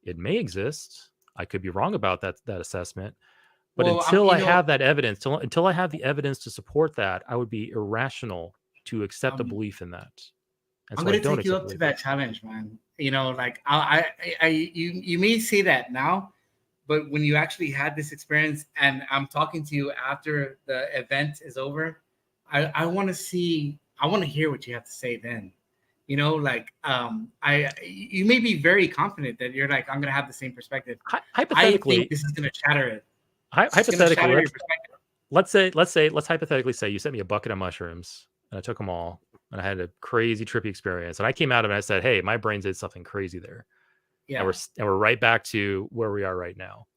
It may exist. I could be wrong about that assessment, but until I have that evidence, until I have the evidence to support that, I would be irrational to accept a belief in that. And I'm going to take you up to that challenge, man. You know, like you may say that now, but when you actually had this experience and I'm talking to you after the event is over, I want to hear what you have to say then. You know, like you may be very confident that you're like, I'm going to have the same perspective. Hypothetically, I think this is going to shatter it. Hypothetically, let's hypothetically say you sent me a bucket of mushrooms and I took them all and I had a crazy trippy experience and I came out of it and I said, hey, my brain did something crazy there. Yeah. And we're right back to where we are right now.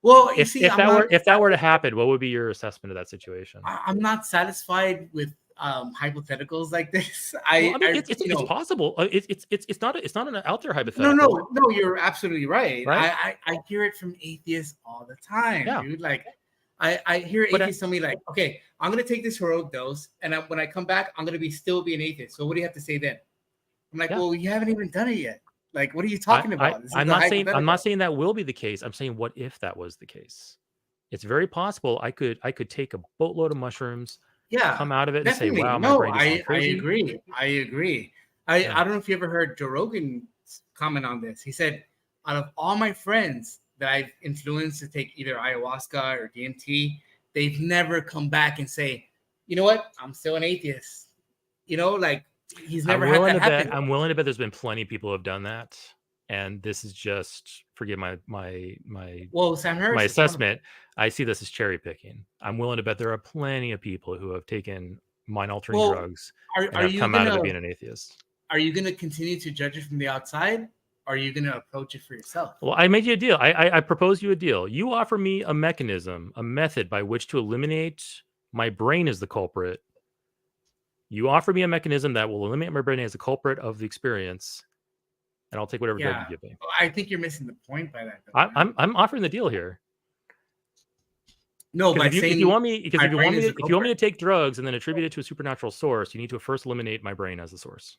Well, if that were to happen, what would be your assessment of that situation? I'm not satisfied with hypotheticals like this. It's possible. It's not an out there hypothetical. No, you're absolutely right. I hear it from atheists all the time, dude. Like I hear atheists tell me like, okay, I'm gonna take this heroic dose, and when I come back, I'm gonna still be an atheist. So what do you have to say then? I'm like, well, you haven't even done it yet. Like, what are you talking about? I'm not saying that will be the case. I'm saying, what if that was the case? It's very possible I could take a boatload of mushrooms, come out of it, definitely. And say, wow, my brain is crazy. I agree. I don't know if you ever heard Joe Rogan comment on this. He said, out of all my friends that I've influenced to take either ayahuasca or DMT, they've never come back and say, you know what, I'm still an atheist. You know, like, he's never had that happen. I'm willing to bet there's been plenty of people who have done that, and this is just forgive my Sam Harris, my assessment. I see this as cherry picking. I'm willing to bet there are plenty of people who have taken mind altering drugs and have come out of it being an atheist. Are you going to continue to judge it from the outside? Or are you going to approach it for yourself? Well, I made you a deal. I proposed you a deal. You offer me a mechanism, a method by which to eliminate my brain as the culprit. You offer me a mechanism that will eliminate my brain as a culprit of the experience, and I'll take whatever drug you give me. I think you're missing the point by that. I'm offering the deal here. No, if you want me to take drugs and then attribute it to a supernatural source, you need to first eliminate my brain as the source.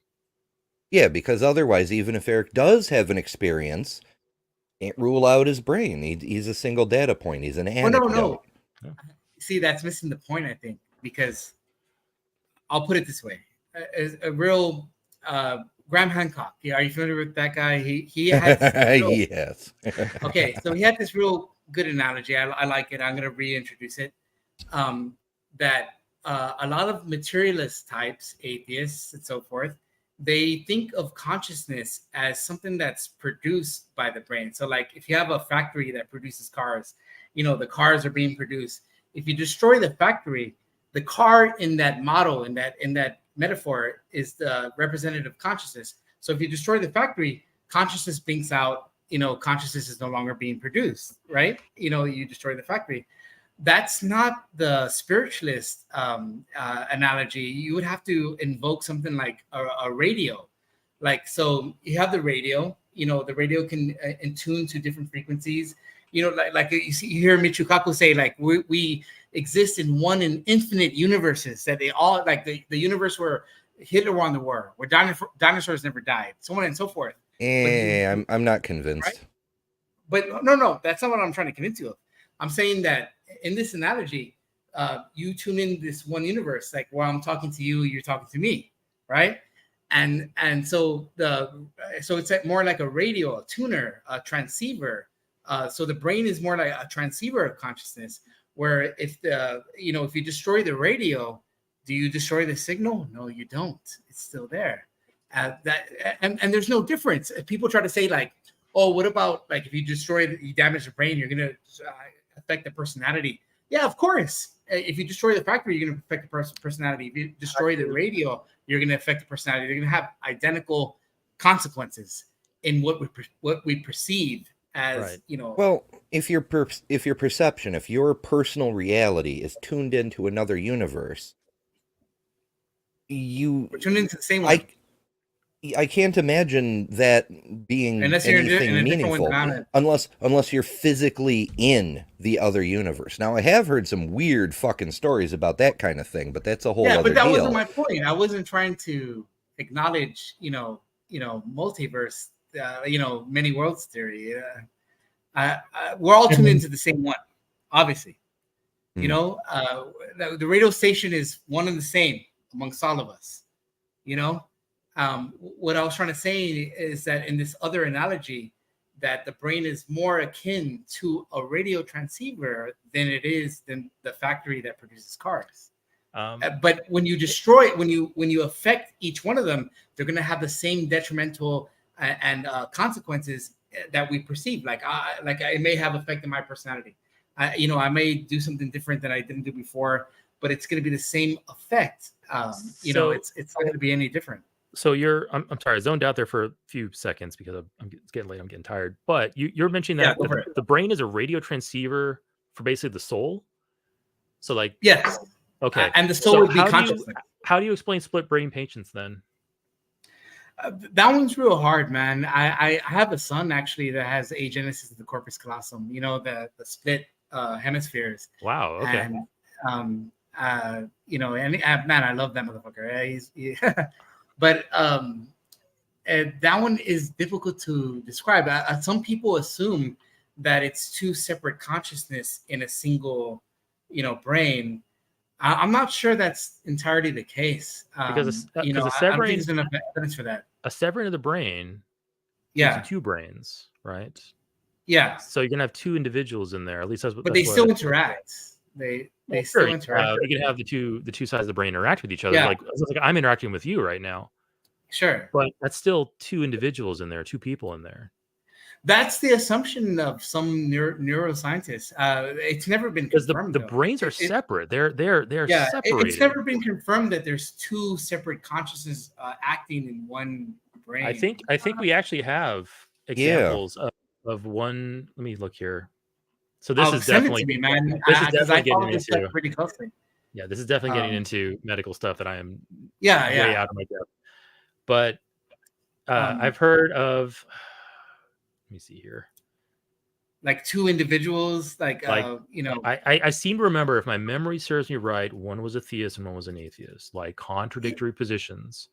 Yeah, because otherwise, even if Eric does have an experience, can't rule out his brain. He's a single data point. He's an anecdote. No. See, that's missing the point, I think, because I'll put it this way: a real Graham Hancock. Yeah, are you familiar with that guy? He had yes. Okay, so he had this real good analogy. I like it. I'm going to reintroduce it. That a lot of materialist types, atheists, and so forth, they think of consciousness as something that's produced by the brain. So, like, if you have a factory that produces cars, you know, the cars are being produced. If you destroy the factory, the car in that model, in that metaphor, is the representative consciousness. So if you destroy the factory, consciousness blinks out. You know, consciousness is no longer being produced, right? You know, you destroy the factory. That's not the spiritualist analogy. You would have to invoke something like a radio. Like, so you have the radio, the radio can attune to different frequencies. Like you hear Michikaku say, like we exist in one in infinite universes, that they all, like the universe where Hitler won the war, where dinosaurs never died, so on and so forth. I'm not convinced. Right? But no, that's not what I'm trying to convince you of. I'm saying that in this analogy, you tune in this one universe, like while I'm talking to you, you're talking to me, right? And so it's more like a radio, a tuner, a transceiver. So the brain is more like a transceiver of consciousness, where if you destroy the radio, do you destroy the signal? No, you don't. It's still there. And there's no difference. If people try to say like, oh, what about like if you damage the brain, you're gonna affect the personality? Yeah, of course. If you destroy the factory, you're gonna affect the personality. If you destroy the radio, you're gonna affect the personality. They're gonna have identical consequences in what we perceive as, Well, if your perception, if your personal reality is tuned into another universe, we're tuned into the same one. I can't imagine that being anything meaningful unless you're physically in the other universe. Now, I have heard some weird fucking stories about that kind of thing, but that's a whole other deal. Yeah, but that wasn't my point. I wasn't trying to acknowledge, multiverse, many worlds theory. We're all tuned into the same one, obviously. The radio station is one and the same amongst all of us. What I was trying to say is that in this other analogy, that the brain is more akin to a radio transceiver than it is than the factory that produces cars. But when you destroy, when you affect each one of them, they're going to have the same detrimental and consequences that we perceive. Like I may have affected my personality. I may do something different that I didn't do before, but it's going to be the same effect. It's not going to be any different. So I'm sorry, I zoned out there for a few seconds because it's getting late. I'm getting tired. But you're mentioning that the brain is a radio transceiver for basically the soul. So like, yes, okay, and the soul would be consciousness. How do you explain split brain patients then? That one's real hard, man. I have a son actually that has agenesis of the corpus callosum. The split hemispheres. Wow. Okay. And man, I love that motherfucker. But that one is difficult to describe. Some people assume that it's two separate consciousness in a single, brain. I'm not sure that's entirely the case. Because I don't think there's enough evidence for that. A severing of the brain, two brains, right? Yeah. So you're gonna have two individuals in there. At least that's what. But they still interact. They still interact. You can have the two sides of the brain interact with each other. Yeah. Like I'm interacting with you right now. Sure. But that's still two individuals in there, two people in there. That's the assumption of some neuroscientists. It's never been confirmed. Because the brains are separate. They're separated. It's never been confirmed that there's two separate consciousnesses acting in one brain. I think we actually have examples of one. Let me look here. So this is definitely, me, man. This is definitely getting into pretty closely. Yeah, this is definitely getting into medical stuff that I am way out of my depth. But I've heard of. Let me see here. Like two individuals, I seem to remember, if my memory serves me right, one was a theist and one was an atheist, like contradictory positions.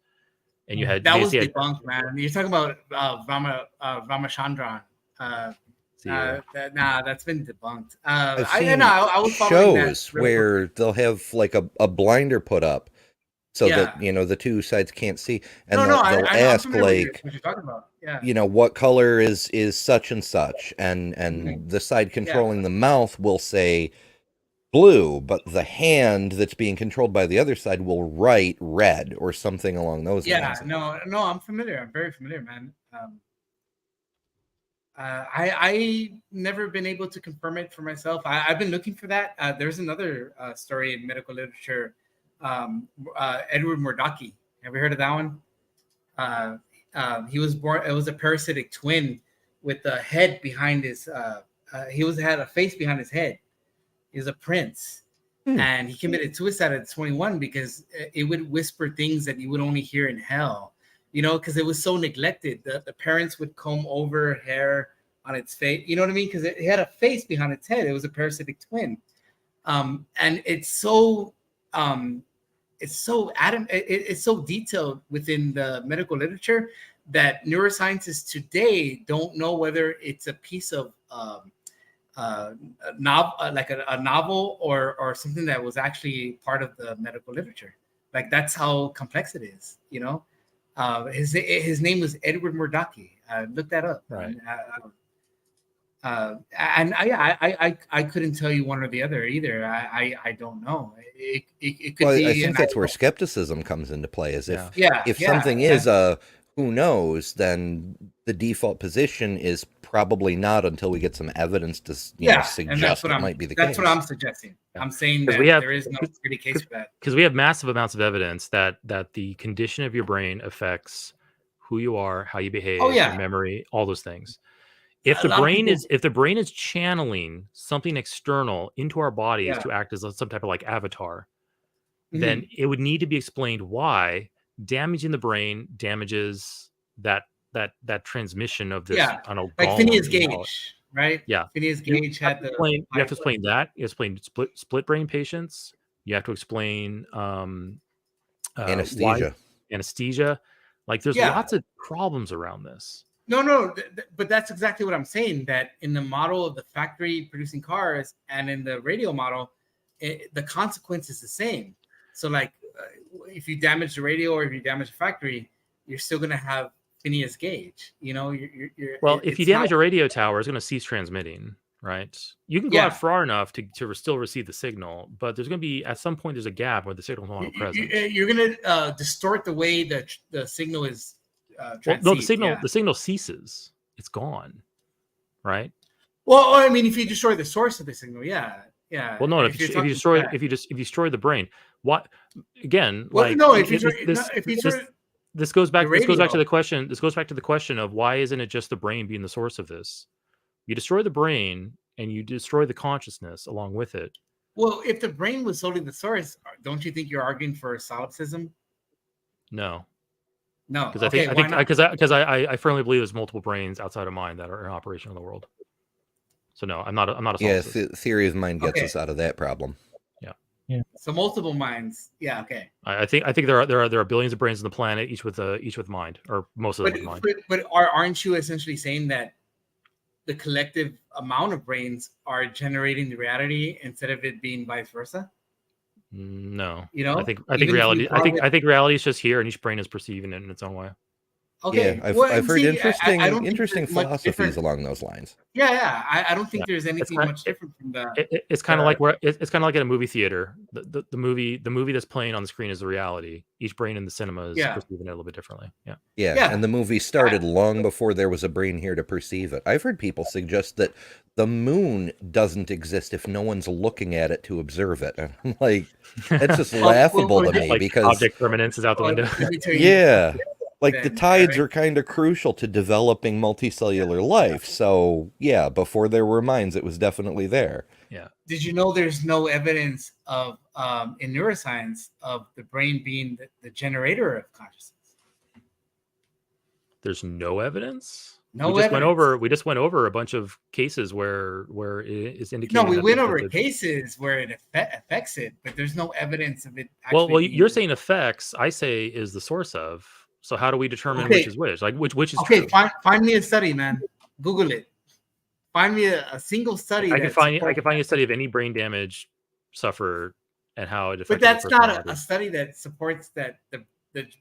And you had that was debunked, man. You're talking about Ramachandran. That's been debunked. I've seen shows where they'll have like a blinder put up so that the two sides can't see, and they'll ask like, what you're talking about. Yeah. What color is such and such, and the side controlling the mouth will say blue, but the hand that's being controlled by the other side will write red or something along those lines. No, I'm familiar. I'm very familiar, man. I never been able to confirm it for myself. I've been looking for that. There's another story in medical literature. Edward Murdocky. Have you heard of that one? He was born. It was a parasitic twin with a head behind his. Had a face behind his head. He was a prince, and he committed suicide at 21 because it would whisper things that you would only hear in hell. you know, because it was so neglected. The parents would comb over hair on its face, you know what I mean? Because it had a face behind its head. It was a parasitic twin. And it's so it's so detailed within the medical literature that neuroscientists today don't know whether it's a piece of like a novel or something that was actually part of the medical literature. Like that's how complex it is, you know. His name was Edward Murdocky. Look that up. Right. And I couldn't tell you one or the other either. I don't know. It could Well, be. I think that's where skepticism comes into play. Is if Yeah, something is who knows, then the default position is probably not until we get some evidence to suggest it might be the case. That's what I'm suggesting. I'm saying that there is no pretty case for that. Because we have massive amounts of evidence that the condition of your brain affects who you are, how you behave, your memory, all those things. If the brain is channeling something external into our bodies to act as some type of like avatar, then it would need to be explained why damaging the brain damages that transmission of this. I don't know, like Phineas Gage, right? Yeah, Phineas Gage had the. You have to explain that. You have to explain split brain patients. You have to explain anesthesia. Like there's lots of problems around this. No, but that's exactly what I'm saying. That in the model of the factory producing cars and in the radio model, the consequence is the same. So, like, if you damage the radio or if you damage the factory, you're still going to have Phineas Gage. You know, if you damage a radio tower, it's going to cease transmitting, right? You can go out far enough to still receive the signal, but there's going to be at some point there's a gap where the signal is no longer present. You're going to distort the way that the signal is. The signal ceases. It's gone, right? Well, I mean, if you destroy the source of the signal, yeah. Well, no, if you destroy the brain, what again? Well, like no, this goes back to the question. This goes back to the question of why isn't it just the brain being the source of this? You destroy the brain and you destroy the consciousness along with it. Well, if the brain was solely the source, don't you think you're arguing for solipsism? No. No, because I firmly believe there's multiple brains outside of mine that are in operation in the world. So no, I'm not a theory of mind gets us out of that problem. Yeah. So multiple minds. Yeah. Okay. I think there are billions of brains on the planet, each with mind, or most of them with mind. But aren't you essentially saying that the collective amount of brains are generating the reality instead of it being vice versa? No, you know, I think reality. I think reality is just here, and each brain is perceiving it in its own way. Okay, yeah, I've heard interesting philosophies along those lines. Yeah. I don't think there's anything much different from that. It's kind of like it's kind of like at a movie theater. The movie that's playing on the screen is the reality. Each brain in the cinema is perceiving it a little bit differently. Yeah. And the movie started long before there was a brain here to perceive it. I've heard people suggest that the moon doesn't exist if no one's looking at it to observe it. And I'm like, that's just laughable to me because object permanence is out the window. Yeah. Like the tides are kind of crucial to developing multicellular life. So yeah, before there were minds, it was definitely there. Yeah. Did you know there's no evidence of in neuroscience of the brain being the generator of consciousness? There's no evidence. We just went over a bunch of cases where it is indicated. No, we went over cases where it affects it, but there's no evidence of it. Well, you're saying affects. I say is the source of. So how do we determine which is which? Like which is true? Find me a study, man. Google it. Find me a single study. I can find you a study of any brain damage suffered and how it affected. But that's not a study that supports that the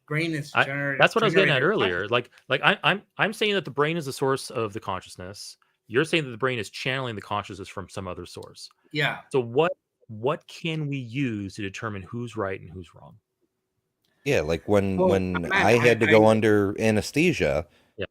brain is generated. That's what I was getting at earlier. Like I'm saying that the brain is the source of the consciousness. You're saying that the brain is channeling the consciousness from some other source. Yeah. So what can we use to determine who's right and who's wrong? Yeah, like when I had to go under anesthesia. Yeah.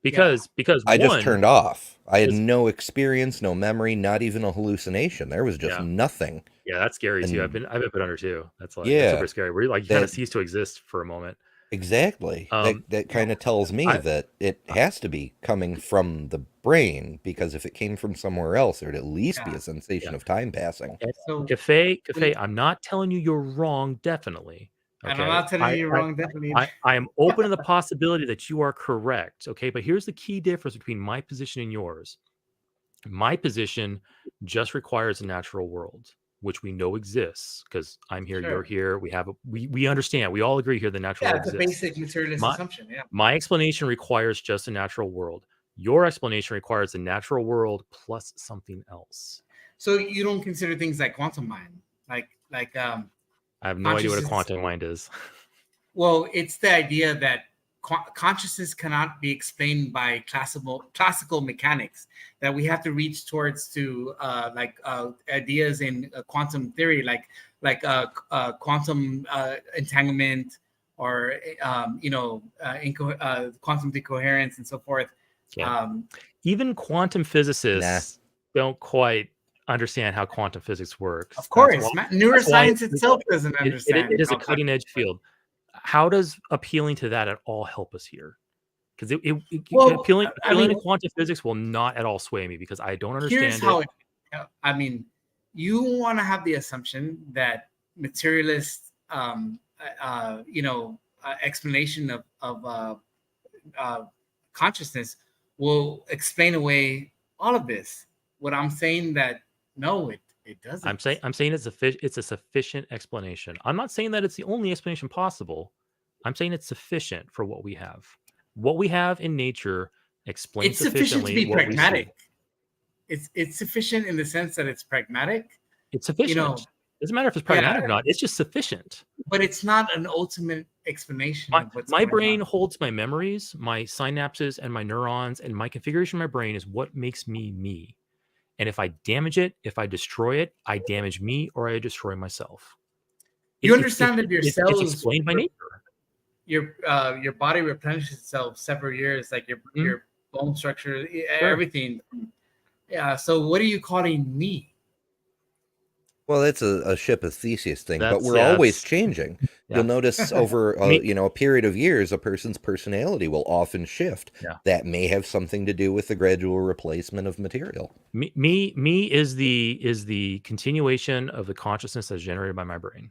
Because I just turned off. I had no experience, no memory, not even a hallucination. There was just nothing. Yeah, that's scary too. I've been put under too. That's that's super scary. Where you kind of cease to exist for a moment. Exactly. That kind of tells me that it has to be coming from the brain, because if it came from somewhere else, there'd at least be a sensation of time passing. So, Cafe, I'm not telling you you're wrong, definitely. And Okay. I'm not telling you you're wrong, definitely. I am open to the possibility that you are correct. Okay. But here's the key difference between my position and yours. My position just requires a natural world, which we know exists because I'm here, Sure. you're here. We understand. We all agree here the natural Yeah, world it's a exists. basic materialist assumption. Yeah. My explanation requires just a natural world. Your explanation requires a natural world plus something else. So you don't consider things like quantum mind, like I have no idea what a quantum mind is. Well, it's the idea that consciousness cannot be explained by classical mechanics. That we have to reach towards to ideas in quantum theory, like quantum entanglement or quantum decoherence and so forth. Yeah. Even quantum physicists don't quite understand how quantum physics works. Of course, neuroscience itself doesn't understand. It is a cutting edge field. How does appealing to that at all help us here? Because appealing to quantum physics will not at all sway me because I don't understand here's how you want to have the assumption that materialist explanation of consciousness will explain away all of this. What I'm saying that no, it doesn't. I'm saying it's a sufficient explanation. I'm not saying that it's the only explanation possible. I'm saying it's sufficient for what we have. What we have in nature explains sufficiently sufficient to be what pragmatic. We see. It's sufficient in the sense that it's pragmatic. It's sufficient. It doesn't matter if it's pragmatic or not. It's just sufficient. But it's not an ultimate explanation. My brain holds my memories, my synapses, and my neurons, and my configuration of my brain is what makes me me. And if I damage it, if I destroy it, I damage me or I destroy myself. You understand that your cells it's explained by nature. Your body replenishes itself several years, like your bone structure, everything. Yeah. So what are you calling me? Well, that's a ship of Theseus thing, but we're always changing. Yeah. You'll notice over a period of years, a person's personality will often shift. Yeah. That may have something to do with the gradual replacement of material. Me is the continuation of the consciousness that's generated by my brain.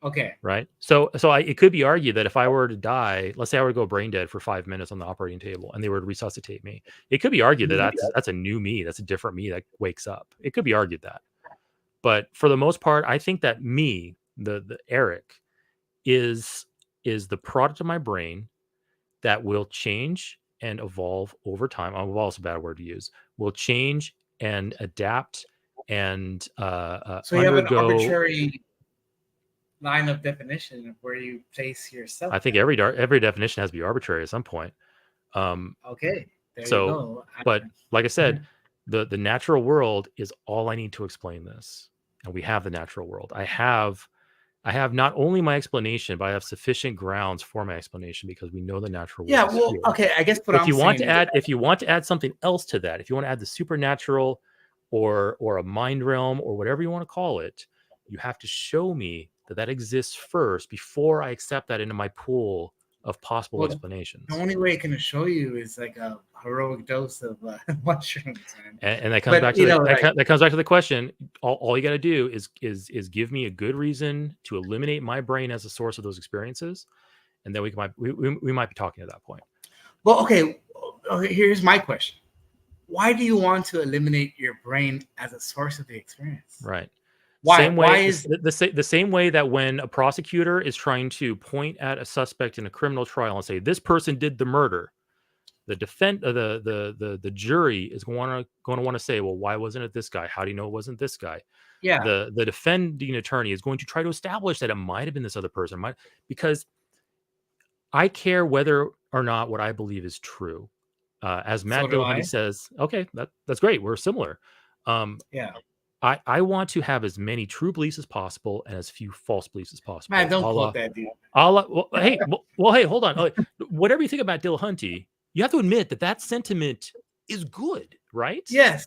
Okay. Right. So it could be argued that if I were to die, let's say I were to go brain dead for 5 minutes on the operating table, and they were to resuscitate me, it could be argued that that's a new me, that's a different me that wakes up. It could be argued that. But for the most part, I think that me, the Eric, is the product of my brain that will change and evolve over time. Evolve is a bad word to use. Will change and adapt and so you have an arbitrary line of definition of where you place yourself. I think every definition has to be arbitrary at some point. Okay. There so, you go. But like I said, the natural world is all I need to explain this. And we have the natural world. I have not only my explanation, but I have sufficient grounds for my explanation because we know the natural world. Yeah, well, okay. I guess if you want to add something else to that, if you want to add the supernatural or a mind realm or whatever you want to call it, you have to show me that exists first before I accept that into my pool of possible explanations. The only way it can show you is like a heroic dose of mushrooms. And that comes back to that comes back to the question. All you got to do is give me a good reason to eliminate my brain as a source of those experiences, and then we might be talking at that point. Well, okay. Here's my question: why do you want to eliminate your brain as a source of the experience? Right. Why? Why is the same way that when a prosecutor is trying to point at a suspect in a criminal trial and say this person did the murder, the jury is going to want to say, well, why wasn't it this guy? How do you know it wasn't this guy? Yeah. The defending attorney is going to try to establish that it might have been this other person, because I care whether or not what I believe is true. As Matt Dillahunty says, okay, that's great. We're similar. Yeah. I want to have as many true beliefs as possible and as few false beliefs as possible. Man, don't quote that, dude. Hey, hold on. Whatever you think about Dillahunty, you have to admit that sentiment is good, right? Yes.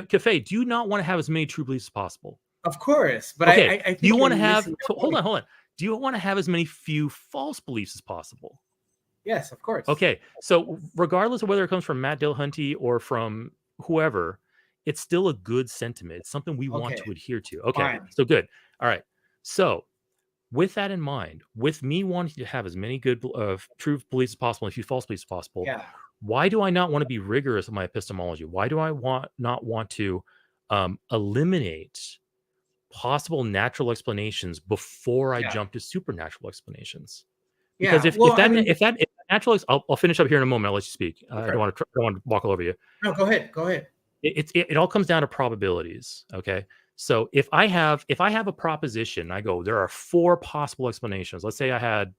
Cafe, do you not want to have as many true beliefs as possible? Of course, but okay. I think do you want to have? Hold on. Do you want to have as many few false beliefs as possible? Yes, of course. Okay, so regardless of whether it comes from Matt Dillahunty or from whoever, it's still a good sentiment. It's something we want to adhere to. Okay, fine. So good. All right. So with that in mind, with me wanting to have as many good true beliefs as possible and a few false beliefs as possible, Yeah. why do I not want to be rigorous in my epistemology? Why do I not want to eliminate possible natural explanations before I Yeah. jump to supernatural explanations? Yeah. Because if Well, that I mean, natural, I'll finish up here in a moment. I'll let you speak. I Okay. don't want to walk all over you. no, go ahead. Go ahead. It all comes down to probabilities. Okay. So if I have a proposition, I go, there are 4 possible explanations. Let's say I had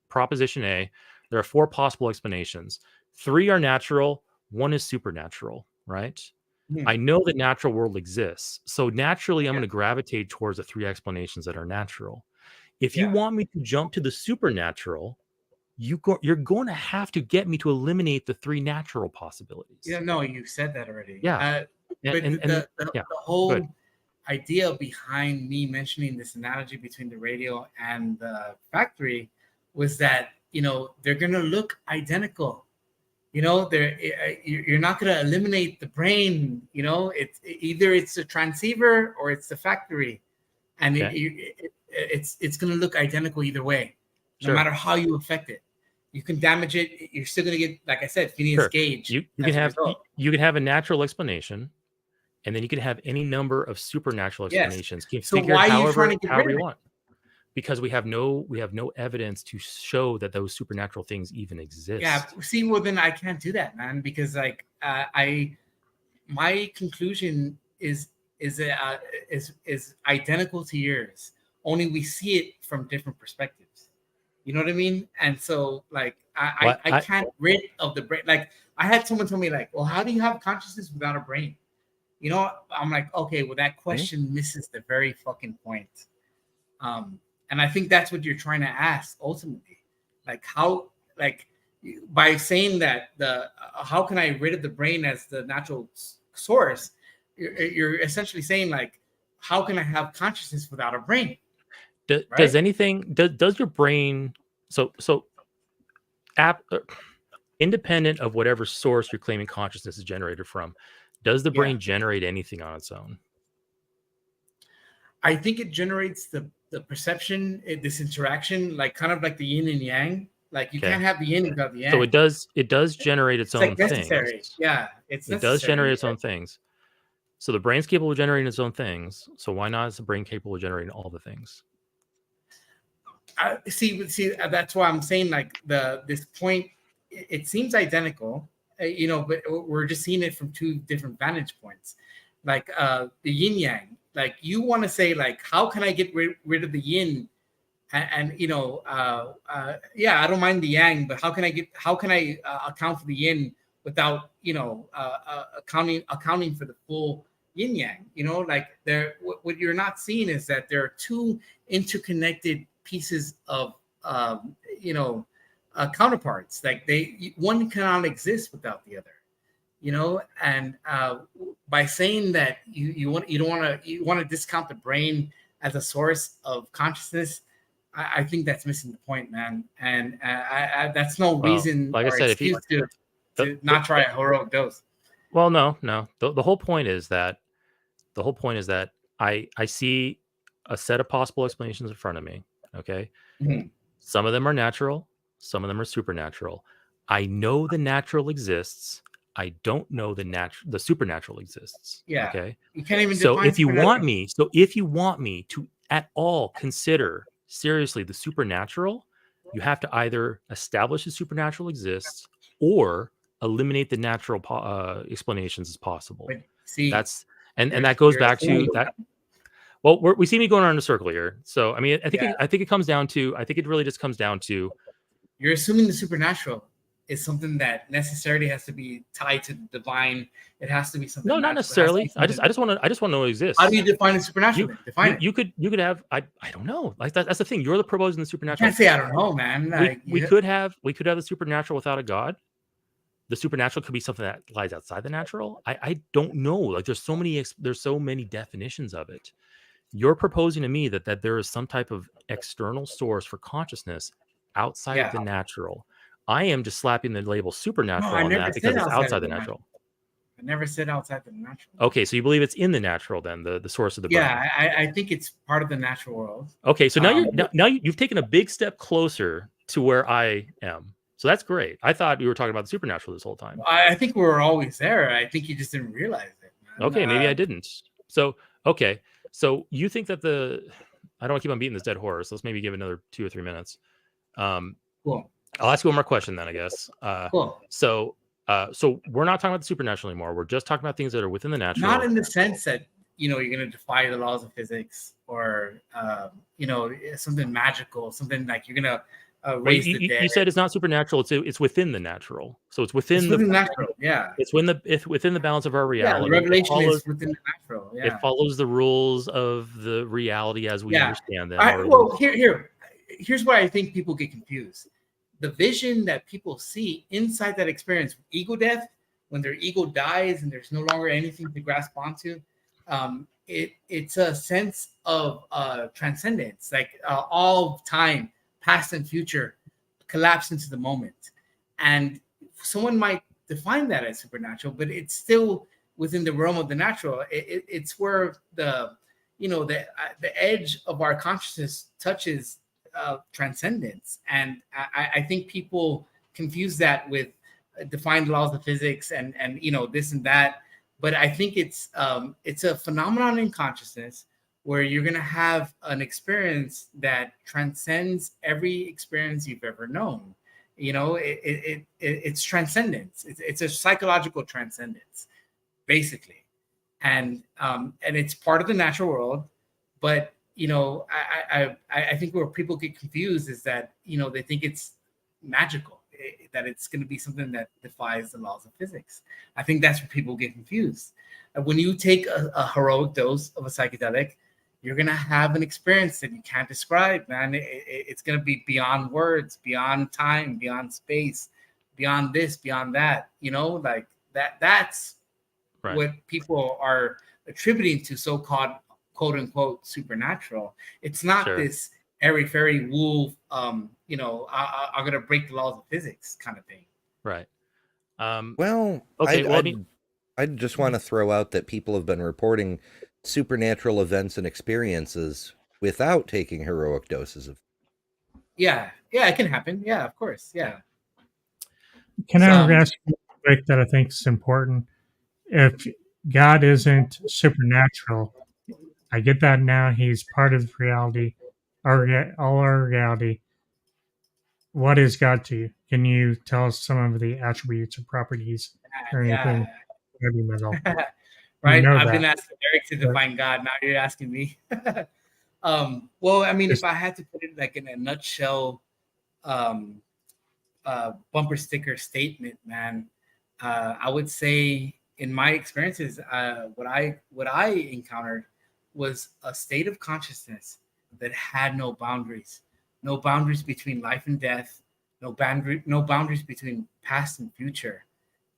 proposition A. There are 4 possible explanations. 3 are natural, 1 is supernatural, right? Hmm. I know the natural world exists. So naturally, I'm Yeah. going to gravitate towards the 3 explanations that are natural. If you Yeah. want me to jump to the supernatural, you're going to have to get me to eliminate the 3 natural possibilities. Yeah. No, you said that already. Yeah. But And the yeah, whole good. idea behind me mentioning this analogy between the radio and the factory was that, you know, they're going to look identical. You know, you're not going to eliminate the brain. You know, it's a transceiver or it's the factory, and Okay. it's going to look identical either way, no Sure. matter how you affect it. You can damage it. You're still going to get, like I said, Phineas Sure. Gage. You as can a have result. you can have a natural explanation, and then you can have any number of supernatural Yes. explanations. You can So figure why it are you trying to get rid however of you it? want. Because we have no evidence to show that those supernatural things even exist. Yeah. See, well, then I can't do that, man, because like my conclusion is identical to yours. Only we see it from different perspectives. You know what I mean? And so, like, I can't rid of the brain. Like, I had someone tell me, like, well, how do you have consciousness without a brain? You know, I'm like, okay, well, that question misses the very fucking point. And I think that's what you're trying to ask ultimately. Like, how, like, by saying that how can I rid of the brain as the natural source? You're essentially saying, like, how can I have consciousness without a brain? Does anything does your brain independent of whatever source you're claiming consciousness is generated from, does the brain generate anything on its own? I think it generates the perception, this interaction, like kind of like the yin and yang. Like you can't have the yin without the yang. So it does generate its own necessary. things. Yeah, it does generate its own things. So the brain's capable of generating its own things. So why not is the brain capable of generating all the things? See, that's why I'm saying, like, this point, it seems identical, you know, but we're just seeing it from 2 different vantage points. Like the yin yang. Like, you want to say, like, how can I get rid of the yin? And you know, yeah, I don't mind the yang, but how can I account for the yin without, you know, accounting for the full yin yang? You know, like, what you're not seeing is that there are 2 interconnected pieces of you know, counterparts. Like, one cannot exist without the other. You know, and by saying that you want to discount the brain as a source of consciousness, I think that's missing the point, man. And that's no reason, like I said, excuse to not try a heroic dose. Well, no. The whole point is that I see a set of possible explanations in front of me. Okay, Some of them are natural, some of them are supernatural. I know the natural exists. I don't know the supernatural exists. Yeah. Okay. You can't even. So if you want me to at all consider seriously the supernatural, you have to either establish the supernatural exists or eliminate the natural explanations as possible. But see, and that goes back to that. Well, we seem to be going around in a circle here. So I mean, I think it comes down to. I think it really just comes down to. You're assuming the supernatural is something that necessarily has to be tied to the divine. It has to be something. No, not necessarily. I just want to know it exists. How do you define the supernatural? Define it. You could have. I don't know. Like that's the thing. You're the proposing the supernatural. I can't say I don't know, man. Like, we could have the supernatural without a god. The supernatural could be something that lies outside the natural. I don't know. Like there's so many definitions of it. You're proposing to me that there is some type of external source for consciousness outside of the natural. I am just slapping the label supernatural on that because it's outside the natural. I never said outside the natural. Okay, so you believe it's in the natural then, the source of the brain. Yeah, I think it's part of the natural world. Okay, so now you've taken a big step closer to where I am. So that's great. I thought you were talking about the supernatural this whole time. I think we were always there. I think you just didn't realize it, man. Okay, maybe I didn't. So, okay. So you think that I don't want to keep on beating this dead horse. Let's maybe give it another 2 or 3 minutes. Cool. I'll ask you one more question then, I guess. Cool. So we're not talking about the supernatural anymore. We're just talking about things that are within the natural. Not in the sense that, you're going to defy the laws of physics or, something magical, something like you're going to raise the dead. You said it's not supernatural. It's within the natural. So it's within the natural. Yeah. It's within the balance of our reality. Yeah, the revelation is within the natural. Yeah. It follows the rules of the reality as we understand them. Well, here's where I think people get confused. The vision that people see inside that experience, ego death, when their ego dies and there's no longer anything to grasp onto, it's a sense of transcendence, like all time, past and future, collapse into the moment. And someone might define that as supernatural, but it's still within the realm of the natural. It's where the edge of our consciousness touches transcendence. And I think people confuse that with defined laws of physics and this and that. But I think it's a phenomenon in consciousness where you're going to have an experience that transcends every experience you've ever known. It's transcendence. It's a psychological transcendence, basically, and it's part of the natural world. But I think where people get confused is that they think it's magical, that it's going to be something that defies the laws of physics. I think that's where people get confused. When you take a heroic dose of a psychedelic, you're going to have an experience that you can't describe, man. It's going to be beyond words, beyond time, beyond space, beyond this, beyond that, like that's right. What people are attributing to so-called quote unquote supernatural. It's not this airy fairy wolf, I'm going to break the laws of physics kind of thing. Right. I just want to throw out that people have been reporting supernatural events and experiences without taking heroic doses of. Yeah, it can happen. Yeah, of course. Yeah. Can I ask you quick that I think is important? If God isn't supernatural, I get that now. He's part of reality, all our reality. What is God to you? Can you tell us some of the attributes or properties or anything? Right. I've been asking Eric to define God. Now you're asking me. Well, I mean, if I had to put it like in a nutshell, bumper sticker statement, man, I would say in my experiences, what I encountered was a state of consciousness that had no boundaries between life and death, no boundaries between past and future.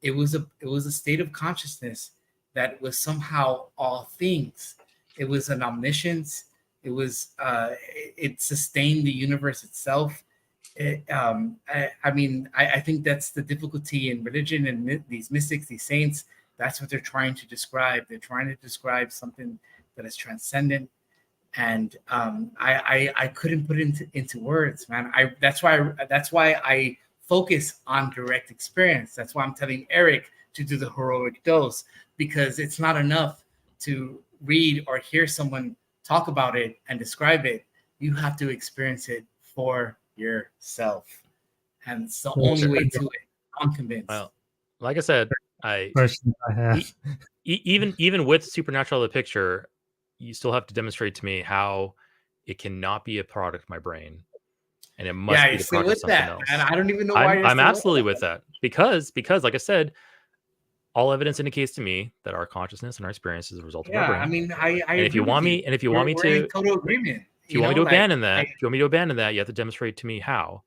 It was a state of consciousness that was somehow all things. It was an omniscience. It was it sustained the universe itself. I think that's the difficulty in religion and these mystics, these saints. That's what they're trying to describe. They're trying to describe something that is transcendent. And I couldn't put it into words, man. That's why I focus on direct experience. That's why I'm telling Eric to do the heroic dose, because it's not enough to read or hear someone talk about it and describe it. You have to experience it for yourself, and it's the only way to it. I'm convinced. Well, like I said, even with supernatural of the picture, you still have to demonstrate to me how it cannot be a product of my brain, and it must be the product of something else. And I don't even know why I'm absolutely with that because, like I said, all evidence indicates to me that our consciousness and our experience is a result of our brain. I mean, and if you want me to total agreement. If you want me to abandon that, you have to demonstrate to me how.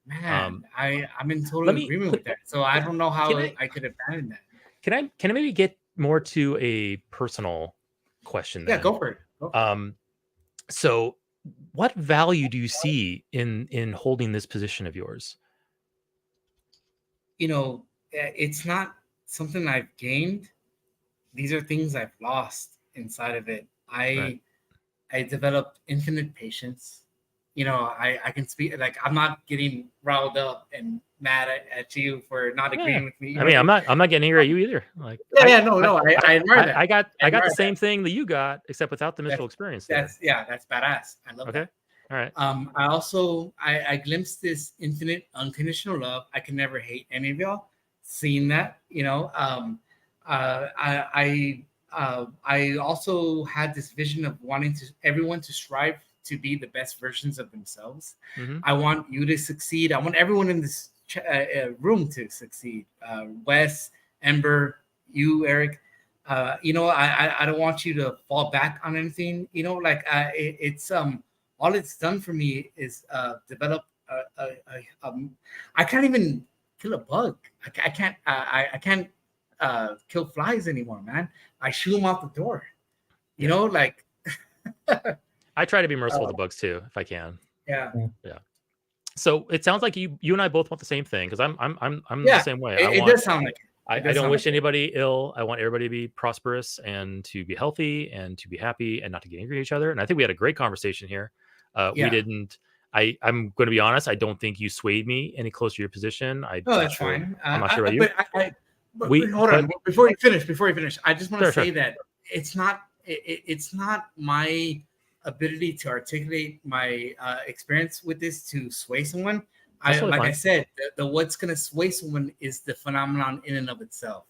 Man, I'm in total agreement with that. So I don't know how I could abandon that. Can I maybe get more to a personal question then? Yeah, go for it. So what value do you see in holding this position of yours? It's not something I've gained. These are things I've lost inside of it. I developed infinite patience. I can speak, like, I'm not getting riled up and mad at you for not agreeing with me. I mean, I'm not getting angry at you either. Like, I admire that. I got the that. same thing that you got, except without the mystical experience. That's badass. I love that. All right. I also I glimpsed this infinite unconditional love. I can never hate any of y'all. Seeing that, I also had this vision of wanting everyone to strive to be the best versions of themselves. Mm-hmm. I want you to succeed. I want everyone in this room to succeed. Wes, Ember, you, Eric. I don't want you to fall back on anything. It's all it's done for me is develop I can't even kill a bug. I can't kill flies anymore, man. I shoo them out the door. I try to be merciful to bugs too, if I can. Yeah. So it sounds like you and I both want the same thing, because I'm the same way. It does sound like it. I don't wish anybody ill. I want everybody to be prosperous and to be healthy and to be happy and not to get angry at each other. And I think we had a great conversation here. We didn't. I'm going to be honest. I don't think you swayed me any closer to your position. That's fine. I'm not sure about you. But hold on. Before you finish, I just want to say that it's not my ability to articulate my experience with this to sway someone. I said, the what's going to sway someone is the phenomenon in and of itself.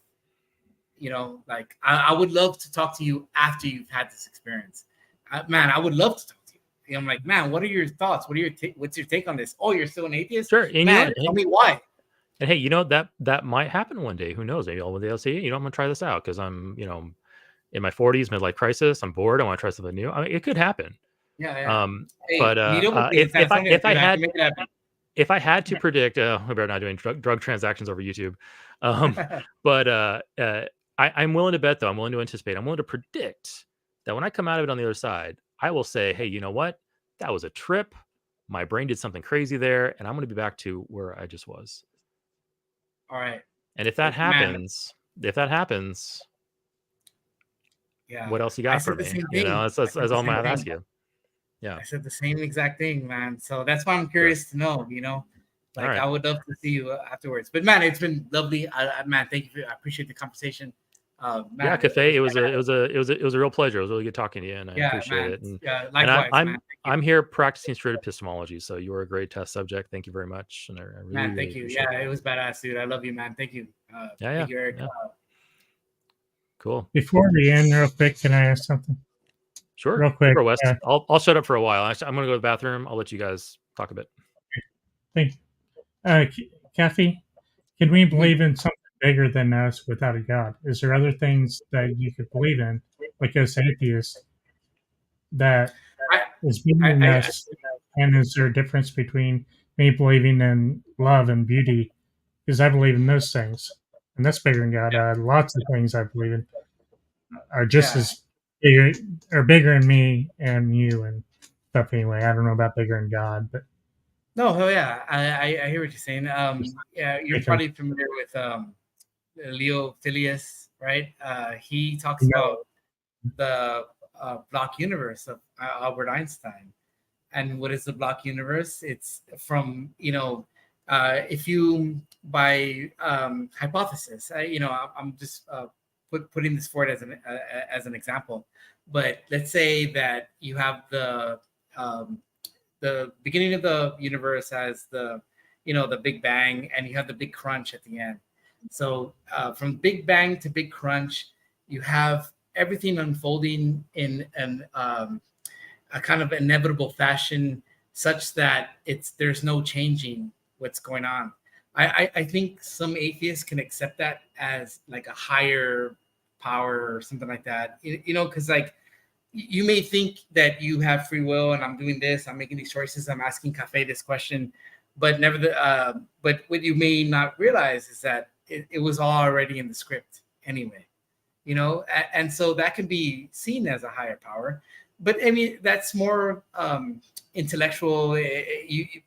I would love to talk to you after you've had this experience. Man, I would love to talk to you. I'm like, man, what are your thoughts? What's your take on this? Oh, you're still an atheist? Sure. And man, tell me why. And hey, that might happen one day. Who knows? Maybe one day I'll say, I'm going to try this out because I'm, in my 40s, midlife crisis. I'm bored. I want to try something new. I mean, it could happen. Yeah. But if I had to predict, we better not doing drug transactions over YouTube. But I'm willing to bet, though. I'm willing to anticipate. I'm willing to predict that when I come out of it on the other side, I will say, hey, you know what? That was a trip. My brain did something crazy there, and I'm going to be back to where I just was. All right. And if that happens, yeah, what else you got for me? That's all I'm going to ask you. Yeah, I said the same exact thing, man. So that's why I'm curious to know. I would love to see you afterwards. But man, it's been lovely. Man, thank you. I appreciate the conversation. Cafe. It was a real pleasure. It was really good talking to you, and I appreciate it. And, likewise, and I'm here practicing straight epistemology, so you were a great test subject. Thank you very much, and I really, thank you. It was badass, dude. I love you, man. Thank you. Thank you, Eric. Cool. Before we end, real quick, can I ask something? Sure. Real quick. West. I'll shut up for a while. I'm going to go to the bathroom. I'll let you guys talk a bit. Thank you. Kathy, can we believe in something bigger than us without a God? Is there other things that you could believe in, like as atheists, that is bigger than us? And is there a difference between me believing in love and beauty? Because I believe in those things, and that's bigger than God. Lots of things I believe in are just as bigger, or bigger in me and you and stuff. Anyway, I don't know about bigger in God, but no, hell yeah, I hear what you're saying. You're probably familiar with Leo Phileas, right? He talks about the block universe of Albert Einstein. And what is the block universe? It's from, if you, by hypothesis, I'm just putting this forward as an example. But let's say that you have the beginning of the universe as the Big Bang, and you have the Big Crunch at the end. So from Big Bang to Big Crunch, you have everything unfolding in a kind of inevitable fashion, such that there's no changing what's going on. I think some atheists can accept that as like a higher power or something like that. Because like you may think that you have free will, and I'm doing this, I'm making these choices, I'm asking Cafe this question, but but what you may not realize is that it was already in the script anyway, and so that can be seen as a higher power. But I mean, that's more intellectual.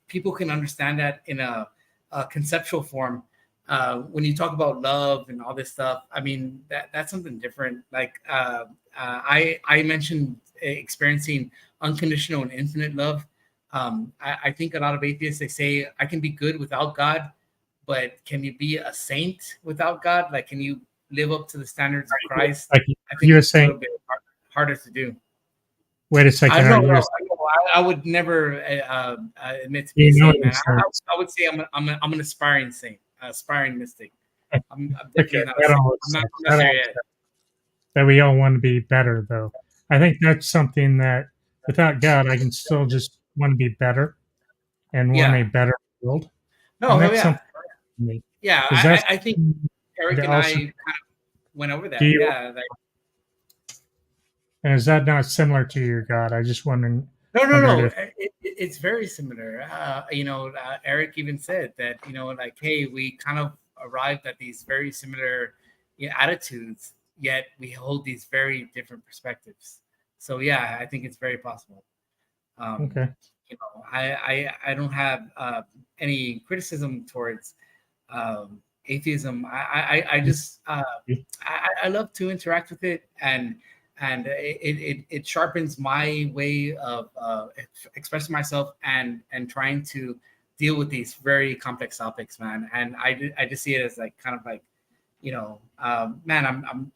People can understand that in a conceptual form. when you talk about love and all this stuff, I mean that's something different. Like I mentioned experiencing unconditional and infinite love. I think a lot of atheists, they say I can be good without God, but can you be a saint without God? Like, can you live up to the standards of Christ? Like I think you were it's a saying, little bit harder to do. wait a second. I Are don't you, know. I would never admit to be a you know saint, man. what I'm saying? I would say I'm an aspiring saint, aspiring mystic. I'm Okay, definitely not a that saint. all makes I'm not sense. there That all yet. makes sense. That we all want to be better, though. I think that's something that without God, I can still just want to be better and want a Yeah. better world. No, And hell that's yeah. something for me. Yeah, 'Cause that's I think Eric that and I also, kind of went over do that. you, Yeah, like, and is that not similar to your God? I just wondered no. if, It's very similar. Eric even said that, like, hey, we kind of arrived at these very similar attitudes, yet we hold these very different perspectives. So yeah, I think it's very possible. okay. I don't have any criticism towards atheism. I just I love to interact with it, and it sharpens my way of expressing myself and trying to deal with these very complex topics, man. And I just see it as like kind of like, man,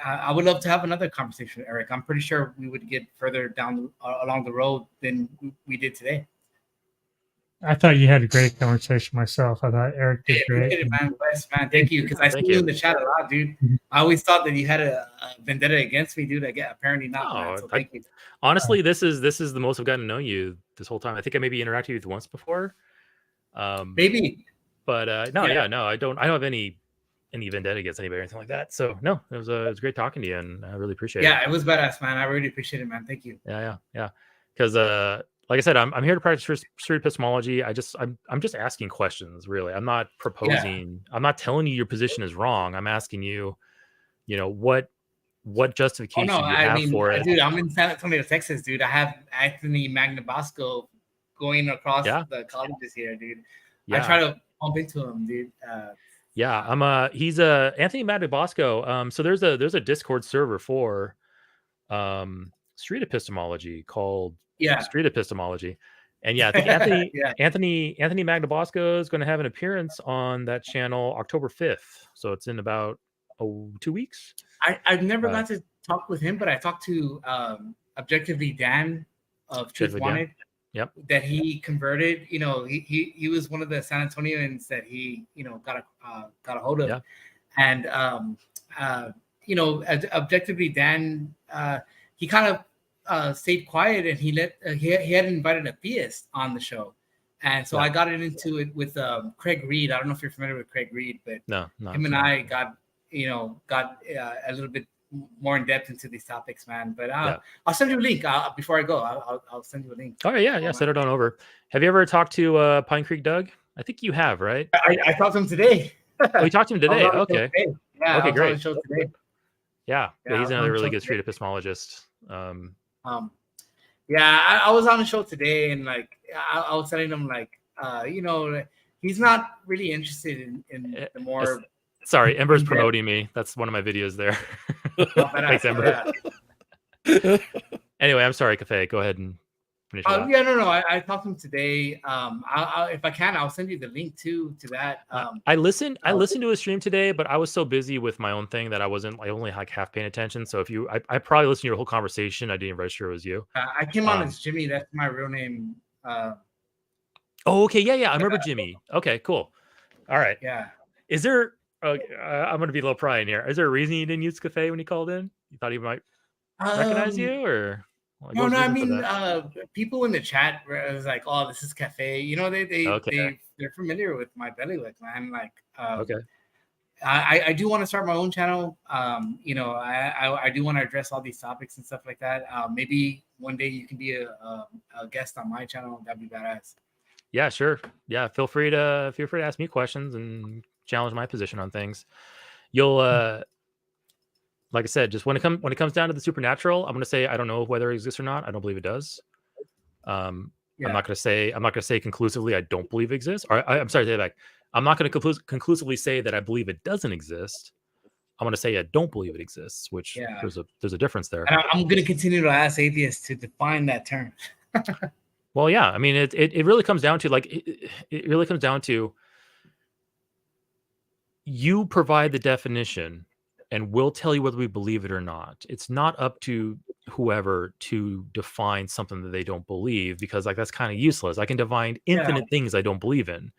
I would love to have another conversation with Eric. I'm pretty sure we would get further down along the road than we did today. I thought you had a great conversation myself. I thought Eric did Hey, great. appreciate it, man. Bless, man. Thank you, because I see Thank you you. in the chat a lot, dude. Mhm. I always thought that you had a vendetta against me, dude. Apparently not, man. No, So thank you. honestly, this is the most I've gotten to know you this whole time. I think I maybe interacted with you once before. Maybe. But Yeah. no, I don't have any vendetta against anybody or anything like that. So no, it was great talking to you, and I really appreciate it. Yeah, it was badass, man. I really appreciate it, man. Thank you. Yeah. Because like I said, I'm here to practice street epistemology. I'm just asking questions, really. I'm not proposing. I'm not telling you your position is wrong. I'm asking you, what Oh justification no, you I have mean, for it. dude, I'm in San Antonio, Texas, dude. I have Anthony Magnabosco going across Yeah. the colleges here, dude. Yeah. I try to bump into him, dude. Yeah, he's Anthony Magnabosco. So there's a Discord server for street epistemology called Street Epistemology. And yeah, I think Anthony Magnabosco is going to have an appearance on that channel October 5th. So it's in about 2 weeks. I've never got to talk with him, but I talked to Objectively Dan of Truth Wanted. Yep. That he converted. He was one of the San Antonians that he got a hold of. Yeah. And Objectively Dan, he kind of stayed quiet, and he had invited a theist on the show. And so I got into it with Craig Reed. I don't know if you're familiar with Craig Reed, but him and I got a little bit more in depth into these topics, man. But I'll send you a link before I go. I'll send you a link. Oh yeah, send it on over. Have you ever talked to Pine Creek Doug? I think you have, right? I talked to him today. Oh, you talked to him today? Okay. Yeah. Okay, great. On the show today. Yeah, he's another really good street epistemologist. Yeah, I was on the show today, and like I was telling him, like, he's not really interested in the more. Sorry, Ember's promoting me. That's one of my videos there. Thanks, Ember. Yeah. Anyway, I'm sorry, Cafe. Go ahead and finish. Yeah, no. I talked to him today. If I can, I'll send you the link to that. I listened to a stream today, but I was so busy with my own thing that I only like half paying attention. So I probably listened to your whole conversation. I didn't register it was you. I came on as Jimmy. That's my real name. Oh, okay. Yeah. I remember Jimmy. Okay, cool. All right. Yeah. Is there? I'm going to be a little prying here. Is there a reason you didn't use Cafe when he called in? You thought he might recognize you, or? No. I mean, people in the chat was like, "Oh, this is Cafe." They're familiar with my bellywick, man. Like, okay. I do want to start my own channel. I do want to address all these topics and stuff like that. Maybe one day you can be a guest on my channel. That'd be badass. Yeah, sure. Yeah, feel free to ask me questions and challenge my position on things. You'll like I said, just when it comes down to the supernatural, I'm going to say I don't know whether it exists or not. I don't believe it does. I'm not going to say conclusively I don't believe it exists. Or I'm sorry, take that back. I'm not going to conclusively say that I believe it doesn't exist. I'm going to say I don't believe it exists, which there's a difference there. And I'm going to continue to ask atheists to define that term. Well, yeah, I mean, it really comes down to like it really comes down to you provide the definition, and we'll tell you whether we believe it or not. It's not up to whoever to define something that they don't believe, because like that's kind of useless. I can define infinite things I don't believe in.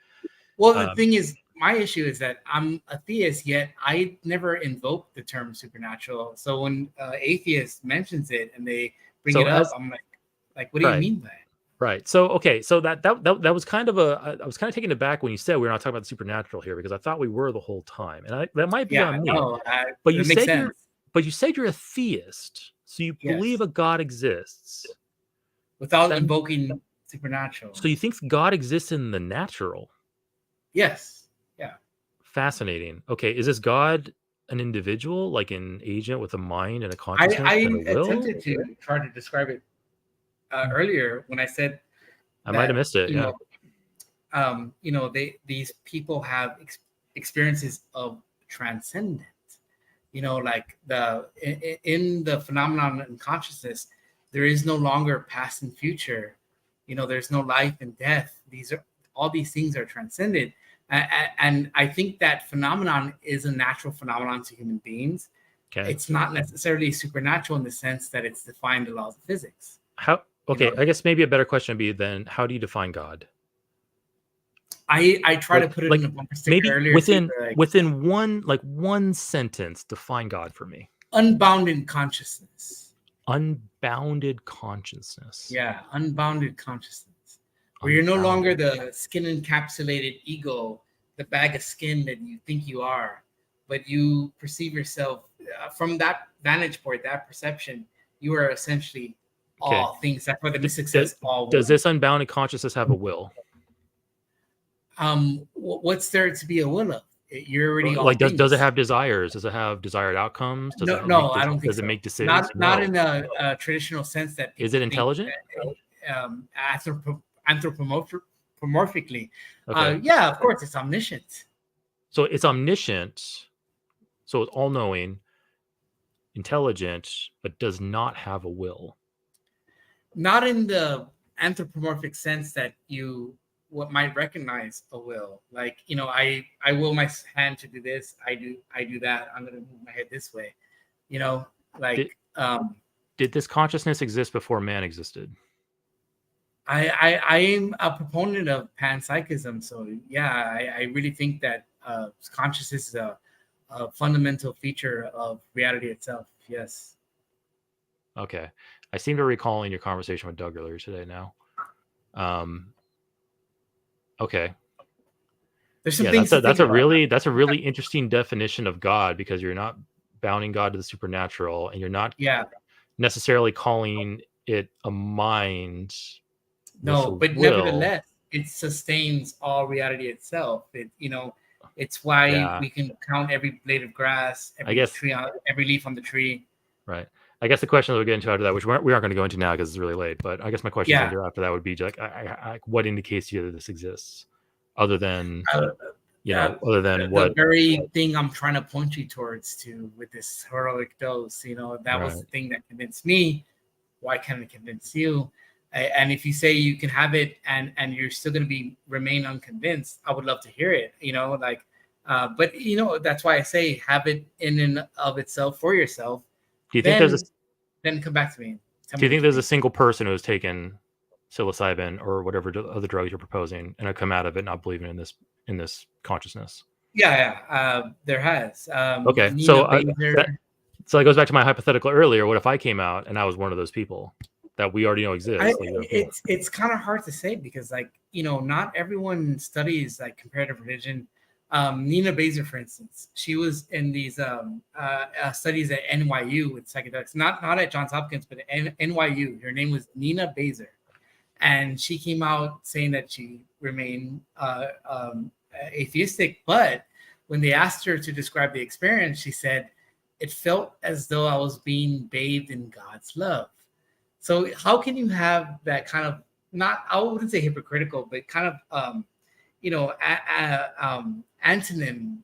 Well, the thing is, my issue is that I'm a theist, yet I never invoke the term supernatural. So when atheist mentions it and they bring it up, I'm like, what do you mean by it? Right. So okay. So that was kind of I was kind of taken aback when you said we're not talking about the supernatural here, because I thought we were the whole time, and that might be on me. No, but you said you're a theist, so you believe a God exists without invoking supernatural. So you think God exists in the natural? Yes. Yeah. Fascinating. Okay. Is this God an individual, like an agent with a mind and a consciousness? I and a will? attempted to try to describe it earlier when I said I might have missed it. These people have experiences of transcendence. Like in the phenomenon in consciousness, there is no longer past and future. There's no life and death. All these things are transcended. And I think that phenomenon is a natural phenomenon to human beings. Okay. It's not necessarily supernatural in the sense that it's defined the laws of physics. Okay, I guess maybe a better question would be then, how do you define God? I try to put it in the bumper sticker maybe earlier. Within one sentence, define God for me. Unbounded consciousness. Unbounded consciousness. Yeah, unbounded consciousness. Where you're no longer the skin encapsulated ego, the bag of skin that you think you are, but you perceive yourself from that vantage point, that perception, you are essentially all things. That's where the mystic says all. Does this unbounded consciousness have a will? What's there to be a will of? You're already like does it have desires? Does it have desired outcomes? I don't think does it make decisions? Not in a traditional sense that is it intelligent? Anthropomorphically. Yeah, of course, it's omniscient. So it's omniscient, so it's all-knowing, intelligent, but does not have a will. Not in the anthropomorphic sense that what might recognize a will. Like, I will my hand to do this. I do that. I'm going to move my head this way. Did this consciousness exist before man existed? I'm a proponent of panpsychism. So yeah, I really think that consciousness is a fundamental feature of reality itself. Yes. Okay. I seem to recalling your conversation with Doug earlier today now. Okay. There's some things that's a really interesting definition of God, because you're not bounding God to the supernatural, and you're not necessarily calling it a mind. No, but nevertheless, it sustains all reality itself. It's why we can count every blade of grass, every leaf on the tree. Right. I guess the question that we'll get into after that, which we aren't going to go into now because it's really late, but I guess my question after that would be like, what indicates to you that this exists, other than other than what? The very thing I'm trying to point you towards with this heroic dose. That was the thing that convinced me. Why can't it convince you? And if you say you can have it and you're still going to remain unconvinced, I would love to hear it. But that's why I say have it in and of itself for yourself. Do you think then come back to me? Do you think there's a single person who has taken psilocybin or whatever other drugs you're proposing and have come out of it not believing in this consciousness? Yeah, there has. Okay, so that goes back to my hypothetical earlier. What if I came out and I was one of those people that we already know exists? It's kind of hard to say because, not everyone studies comparative religion. Nina Baser, for instance, she was in these studies at NYU with psychedelics, not at Johns Hopkins, but at NYU. Her name was Nina Baser, and she came out saying that she remained atheistic. But when they asked her to describe the experience, she said, "It felt as though I was being bathed in God's love." So how can you have that kind of, I wouldn't say hypocritical, but kind of antonym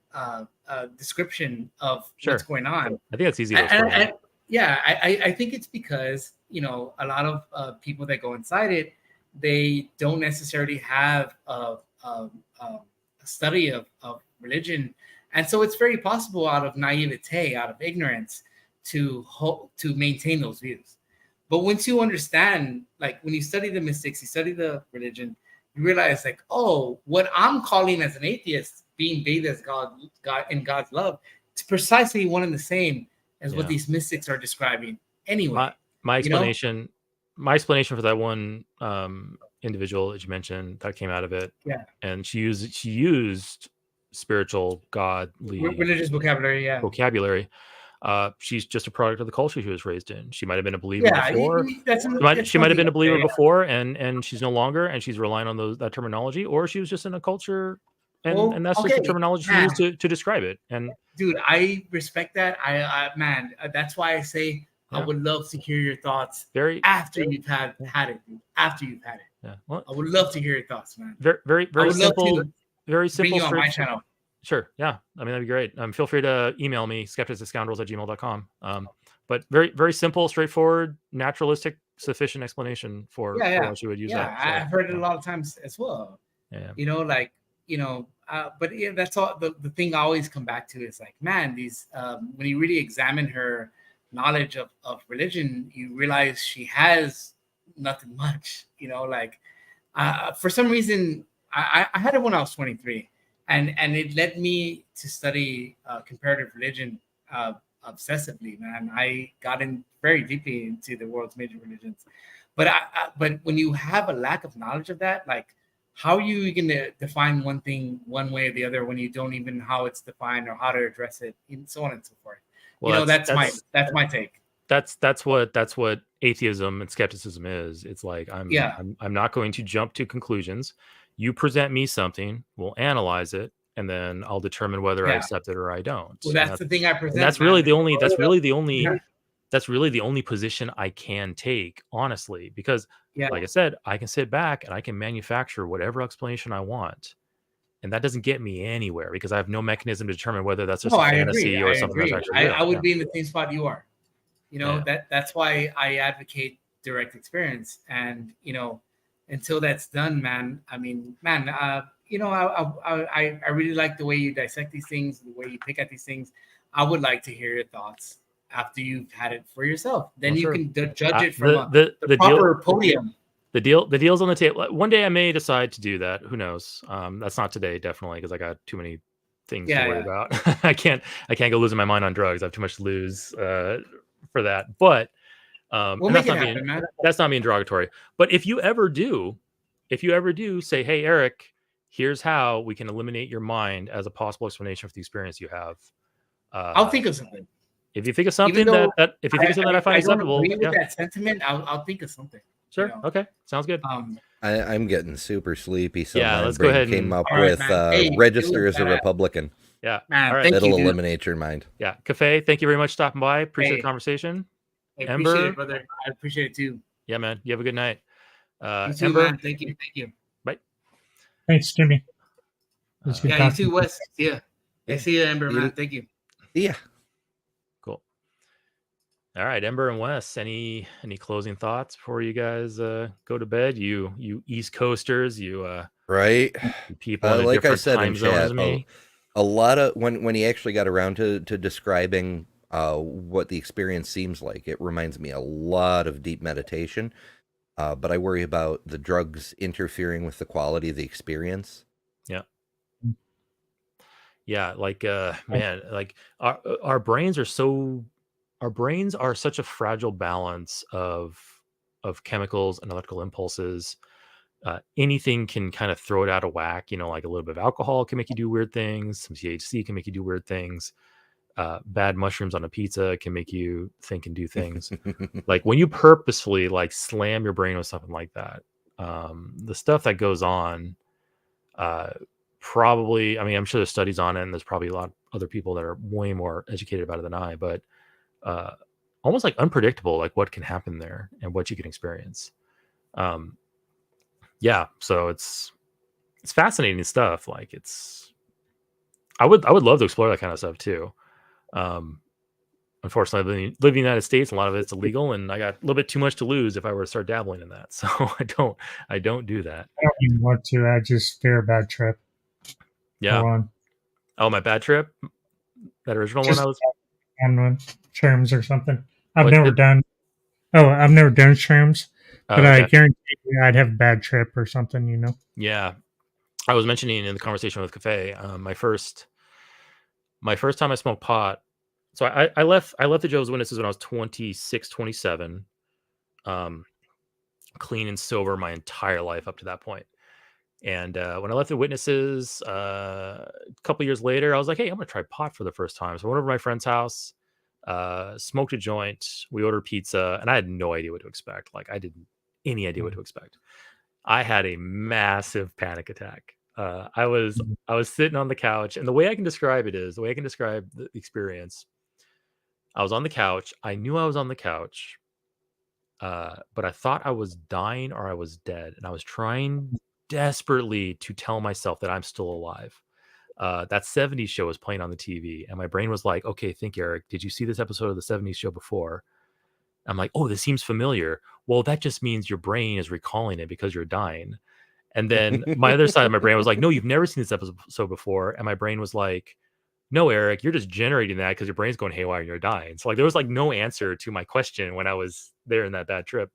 description of Sure. what's going on. I think that's easy to explain. And yeah, I think it's because a lot of people that go inside it, they don't necessarily have a study of religion, and so it's very possible out of naivete, out of ignorance, to maintain those views. But once you understand, like when you study the mystics, you study the religion, you realize like, oh, what I'm calling as an atheist, being bathed as God in God's love, it's precisely one and the same as what these mystics are describing. Anyway, my explanation for that one individual that you mentioned that came out of it, and she used spiritual, godly, religious vocabulary. She's just a product of the culture she was raised in. She might have been a believer before. She might have been a believer before, and she's no longer, and she's relying on that terminology, or she was just in a culture, and that's just the terminology she used to describe it. And dude, I respect that. Man, that's why I say I would love to hear your thoughts after you've had it. Dude. After you've had it, yeah. Well, I would love to hear your thoughts, man. Very simple. Very simple. Bring you on my channel. Sure. Yeah. I mean, that'd be great. Feel free to email me, skepticsandScoundrels@gmail.com. But very, very simple, straightforward, naturalistic, sufficient explanation for what you would use. Yeah, so, I've heard it a lot of times as well. Yeah. But yeah, that's all. The thing I always come back to is like, man, these when you really examine her knowledge of religion, you realize she has nothing much. For some reason, I had it when I was 23. And it led me to study comparative religion obsessively, man. I got in very deeply into the world's major religions. But but when you have a lack of knowledge of that, like, how are you going to define one thing one way or the other when you don't even know how it's defined or how to address it, and so on and so forth? Well, that's my take. That's what atheism and skepticism is. It's like I'm not going to jump to conclusions. You present me something, we'll analyze it, and then I'll determine whether I accept it or I don't. Well, that's the thing I present. That's really the only position I can take, honestly, because like I said, I can sit back and I can manufacture whatever explanation I want. And that doesn't get me anywhere because I have no mechanism to determine whether that's just a fantasy or something that's actually real. I would be in the same spot you are. That's why I advocate direct experience. And, until that's done, man, I really like the way you dissect these things, the way you pick at these things. I would like to hear your thoughts after you've had it for yourself. Then you can judge it from the proper podium. The deal's on the table. One day I may decide to do that. Who knows? That's not today, definitely, because I got too many things to worry about. I can't go losing my mind on drugs. I have too much to lose for that. But that's not being derogatory. But if you ever do say, hey, Eric, here's how we can eliminate your mind as a possible explanation for the experience you have. I'll think of something. If you think of something that I find acceptable, with that sentiment, I'll think of something. Sure. Okay. Sounds good. I'm getting super sleepy. So let's go ahead. Came up with register as a Republican. Yeah. Man, all right. That'll eliminate your mind. Yeah. Cafe, thank you very much for stopping by. Appreciate the conversation. I appreciate it, brother. I appreciate it too. Yeah, man. You have a good night. You too, Ember. man. Thank you. Bye. Thanks, Jimmy. You too, Wes. See ya. Yeah. See ya, Ember, man. Thank you. Yeah. Cool. All right, Ember and Wes. Any closing thoughts before you guys go to bed? You East Coasters, right people in like I different said time in zones chat, as me. a lot of when he actually got around to describing what the experience seems like, it reminds me a lot of deep meditation. But I worry about the drugs interfering with the quality of the experience. Yeah, like man, like our brains are such a fragile balance of chemicals and electrical impulses. Anything can kind of throw it out of whack. Like a little bit of alcohol can make you do weird things. Some THC can make you do weird things. Bad mushrooms on a pizza can make you think and do things. Like when you purposefully like slam your brain with something like that, the stuff that goes on, probably, I mean, I'm sure there's studies on it and there's probably a lot of other people that are way more educated about it than I, but almost like unpredictable, like what can happen there and what you can experience. So it's it's fascinating stuff. Like I would love to explore that kind of stuff too. Unfortunately, living in the United States, a lot of it's illegal, and I got a little bit too much to lose if I were to start dabbling in that. So I don't do that. I don't even want to. I just fear a bad trip. Yeah. Go on. Oh, my bad trip. That original Just one I was on shrooms or something. What's I've never it? done shrooms, Oh, but I okay. guarantee you I'd have a bad trip or something, you know. Yeah. I was mentioning in the conversation with Cafe, my first time I smoked pot. So I left the Jehovah's Witnesses when I was 26, 27, clean and sober my entire life up to that point. And when I left the Witnesses, a couple years later, I was like, hey, I'm going to try pot for the first time. So I went over to my friend's house, smoked a joint. We ordered pizza, and I had no idea what to expect. Like, I didn't any idea what to expect. I had a massive panic attack. I was sitting on the couch, and the way I can describe the experience, I was on the couch. I knew I was on the couch, but I thought I was dying or I was dead, and I was trying desperately to tell myself that I'm still alive. That 70s show was playing on the TV, and my brain was like, okay, think, Eric, did you see this episode of the 70s show before? I'm like, oh, this seems familiar. Well, that just means your brain is recalling it because you're dying. And then my other side of my brain was like, no, you've never seen this episode before. And my brain was like, no, Eric, you're just generating that because your brain's going haywire and you're dying. So like there was like no answer to my question when I was there in that bad trip.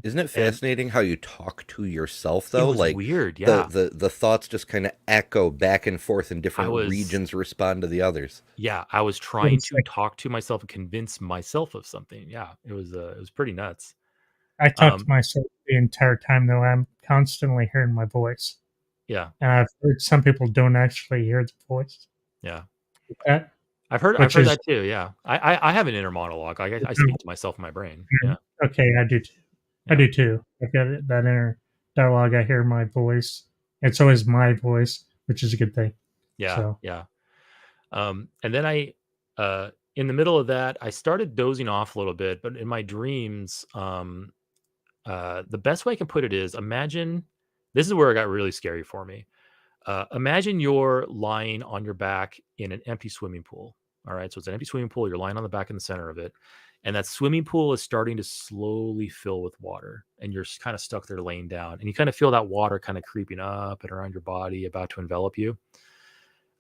Isn't it fascinating how you talk to yourself, It though? was Like weird, yeah. the thoughts just kind of echo back and forth, and different was- regions respond to the others. Yeah, I was trying It's to like- talk to myself and convince myself of something. Yeah, it was pretty nuts. I talk to myself the entire time, though. I'm constantly hearing my voice. Yeah, And I've heard some people don't actually hear the voice. yeah. That, I've heard Which is- that too. Yeah, I have an inner monologue. I speak to myself in my brain. Yeah, okay, I do too. Yeah. I do too. I've got that inner dialogue. I hear my voice. It's always my voice, which is a good thing. yeah, So- yeah. And then I, in the middle of that, I started dozing off a little bit. But in my dreams, the best way I can put it is, imagine this is where it got really scary for me. Imagine you're lying on your back in an empty swimming pool. All right. So it's an empty swimming pool. You're lying on the back in the center of it. And that swimming pool is starting to slowly fill with water. And you're kind of stuck there laying down. And you kind of feel that water kind of creeping up and around your body, about to envelop you.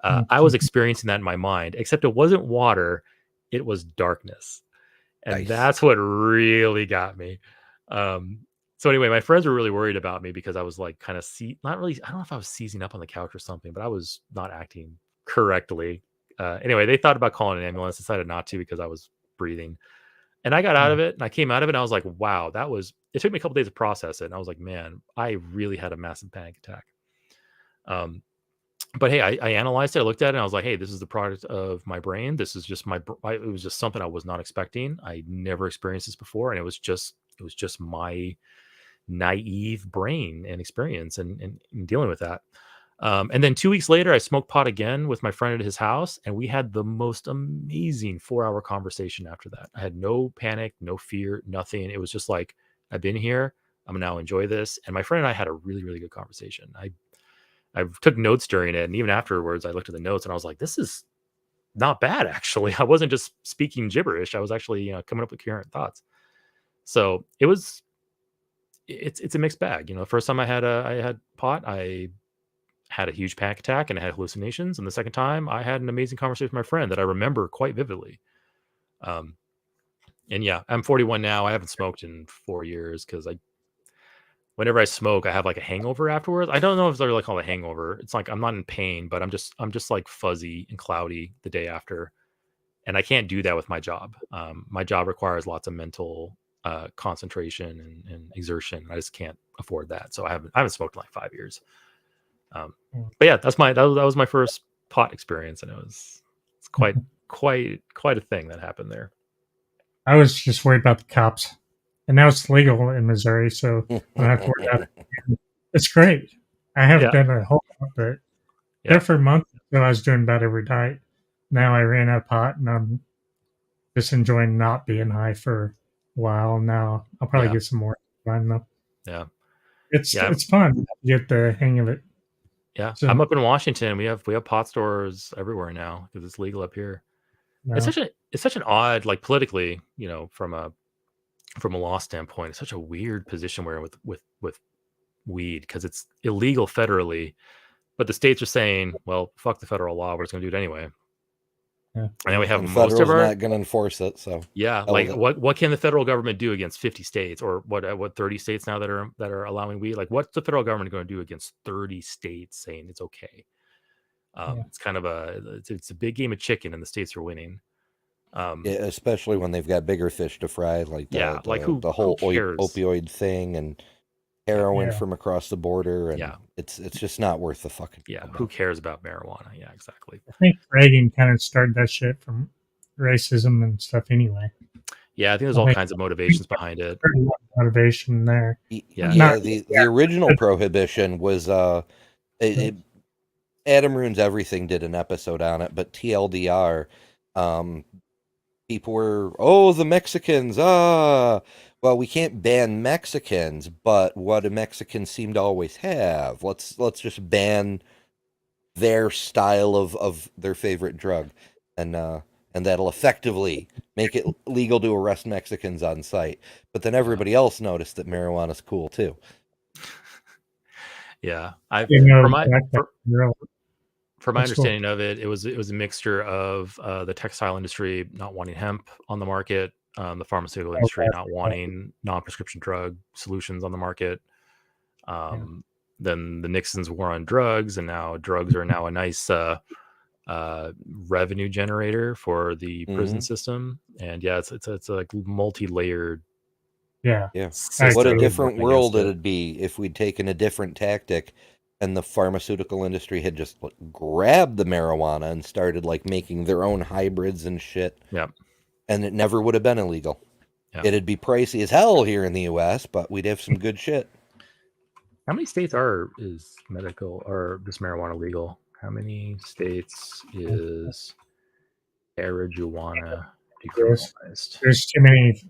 I was experiencing that in my mind, except it wasn't water. It was darkness. And Nice. that's what really got me. So anyway, my friends were really worried about me because I was like kind of I don't know if I was seizing up on the couch or something, but I was not acting correctly. Anyway, they thought about calling an ambulance, decided not to because I was breathing. And I got out of it, and I came out of it, and I was like, wow, it took me a couple days to process it. And I was like, man, I really had a massive panic attack. But hey, I analyzed it. I looked at it, and I was like, hey, this is the product of my brain. This is just it was just something I was not expecting. I never experienced this before. And it was just my naive brain and experience and dealing with that. And then 2 weeks later, I smoked pot again with my friend at his house, and we had the most amazing 4-hour conversation after that. I had no panic, no fear, nothing. It was just like, I've been here. I'm gonna now enjoy this. And my friend and I had a really, really good conversation. I took notes during it, and even afterwards, I looked at the notes and I was like, this is not bad, actually. I wasn't just speaking gibberish. I was actually, coming up with coherent thoughts. So it's a mixed bag. The first time I had pot, I had a huge panic attack and I had hallucinations. And the second time, I had an amazing conversation with my friend that I remember quite vividly. And yeah, I'm 41 now. I haven't smoked in 4 years because whenever I smoke, I have like a hangover afterwards. I don't know if it's really called a hangover. It's like I'm not in pain, but I'm just like fuzzy and cloudy the day after. And I can't do that with my job. My job requires lots of mental concentration and exertion. I just can't afford that. So I haven't smoked in like 5 years. But yeah, that was my first pot experience, and it's quite a thing that happened there. I was just worried about the cops. And now it's legal in Missouri, so I don't have to worry about it. It's great. I haven't done it a whole lot, but there for a month, so I was doing about every night. Now I ran out of pot, and I'm just enjoying not being high for a while. Now I'll probably get some more fun though. Yeah, it's fun. You get the hang of it. Yeah, So, I'm up in Washington. We have pot stores everywhere now because it's legal up here. no, It's such an odd, like politically, from a law standpoint, it's such a weird position we're in with weed because it's illegal federally, but the states are saying, well, fuck the federal law, we're just going to do it anyway. Yeah. And then we have And most of federal's our not going to enforce it, so yeah, hell like with it. what can the federal government do against 50 states or what 30 states now that are allowing weed? Like what's the federal government going to do against 30 states saying it's okay? Yeah. It's kind of it's a big game of chicken, and the states are winning. Yeah, especially when they've got bigger fish to fry, like who the whole cares? opioid thing and heroin Yeah. from across the border, and Yeah. it's just not worth the fucking. Yeah, trouble. who cares about marijuana? Yeah, exactly. I think Reagan kind of started that shit from racism and stuff anyway. Yeah, I think there's all kinds of motivations behind it. Pretty lot of motivation there. Yeah. Not- The original prohibition was Adam Ruins Everything did an episode on it, but TLDR, people were, the Mexicans, well, we can't ban Mexicans, but what do Mexicans seem to always have? Let's just ban their style of their favorite drug, and that'll effectively make it legal to arrest Mexicans on sight. But then everybody else noticed that marijuana's cool too. Yeah, from my understanding of it, it was a mixture of the textile industry not wanting hemp on the market, the pharmaceutical industry not wanting non-prescription drug solutions on the market. Then the Nixon's war on drugs, and now drugs are now a nice revenue generator for the prison system. And yeah, it's like multi-layered. Yeah. What a different world it'd be if we'd taken a different tactic and the pharmaceutical industry had just grabbed the marijuana and started making their own hybrids and shit. Yeah. And it never would have been illegal. Yeah. It'd be pricey as hell here in the US, but we'd have some good shit. How many states is medical or just marijuana legal? How many states is marijuana decriminalized? There's too many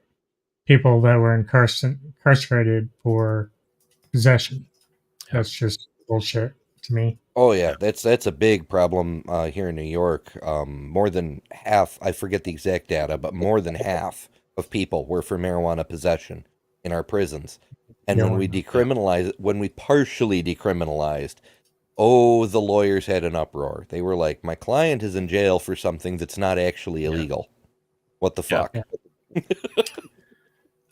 people that were incarcerated for possession. That's just bullshit to me. Oh yeah, that's a big problem here in New York. More than half, I forget the exact data, but more than half of people were for marijuana possession in our prisons. And when we partially decriminalized, the lawyers had an uproar. They were like, my client is in jail for something that's not actually illegal. What the fuck? Yeah.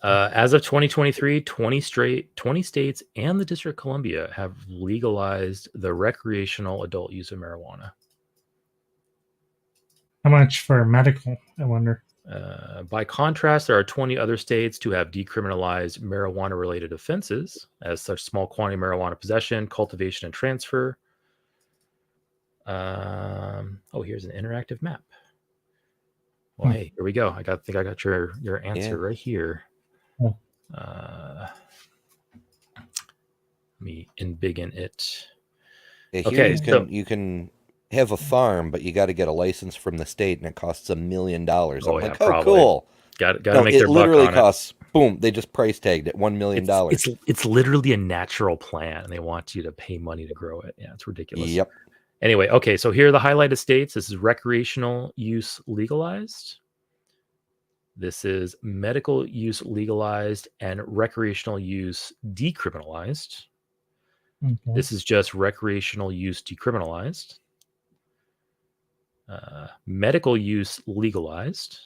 As of 2023, 20 states and the District of Columbia have legalized the recreational adult use of marijuana. How much for medical, I wonder? By contrast, there are 20 other states to have decriminalized marijuana-related offenses, as such small quantity marijuana possession, cultivation, and transfer. Here's an interactive map. Well, hey, here we go. I think I got your answer right here. Let me embiggen it. Yeah, here you can have a farm, but you got to get a license from the state, and it costs $1 million. I'm like, cool. Got to make their buck on it. It literally costs. Boom! They just price tagged it $1 million. It's literally a natural plant, and they want you to pay money to grow it. Yeah, it's ridiculous. Yep. Anyway, okay, so here are the highlighted states. This is recreational use legalized. This is medical use legalized and recreational use decriminalized. Okay. This is just recreational use decriminalized. Medical use legalized.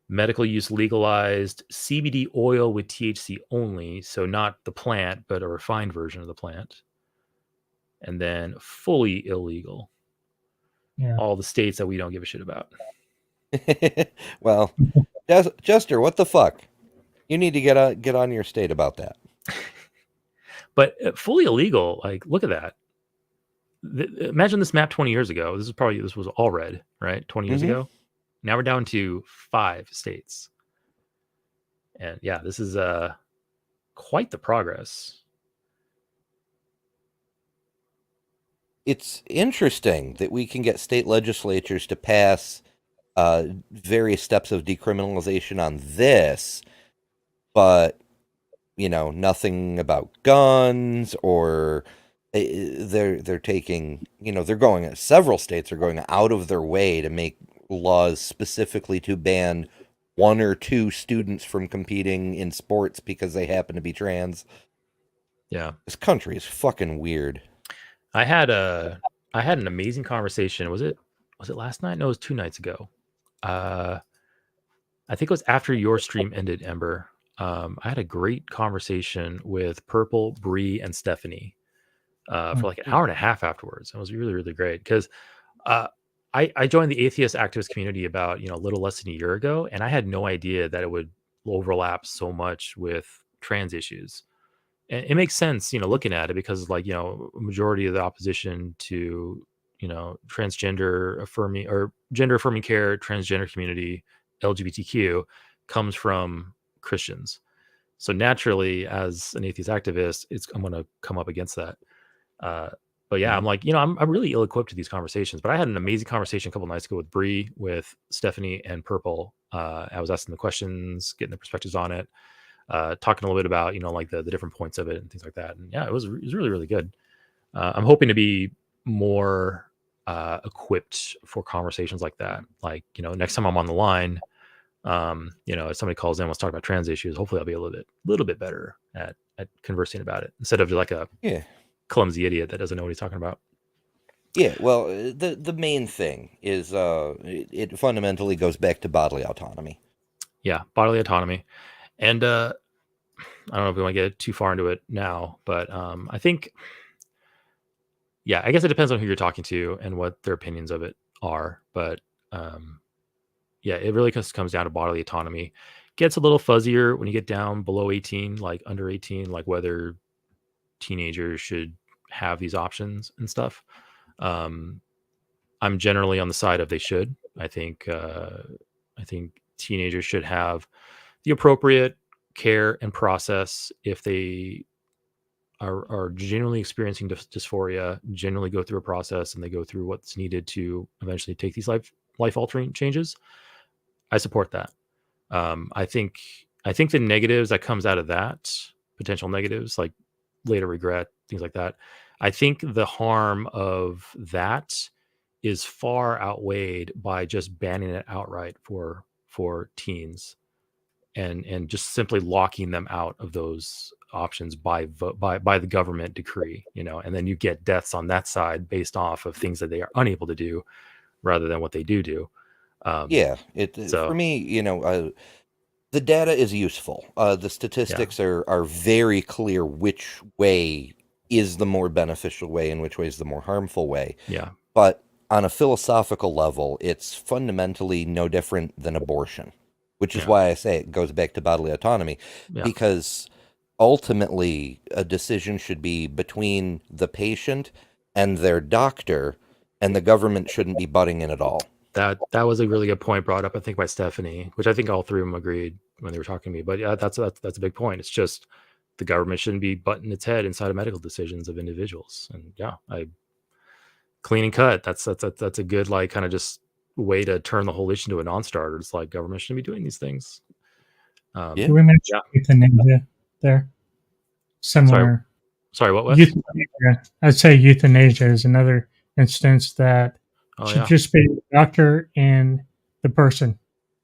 Medical use legalized CBD oil with THC only, so not the plant, but a refined version of the plant. And then fully illegal. Yeah. All the states that we don't give a shit about. Well, Jester, what the fuck? You need to get on your state about that. But fully illegal, look at that. Imagine this map 20 years ago. This was all red, right? 20 years ago. Now we're down to 5 states. And yeah, this is quite the progress. It's interesting that we can get state legislatures to pass various steps of decriminalization on this, but nothing about guns or they're taking, they're going, several states are going out of their way to make laws specifically to ban one or two students from competing in sports because they happen to be trans. Yeah. This country is fucking weird. I had an amazing conversation. Was it last night? No, it was 2 nights ago. I think it was after your stream ended, Ember. I had a great conversation with Purple, Bree, and Stephanie for like an hour and a half afterwards. It was really, really great because I joined the atheist activist community about a little less than a year ago, and I had no idea that it would overlap so much with trans issues. And it makes sense, looking at it because like, majority of the opposition to, transgender affirming or gender affirming care, transgender community, LGBTQ comes from Christians. So naturally, as an atheist activist, I'm going to come up against that. But yeah, I'm like, I'm really ill-equipped to these conversations. But I had an amazing conversation a couple nights ago with Bree, with Stephanie, and Purple. I was asking the questions, getting the perspectives on it. Talking a little bit about like the different points of it and things like that, and yeah, it was really, really good. I'm hoping to be more equipped for conversations like that. Like next time I'm on the line, if somebody calls in wants to talk about trans issues, hopefully I'll be a little bit better at conversing about it instead of like a clumsy idiot that doesn't know what he's talking about. Yeah, well, the main thing is it fundamentally goes back to bodily autonomy. Yeah, bodily autonomy. And I don't know if we want to get too far into it now, but I think, yeah, I guess it depends on who you're talking to and what their opinions of it are. But yeah, it really comes down to bodily autonomy. Gets a little fuzzier when you get down below 18, like under 18, like whether teenagers should have these options and stuff. I'm generally on the side of they should. I think teenagers should have the appropriate care and process if they are genuinely experiencing dysphoria, generally go through a process and they go through what's needed to eventually take these life altering changes. I support that. I think the negatives that comes out of that, potential negatives like later regret, things like that, I think the harm of that is far outweighed by just banning it outright for teens. And just simply locking them out of those options by the government decree, and then you get deaths on that side based off of things that they are unable to do rather than what they do. For me, the data is useful. The statistics are very clear which way is the more beneficial way and which way is the more harmful way. Yeah. But on a philosophical level, it's fundamentally no different than abortion. Which is why I say it goes back to bodily autonomy, because ultimately a decision should be between the patient and their doctor, and the government shouldn't be butting in at all. That was a really good point brought up, I think, by Stephanie, which I think all three of them agreed when they were talking to me. But yeah, that's a big point. It's just the government shouldn't be butting its head inside of medical decisions of individuals. And yeah, clean and cut. That's a good like kind of just way to turn the whole issue into a non-starter. It's like government shouldn't be doing these things. We mentioned euthanasia there. Similar. Sorry, what was? Euthanasia. I'd say euthanasia is another instance that should just be the doctor and the person.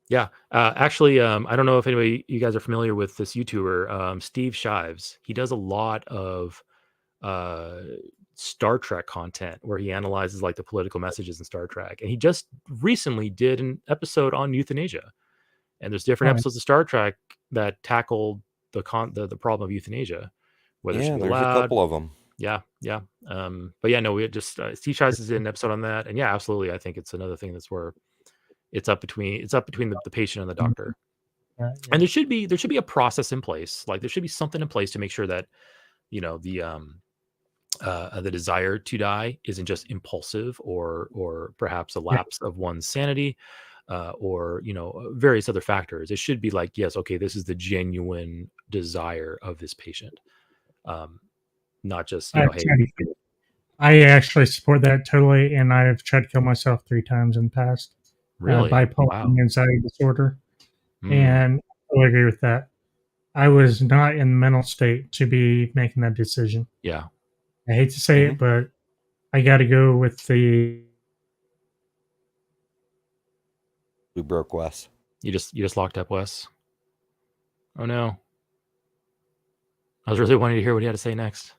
Yeah. Actually, I don't know if you guys are familiar with this YouTuber, Steve Shives. He does a lot of Star Trek content where he analyzes like the political messages in Star Trek, and he just recently did an episode on euthanasia. And there's different episodes of Star Trek that tackled the problem of euthanasia, whether it should be allowed. There's a couple of them. Yeah. But yeah, no, we just Steve Shives is in an episode on that, and yeah, absolutely, I think it's another thing that's where it's up between the patient and the doctor. And there should be a process in place. Like there should be something in place to make sure that the desire to die isn't just impulsive or perhaps a lapse of one's sanity, or various other factors. It should be like, yes, okay, this is the genuine desire of this patient, not just hey. I actually support that totally, and I've tried to kill myself 3 times in the past. Really? Bipolar anxiety disorder, and I agree with that. I was not in the mental state to be making that decision. Yeah. I hate to say it, but I got to go with the. We broke Wes. You just locked up, Wes. Oh no. I was really wanting to hear what he had to say next.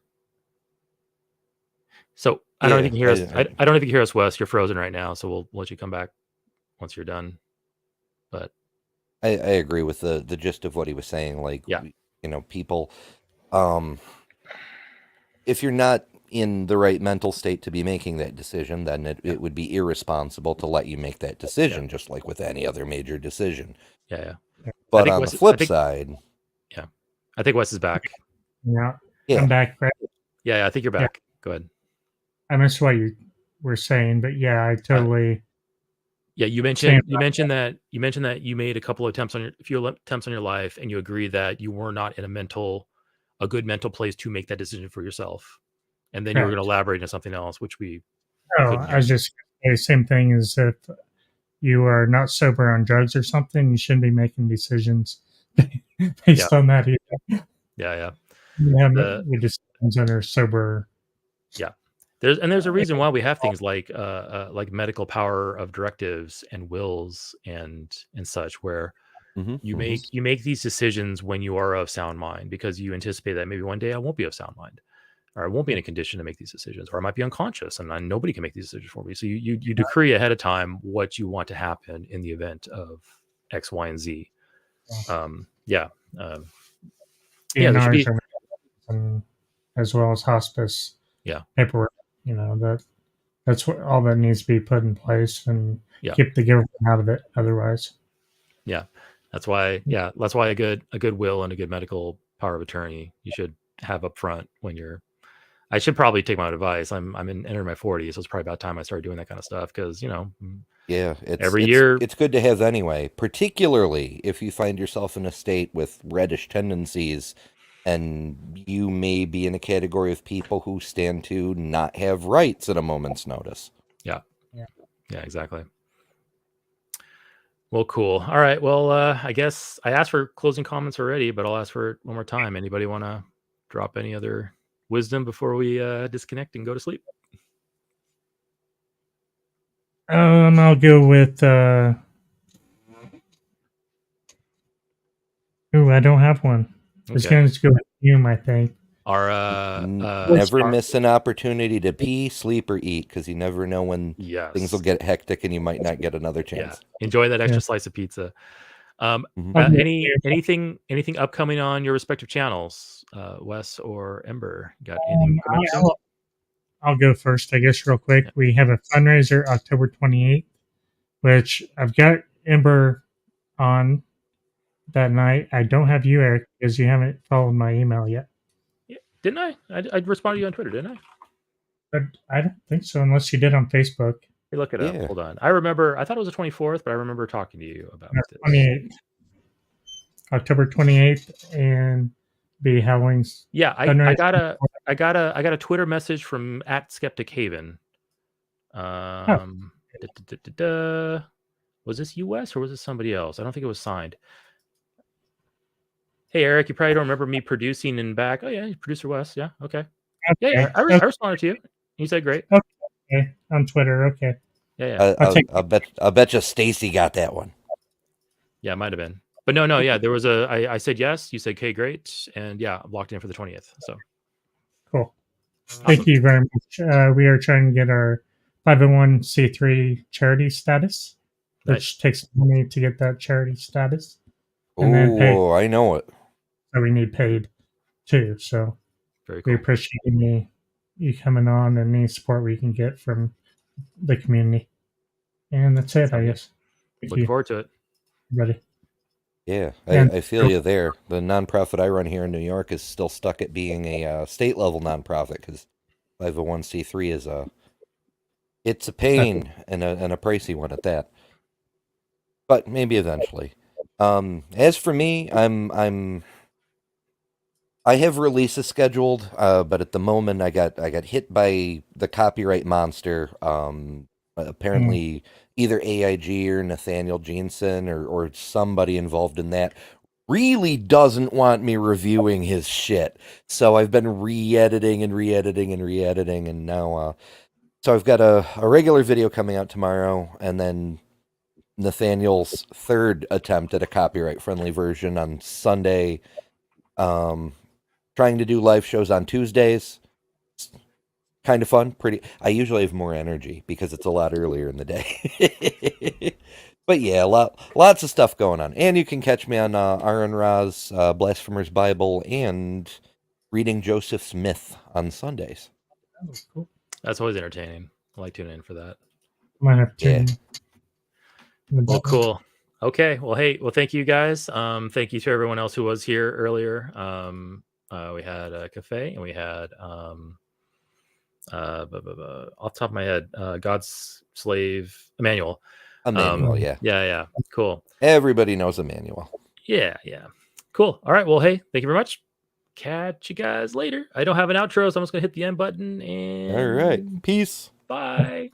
So I don't know if you can hear us. I don't know if you can hear us, Wes. You're frozen right now, so we'll let you come back once you're done. But I agree with the gist of what he was saying. Like, yeah. People, if you're not in the right mental state to be making that decision, then it would be irresponsible to let you make that decision, just like with any other major decision. Yeah. But on the flip side, yeah, I think Wes is back. Yeah. I'm back. Right? Yeah, I think you're back. Go ahead. I missed what you were saying, but yeah, I totally. Yeah, you mentioned that you made a couple of attempts on your life, and you agreed that you were not in a good mental place to make that decision for yourself, and then you were going to elaborate on something else, which we. I was just the same thing as if you are not sober on drugs or something, you shouldn't be making decisions based on that either. Yeah. We just under sober. Yeah. There's a reason why we have things like medical power of directives and wills and such, where you make these decisions when you are of sound mind, because you anticipate that maybe one day I won't be of sound mind, or I won't be in a condition to make these decisions, or I might be unconscious and nobody can make these decisions for me. So you decree ahead of time what you want to happen in the event of X, Y, and Z. As well as hospice. Yeah. Paperwork. That's what all that needs to be put in place, and keep the government out of it. Otherwise. Yeah. That's why a good will and a good medical power of attorney you should have up front when you're. I should probably take my advice. I'm entering my 40s, so it's probably about time I started doing that kind of stuff, because every year it's good to have anyway, particularly if you find yourself in a state with reddish tendencies, and you may be in a category of people who stand to not have rights at a moment's notice. Yeah, exactly. Well, cool. All right. Well, I guess I asked for closing comments already, but I'll ask for it one more time. Anybody want to drop any other wisdom before we disconnect and go to sleep? I'll go with. I don't have one. Okay. It's going to go with Hume, I think. Never miss an opportunity to pee, sleep, or eat, because you never know when things will get hectic and you might not get another chance. Yeah. Enjoy that extra slice of pizza. Anything upcoming on your respective channels, Wes or Ember? Got anything coming up? I'll go first, I guess, real quick. Yeah. We have a fundraiser October 28th, which I've got Ember on that night. I don't have you, Eric, because you haven't followed my email yet. Yeah. Didn't I? I responded to you on Twitter, didn't I? But I don't think so, unless you did on Facebook. Hey, look it up. Hold on. I thought it was the 24th, but I remember talking to you about this. 28th. October 28th, and be Halloween's. Yeah, I got a Twitter message from @SkepticHaven. Was this US or was it somebody else? I don't think it was signed. Hey Eric, you probably don't remember me producing and back. Oh yeah, producer Wes. Yeah, okay. Yeah, I responded to you. You said great. Okay, on Twitter. Okay. Yeah. I'll bet you Stacy got that one. Yeah, it might have been. But no, yeah, there was I said yes, you said okay, great, and yeah, I'm locked in for the 20th. So cool. Thank you very much. We are trying to get our 501c3 charity status, which takes money to get that charity status. Oh, I know it. So we need paid too. So very cool. We appreciate you coming on and any support we can get from the community. And that's it, I guess. Looking forward to it. Ready. Yeah, I feel you there. The nonprofit I run here in New York is still stuck at being a state-level nonprofit, because 501c3 is it's a pain and a pricey one at that. But maybe eventually. As for me, I have releases scheduled, but at the moment I got hit by the copyright monster. Apparently either AIG or Nathaniel Jeanson or somebody involved in that really doesn't want me reviewing his shit. So I've been re-editing, and now so I've got a regular video coming out tomorrow, and then Nathaniel's third attempt at a copyright-friendly version on Sunday. Trying to do live shows on Tuesdays. It's kind of fun. I usually have more energy because it's a lot earlier in the day. But yeah, lots of stuff going on. And you can catch me on Aaron Ra's Blasphemer's Bible and reading Joseph Smith on Sundays. That was cool. That's always entertaining. I like tuning in for that. Might have to. Yeah. Well, cool. Okay. Well, hey. Well, thank you guys. Thank you to everyone else who was here earlier. We had a cafe, and we had off the top of my head, God's slave Emmanuel. Emmanuel, yeah. Yeah. Cool. Everybody knows Emmanuel. Yeah. Cool. All right. Well, hey, thank you very much. Catch you guys later. I don't have an outro, so I'm just gonna hit the end button and All right. Peace. bye.